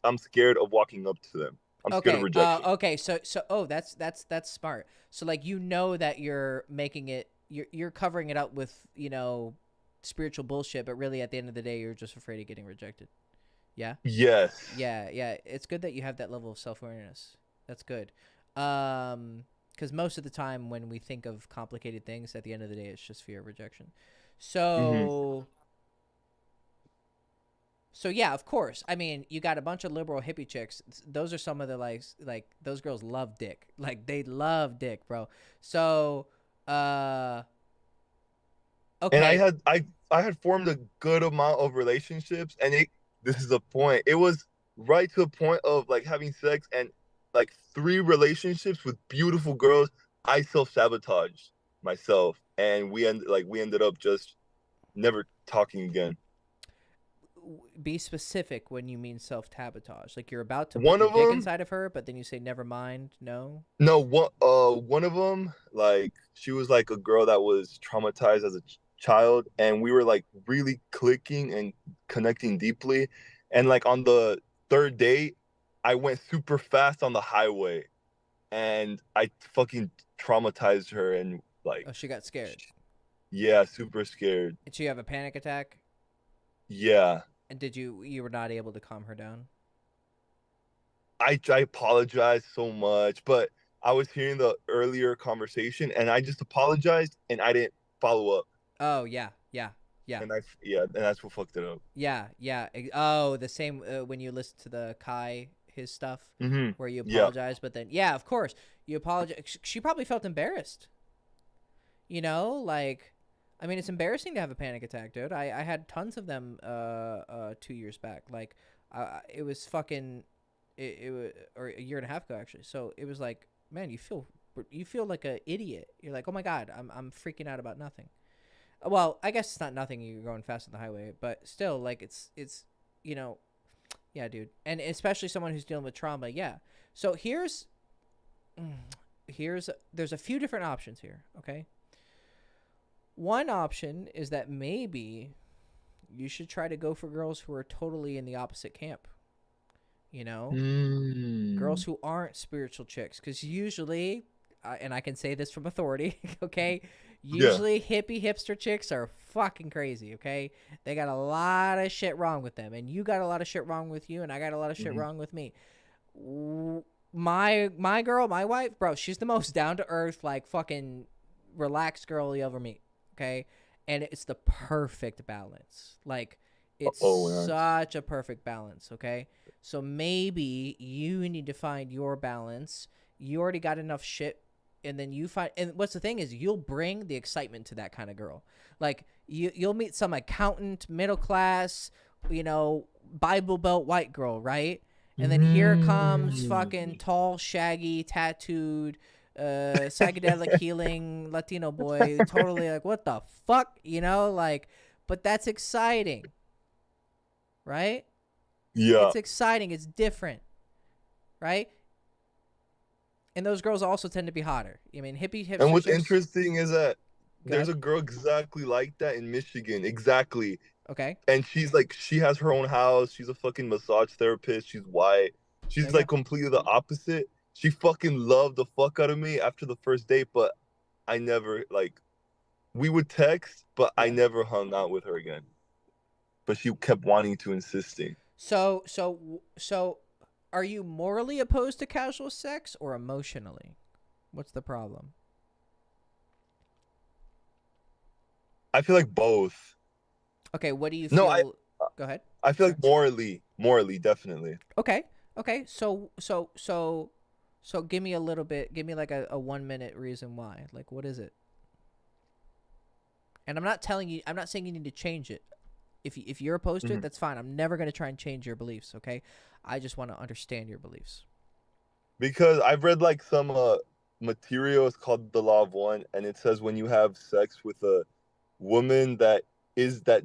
I'm scared of walking up to them. I'm scared of rejection. Okay. So that's smart. So like you know that you're making it. You're covering it up with spiritual bullshit, but really at the end of the day you're just afraid of getting rejected. Yeah. Yes. Yeah. It's good that you have that level of self-awareness. That's good. Because most of the time when we think of complicated things, at the end of the day, it's just fear of rejection. So, so yeah, of course. I mean, you got a bunch of liberal hippie chicks. Those are some of the like those girls love dick. Like they love dick, bro. So, okay. And I had formed a good amount of relationships, and this is the point. It was right to the point of like having sex and like 3 relationships with beautiful girls. I self-sabotaged myself, and we ended up just never talking again. Be specific when you mean self-sabotage. Like you're about to put your dick inside of her, but then you say never mind. No, one of them, like she was like a girl that was traumatized as a child, and we were like really clicking and connecting deeply, and like on the 3rd date I went super fast on the highway and I fucking traumatized her, and like she got scared. Yeah, super scared. Did she have a panic attack? Yeah. And you were not able to calm her down? I apologized so much, but I was hearing the earlier conversation and I just apologized and I didn't follow up. Oh yeah. And that's what fucked it up. Yeah. Oh, the same when you listen to the Kai his stuff Mm-hmm. where you Yeah. apologize, but then yeah, of course you apologize. She probably felt embarrassed. You know, like, I mean, it's embarrassing to have a panic attack, dude. I had tons of them 2 years back. Like, it was fucking it was, or a year and a half ago actually. So it was like, man, you feel like an idiot. You're like, oh my god, I'm freaking out about nothing. Well, I guess it's not nothing. You're going fast on the highway, but still, like, it's you know, yeah, dude, and especially someone who's dealing with trauma. Yeah. So there's a few different options here. Okay. One option is that maybe you should try to go for girls who are totally in the opposite camp. You know, girls who aren't spiritual chicks, because usually, and I can say this from authority, okay, usually hippie hipster chicks are fucking crazy, okay? They got a lot of shit wrong with them, and you got a lot of shit wrong with you, and I got a lot of shit wrong with me. My girl, my wife, bro, she's the most down-to-earth, like, fucking relaxed girl you ever meet, okay? And it's the perfect balance. Like, it's such a perfect balance, okay? So maybe you need to find your balance. You already got enough shit, and then you find, and what's the thing is, you'll bring the excitement to that kind of girl. Like, you'll meet some accountant, middle class, you know, Bible Belt white girl, right? And then here comes fucking tall, shaggy, tattooed, psychedelic healing Latino boy, totally like, what the fuck, you know, like, but that's exciting, right? Yeah. It's exciting. It's different, right? And those girls also tend to be hotter. I mean, hipster. And what's chicks- interesting is that Go there's ahead. a girl exactly like that in Michigan. Exactly. Okay. And she's like, she has her own house. She's a fucking massage therapist. She's white. She's There you like completely the opposite. She fucking loved the fuck out of me after the first date, but I never, like, we would text, but I Yeah. never hung out with her again. But she kept wanting to, insisting. So, are you morally opposed to casual sex or emotionally? What's the problem? I feel like both. Okay, what do you feel? No, Go ahead. I feel like morally, definitely. Okay. So give me a little bit. Give me like a 1 minute reason why. Like, what is it? And I'm not saying you need to change it. If you're opposed to it, that's fine. I'm never going to try and change your beliefs, okay? I just want to understand your beliefs. Because I've read like some materials called The Law of One, and it says when you have sex with a woman that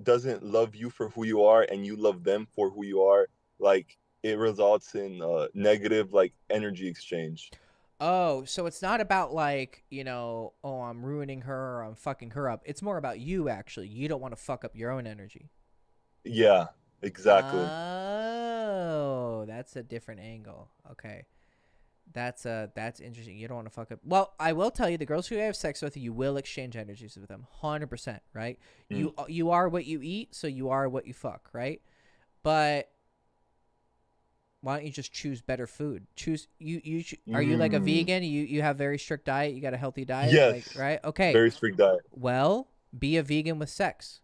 doesn't love you for who you are and you love them for who you are, like, it results in negative, like, energy exchange. Oh, so it's not about like, you know, oh, I'm ruining her or I'm fucking her up. It's more about you, actually. You don't want to fuck up your own energy. Yeah, exactly. Oh, that's a different angle. Okay. That's interesting. You don't want to fuck up. Well, I will tell you, the girls who have sex with you will exchange energies with them, 100%, right? You are what you eat, so you are what you fuck, right? But why don't you just choose better food? Are you like a vegan? You have very strict diet. You got a healthy diet, Yes. like, right? Okay. Very strict diet. Well, be a vegan with sex.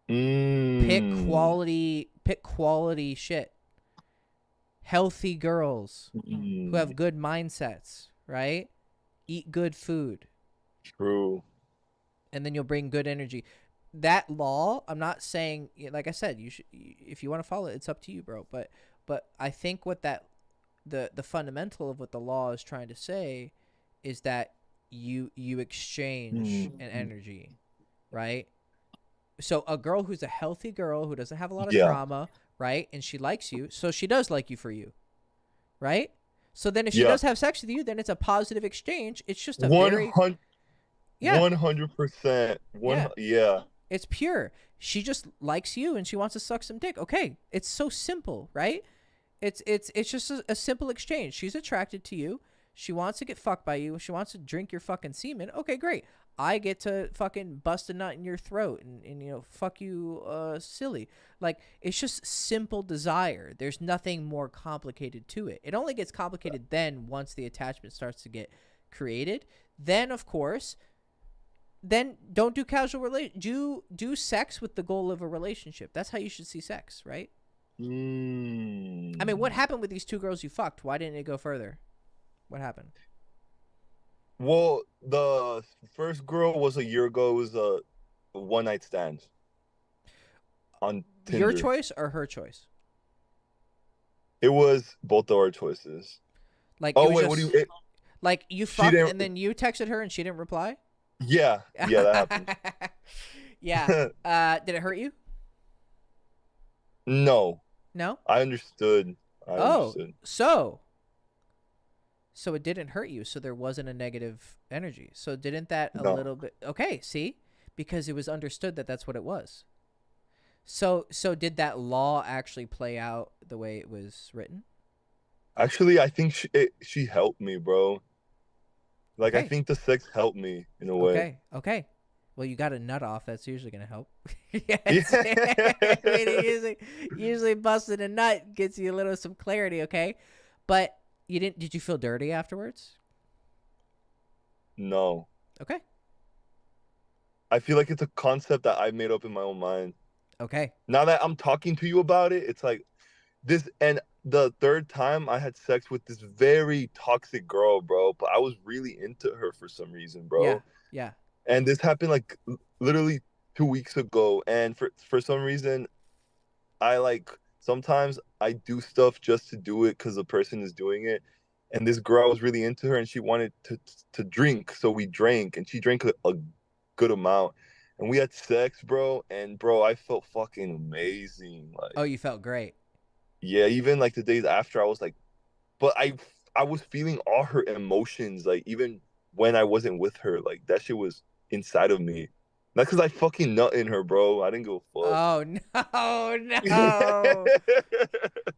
Pick quality shit. Healthy girls who have good mindsets, right? Eat good food. True. And then you'll bring good energy. That law, I'm not saying, like I said, you should, if you want to follow it, it's up to you, bro. But I think what the fundamental of what the law is trying to say is that you exchange an energy, right? So a girl who's a healthy girl who doesn't have a lot of trauma, right? And she likes you, so she does like you for you, right? So then if she does have sex with you, then it's a positive exchange. It's just a 100%. Yeah. It's pure. She just likes you and she wants to suck some dick. Okay, it's so simple, right? It's just a simple exchange. She's attracted to you. She wants to get fucked by you. She wants to drink your fucking semen. Okay, great. I get to fucking bust a nut in your throat and you know, fuck you silly. Like, it's just simple desire. There's nothing more complicated to it. It only gets complicated then once the attachment starts to get created. Then, of course, don't do casual do sex with the goal of a relationship. That's how you should see sex, right? I mean, what happened with these 2 girls you fucked? Why didn't it go further? What happened? Well, the first girl was a year ago. It was a one night stand on Tinder. Your choice or her choice? It was both of our choices. Like, Oh it was wait, just, what do you? like you fucked and then you texted her and she didn't reply? Yeah, that happened. Yeah. Did it hurt you? No. No? I understood. So it didn't hurt you, so there wasn't a negative energy. So didn't that a little bit... Okay, see? Because it was understood that that's what it was. So did that law actually play out the way it was written? Actually, I think she helped me, bro. Like, Okay. I think the sex helped me in a way. Okay. Well, you got a nut off. That's usually going to help. Yeah. I mean, usually busting a nut gets you some clarity, okay? But did you feel dirty afterwards? No. Okay. I feel like it's a concept that I made up in my own mind. Okay. Now that I'm talking to you about it, it's like this. And the third time I had sex with this very toxic girl, bro. But I was really into her for some reason, bro. Yeah. And this happened like literally 2 weeks ago. And for some reason, sometimes I do stuff just to do it because the person is doing it. And this girl, I was really into her and she wanted to drink. So we drank and she drank a good amount. And we had sex, bro. And bro, I felt fucking amazing. Like, oh, you felt great. Yeah, even like the days after, I was like, but I was feeling all her emotions, like even when I wasn't with her, like that shit was inside of me. Not because I fucking nut in her, bro. I didn't give a fuck. Oh no,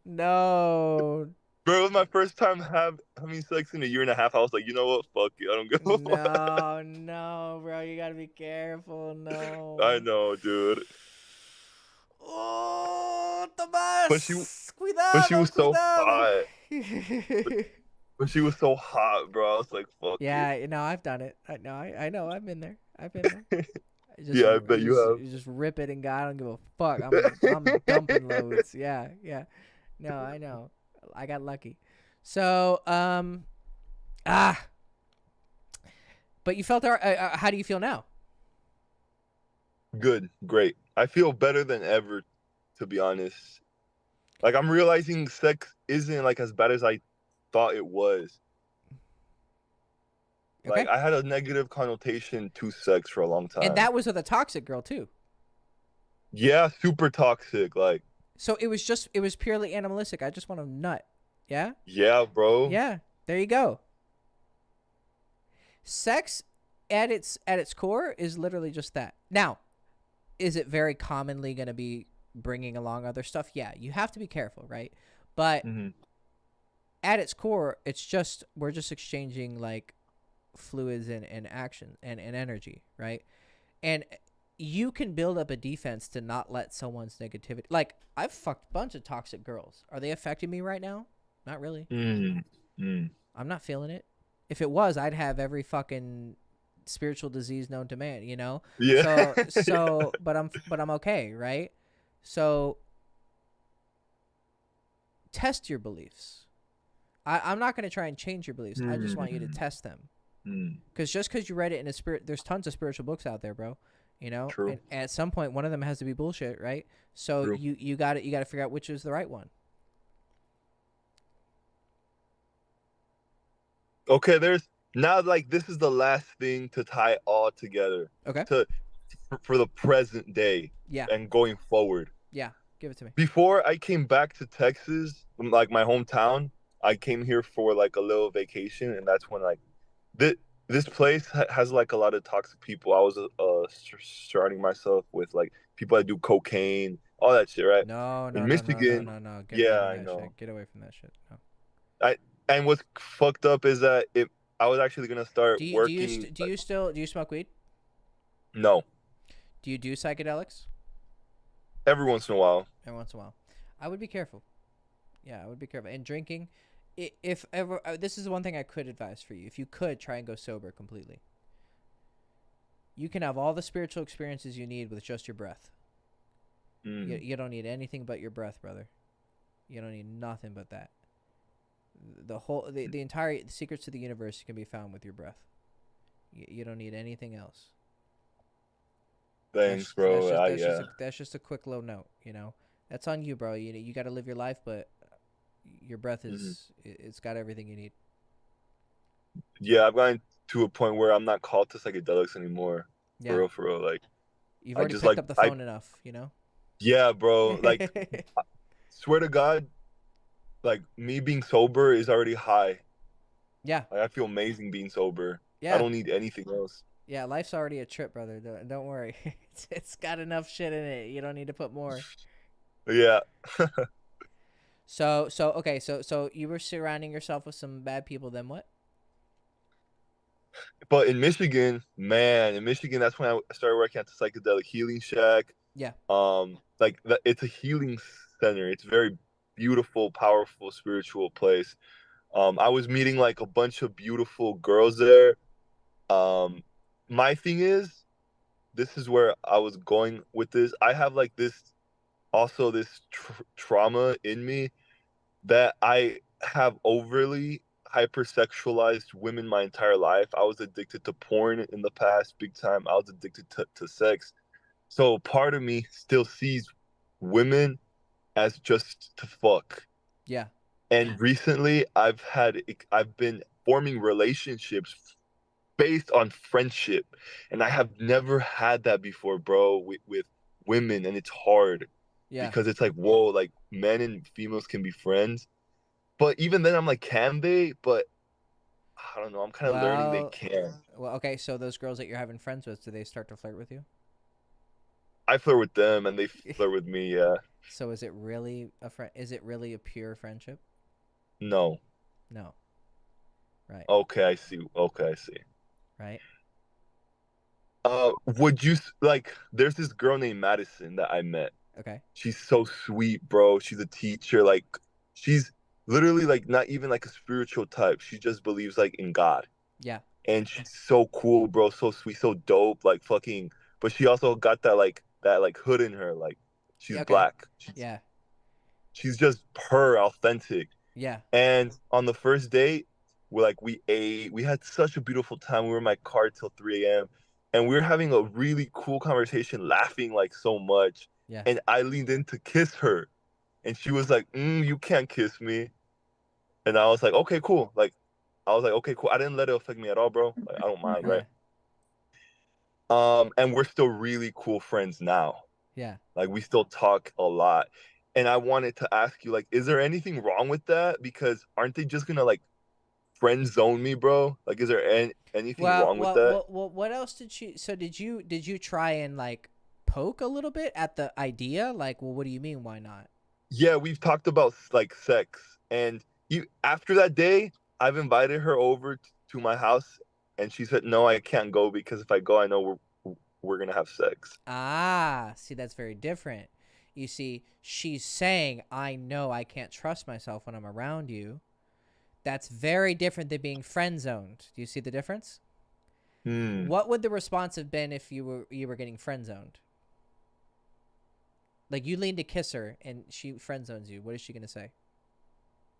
no. Bro, it was my first time having sex in a year and a half. I was like, you know what? Fuck it. I don't give a fuck. No, bro. You gotta be careful. No. I know, dude. Oh, Tomás. But she was so hot. But she was so hot, bro. I was like, fuck. Yeah, I've done it. I know. I've been there. I bet you have. You just rip it and go, I don't give a fuck. I'm dumping loads. Yeah. No, I know. I got lucky. So, but you felt how do you feel now? Good, great. I feel better than ever, to be honest. Like, I'm realizing sex isn't like as bad as I thought it was. Okay. Like, I had a negative connotation to sex for a long time. And that was with a toxic girl too. Yeah, super toxic. Like, so it was purely animalistic. I just want to nut. Yeah? Yeah, bro. Yeah. There you go. Sex at its core is literally just that. Now, is it very commonly going to be bringing along other stuff? Yeah, you have to be careful, right? But at its core, we're just exchanging like fluids and action and energy, right? And you can build up a defense to not let someone's negativity. Like, I've fucked a bunch of toxic girls. Are they affecting me right now? Not really. I'm not feeling it. If it was, I'd have every fucking spiritual disease known to man, Yeah. So but I'm okay, right? So test your beliefs. I'm not going to try and change your beliefs. I just want you to test them. Because just because you read it in a spirit, there's tons of spiritual books out there, bro. True. And at some point, one of them has to be bullshit, right? So True. you got to figure out which is the right one. Okay, now like this is the last thing to tie it all together. Okay. For the present day. Yeah. And going forward. Yeah, give it to me. Before I came back to Texas, like my hometown, I came here for like a little vacation, and that's when like this place has like a lot of toxic people. I was surrounding myself with like people that do cocaine, all that shit, right? No. In Michigan, No. I know. Shit. Get away from that shit. No. And what's fucked up is that I was actually gonna start working. Do you smoke weed? No. Do you do psychedelics? Every once in a while. Every once in a while. I would be careful. Yeah, I would be careful. And drinking, if ever, this is the one thing I could advise for you. If you could, try and go sober completely. You can have all the spiritual experiences you need with just your breath. You don't need anything but your breath, brother. You don't need nothing but that. The entire secrets to the universe can be found with your breath. You don't need anything else. Thanks, bro. That's just a quick low note. You know, that's on you, bro. You got to live your life, but your breath is it's got everything you need. Yeah, I've gotten to a point where I'm not called to psychedelics anymore. Yeah. For real. Like, you've already picked up the phone enough, you know? Yeah, bro. Like, swear to God, like, me being sober is already high. Yeah. Like, I feel amazing being sober. Yeah. I don't need anything else. Yeah, life's already a trip, brother. Don't worry. It's got enough shit in it. You don't need to put more. Yeah. So you were surrounding yourself with some bad people, then what? But in Michigan, that's when I started working at the Psychedelic Healing Shack. Yeah. Like, it's a healing center. It's a very beautiful, powerful, spiritual place. I was meeting like a bunch of beautiful girls there. My thing is, this is where I was going with this. I have like this trauma in me that I have overly hypersexualized women my entire life. I was addicted to porn in the past, big time. I was addicted to sex. So part of me still sees women as just to fuck. Yeah. And recently I've been forming relationships based on friendship. And I have never had that before, bro, with women. And it's hard. Yeah. Because it's like, whoa, like men and females can be friends. But even then I'm like, can they? But I don't know. I'm kind of learning they can. Well, okay. So those girls that you're having friends with, do they start to flirt with you? I flirt with them and they flirt with me, yeah. So is it really is it really a pure friendship? No. No. Right. Okay, I see. Right. Would you like? There's this girl named Madison that I met. Okay. She's so sweet, bro. She's a teacher. Like, she's literally like not even like a spiritual type. She just believes like in God. Yeah. And she's so cool, bro. So sweet, so dope. Like fucking. But she also got that hood in her. Like, she's black. She's just her authentic. Yeah. And on the first date, we ate. We had such a beautiful time. We were in my car till 3 a.m. And we were having a really cool conversation, laughing like so much. Yeah. And I leaned in to kiss her. And she was like, you can't kiss me. And I was like, okay, cool. Like, I was like, okay, cool. I didn't let it affect me at all, bro. Like, I don't mind, right? And we're still really cool friends now. Yeah. Like, we still talk a lot. And I wanted to ask you, like, is there anything wrong with that? Because aren't they just gonna like friend zone me, bro? Like, is there anything wrong with that? Well, what else did she? So did you try and like poke a little bit at the idea? Like, well, what do you mean? Why not? Yeah, we've talked about like sex, and after that day, I've invited her over to my house, and she said, "No, I can't go because if I go, I know we're gonna have sex." Ah, see, that's very different. You see, she's saying, "I know I can't trust myself when I'm around you." That's very different than being friend zoned. Do you see the difference? What would the response have been if you were getting friend zoned? Like, you lean to kiss her and she friend zones you. What is she gonna say?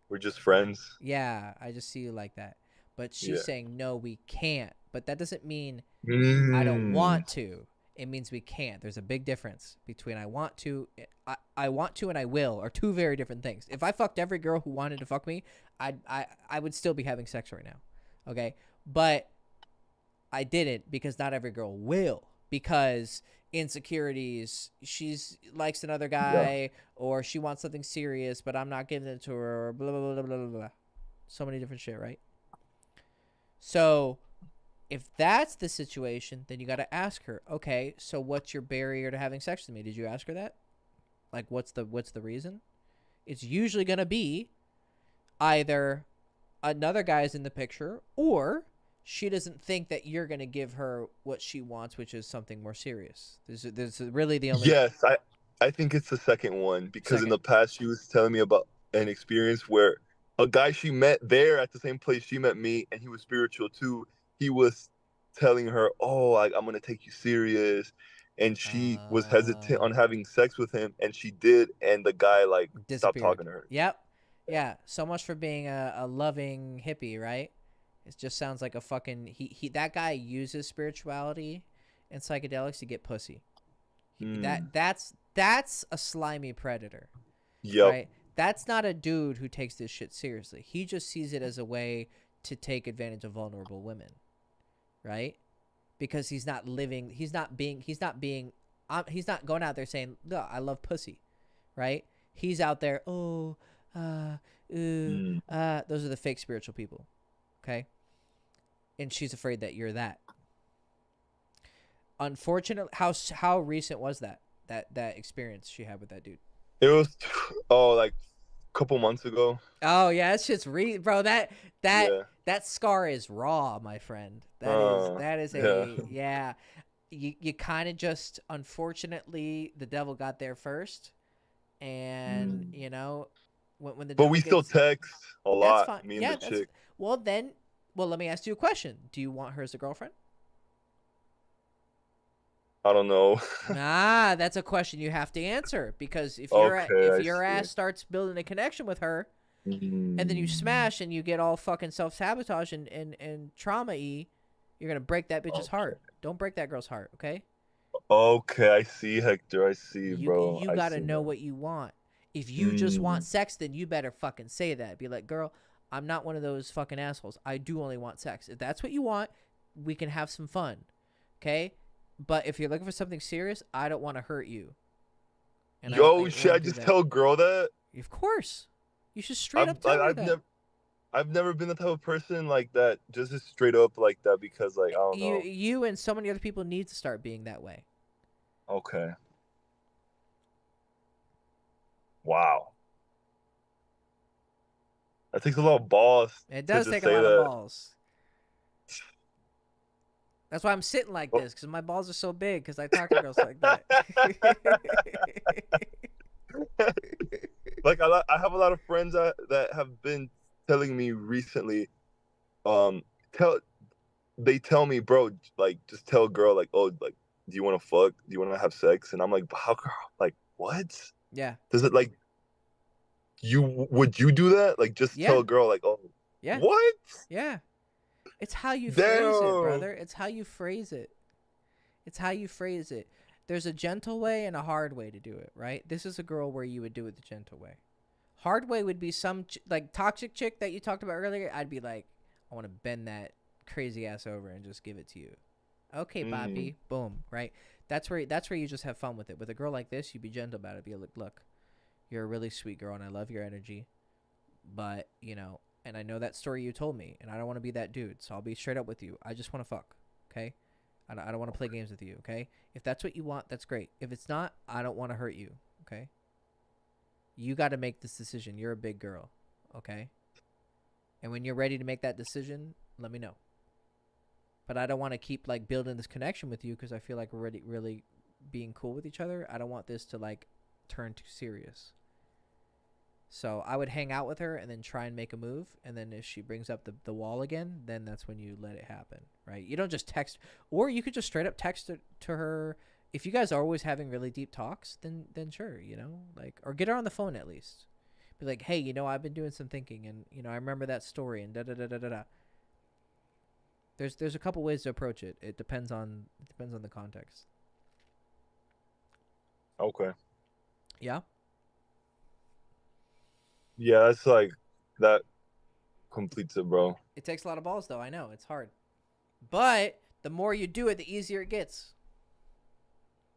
We're just friends. Yeah, I just see you like that. But she's saying, no, we can't. But that doesn't mean I don't want to. It means we can't. There's a big difference between I want to and I will are two very different things. If I fucked every girl who wanted to fuck me, I would still be having sex right now. Okay? But I didn't, because not every girl will, because insecurities, she's likes another guy, or she wants something serious but I'm not giving it to her, or blah blah blah blah blah blah. So many different shit, right? So if that's the situation, then you got to ask her, okay, so what's your barrier to having sex with me? Did you ask her that? Like, what's the reason? It's usually going to be either another guy's in the picture, or she doesn't think that you're going to give her what she wants, which is something more serious. There's really the only... Yes, I think it's the second one, because in the past she was telling me about an experience where a guy she met there at the same place she met me, and he was spiritual too. He was telling her, oh, I'm going to take you serious. and she was hesitant on having sex with him, and she did, and the guy like stopped talking to her. Yep. Yeah. So much for being a loving hippie, right? It just sounds like a fucking he that guy uses spirituality and psychedelics to get pussy. That's a slimy predator. Yep. Right? That's not a dude who takes this shit seriously. He just sees it as a way to take advantage of vulnerable women. Right? Because he's not going out there saying, "No, I love pussy." Right? He's out there, those are the fake spiritual people. Okay? And she's afraid that you're that. Unfortunately, how recent was that experience she had with that dude? It was like a couple months ago. Oh yeah, it's just bro. That scar is raw, my friend. That is yeah. You kind of just, unfortunately, the devil got there first, and you know when the but devil we still text a lot. Me and the chick. Well, let me ask you a question. Do you want her as a girlfriend? I don't know. That's a question you have to answer, because if your ass starts building a connection with her, and then you smash and you get all fucking self-sabotage and trauma-y, you're gonna break that bitch's heart. Don't break that girl's heart, okay? Okay, I see, Hector. I see, bro. You gotta know what you want. If you just want sex, then you better fucking say that. Be like, girl, I'm not one of those fucking assholes. I do only want sex. If that's what you want, we can have some fun, okay? But if you're looking for something serious, I don't want to hurt you. And should I just tell a girl that? Of course. You should straight up tell her that. I've never been the type of person like that, just straight up like that, because like, I don't know. You and so many other people need to start being that way. Okay. Wow. That takes a lot of balls. It does take a lot of balls. That's why I'm sitting like this, because my balls are so big, because I talk to girls like that. Like, I have a lot of friends that have been telling me recently, they tell me, bro, like, just tell a girl, like, oh, like, do you want to fuck? Do you want to have sex? And I'm like, how, like, what? Yeah. Does it, like, would you do that? Like, just tell a girl, like, oh, yeah. What? Yeah. It's how you phrase it, brother. It's how you phrase it. There's a gentle way and a hard way to do it, right? This is a girl where you would do it the gentle way. Hard way would be some like toxic chick that you talked about earlier. I'd be like, I want to bend that crazy ass over and just give it to you. Okay, Bobby. Boom, right? That's where you just have fun with it. With a girl like this, you'd be gentle about it. Be like, look, you're a really sweet girl and I love your energy, but you know, and I know that story you told me, and I don't want to be that dude, so I'll be straight up with you. I just want to fuck, okay? I don't want to play games with you, okay? If that's what you want, that's great. If it's not, I don't want to hurt you, okay? You got to make this decision. You're a big girl, okay? And when you're ready to make that decision, let me know. But I don't want to keep, like, building this connection with you because I feel like we're really being cool with each other. I don't want this to, like, turn too serious. So I would hang out with her and then try and make a move. And then if she brings up the wall again, then that's when you let it happen, right? You don't just text, or you could just straight up text it to her. If you guys are always having really deep talks, then sure, you know, like, or get her on the phone at least. Be like, hey, you know, I've been doing some thinking, and you know, I remember that story, and da da da da da da. There's a couple ways to approach it. It depends on the context. Okay. Yeah. Yeah, that's like, that completes it, bro. It takes a lot of balls, though. I know. It's hard. But the more you do it, the easier it gets.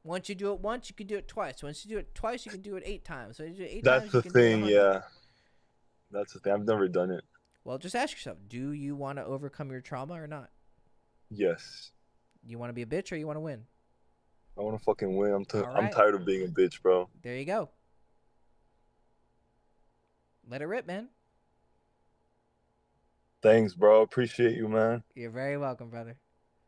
Once you do it once, you can do it twice. Once you do it twice, you can do it 8 times. So you do it 8 That's times, the thing, yeah. That's the thing. I've never done it. Well, just ask yourself, do you want to overcome your trauma or not? Yes. You want to be a bitch or you want to win? I want to fucking win. I'm right. tired of being a bitch, bro. There you go. Let it rip, man. Thanks, bro. Appreciate you, man. You're very welcome, brother.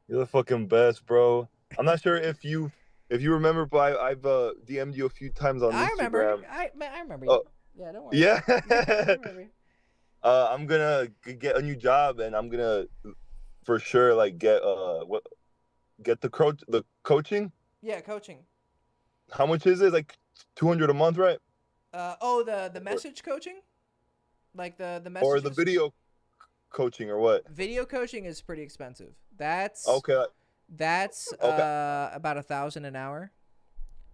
You're the fucking best, bro. I'm not sure if you remember, but I've DM'd you a few times on Instagram. I remember you. Yeah, don't worry. Yeah. I remember you. I'm gonna get a new job, and I'm gonna for sure like get the coaching. Yeah, coaching. How much is it? Like 200 a month, right? The message coaching, like the messages. Or the video coaching, or what? Video coaching is pretty expensive. That's Okay. about 1,000 an hour.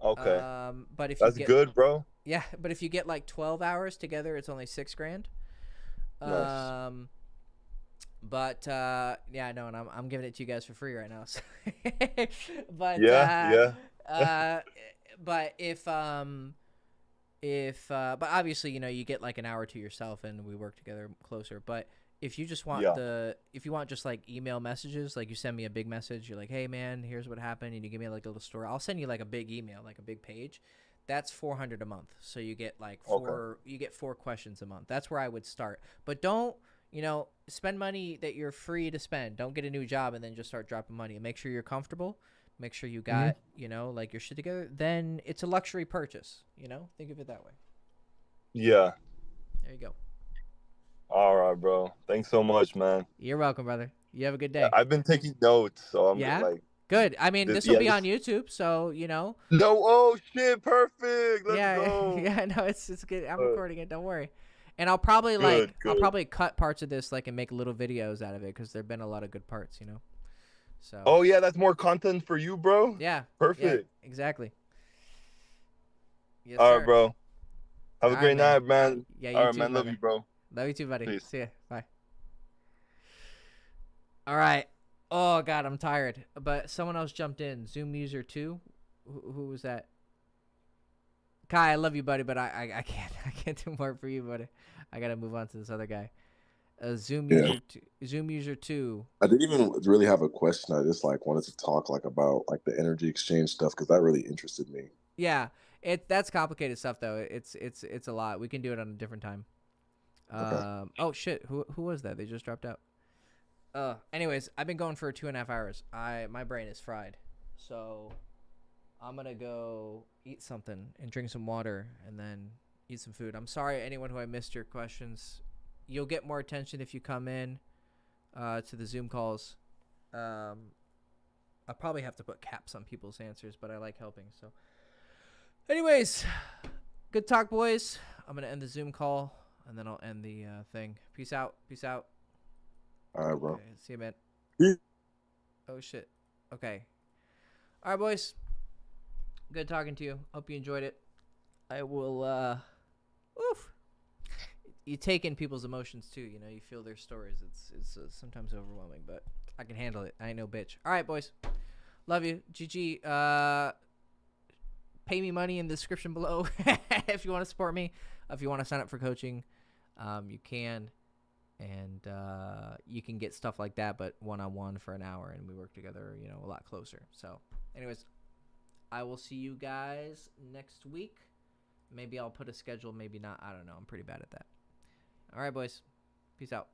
Okay. But if That's you get, good, bro. yeah, but if you get like 12 hours together, it's only $6,000. Nice. But yeah, no, and I'm giving it to you guys for free right now. So. But Yeah. but but obviously, you know, you get like an hour to yourself and we work together closer. But if you just want if you want just like email messages, like you send me a big message, you're like, hey man, here's what happened, and you give me like a little story, I'll send you like a big email, like a big page. That's $400 a month. So you get like you get 4 questions a month. That's where I would start. But don't, you know, spend money that you're free to spend. Don't get a new job and then just start dropping money. And make sure you're comfortable. Make sure you got, you know, like your shit together. Then it's a luxury purchase, you know? Think of it that way. Yeah. There you go. All right, bro. Thanks so much, man. You're welcome, brother. You have a good day. I've been taking notes, so I'm like. Good. I mean, this will be on YouTube, so you know. No, oh shit, perfect. Let's go. Yeah, no, it's good. I'm recording it. Don't worry. And I'll probably I'll probably cut parts of this like and make little videos out of it because there've been a lot of good parts, you know. So. Oh yeah, that's more content for you, bro. Yeah. Perfect. Yeah, exactly. Yes, all sir. right, bro. Have a great night, man. Yeah, you all right, too, man. brother. Love you, bro. Love you too, buddy. Peace. See ya. Bye. All right. Oh God, I'm tired. But someone else jumped in. Zoom user 2. Who was that? Kai, I love you, buddy, but I can't do more for you, buddy. I gotta move on to this other guy. Zoom user 2. I didn't even really have a question. I just like wanted to talk like about like the energy exchange stuff because that really interested me. Yeah, that's complicated stuff though. It's a lot. We can do it on a different time. Okay. Oh shit, who was that? They just dropped out. Anyways, I've been going for 2.5 hours. My brain is fried, so I'm gonna go eat something and drink some water and then eat some food. I'm sorry, anyone who I missed your questions. You'll get more attention if you come in to the Zoom calls. I'll probably have to put caps on people's answers, but I like helping. So, anyways, good talk, boys. I'm gonna end the Zoom call and then I'll end the thing. Peace out. Peace out. All right, bro. Okay, see you, man. Yeah. Oh, shit. Okay. All right, boys. Good talking to you. Hope you enjoyed it. I will, you take in people's emotions, too. You know, you feel their stories. It's sometimes overwhelming, but I can handle it. I ain't no bitch. All right, boys. Love you. GG. Pay me money in the description below if you want to support me. If you want to sign up for coaching, you can. And you can get stuff like that, but one-on-one for an hour, and we work together, you know, a lot closer. So, anyways, I will see you guys next week. Maybe I'll put a schedule, maybe not. I don't know. I'm pretty bad at that. All right, boys. Peace out.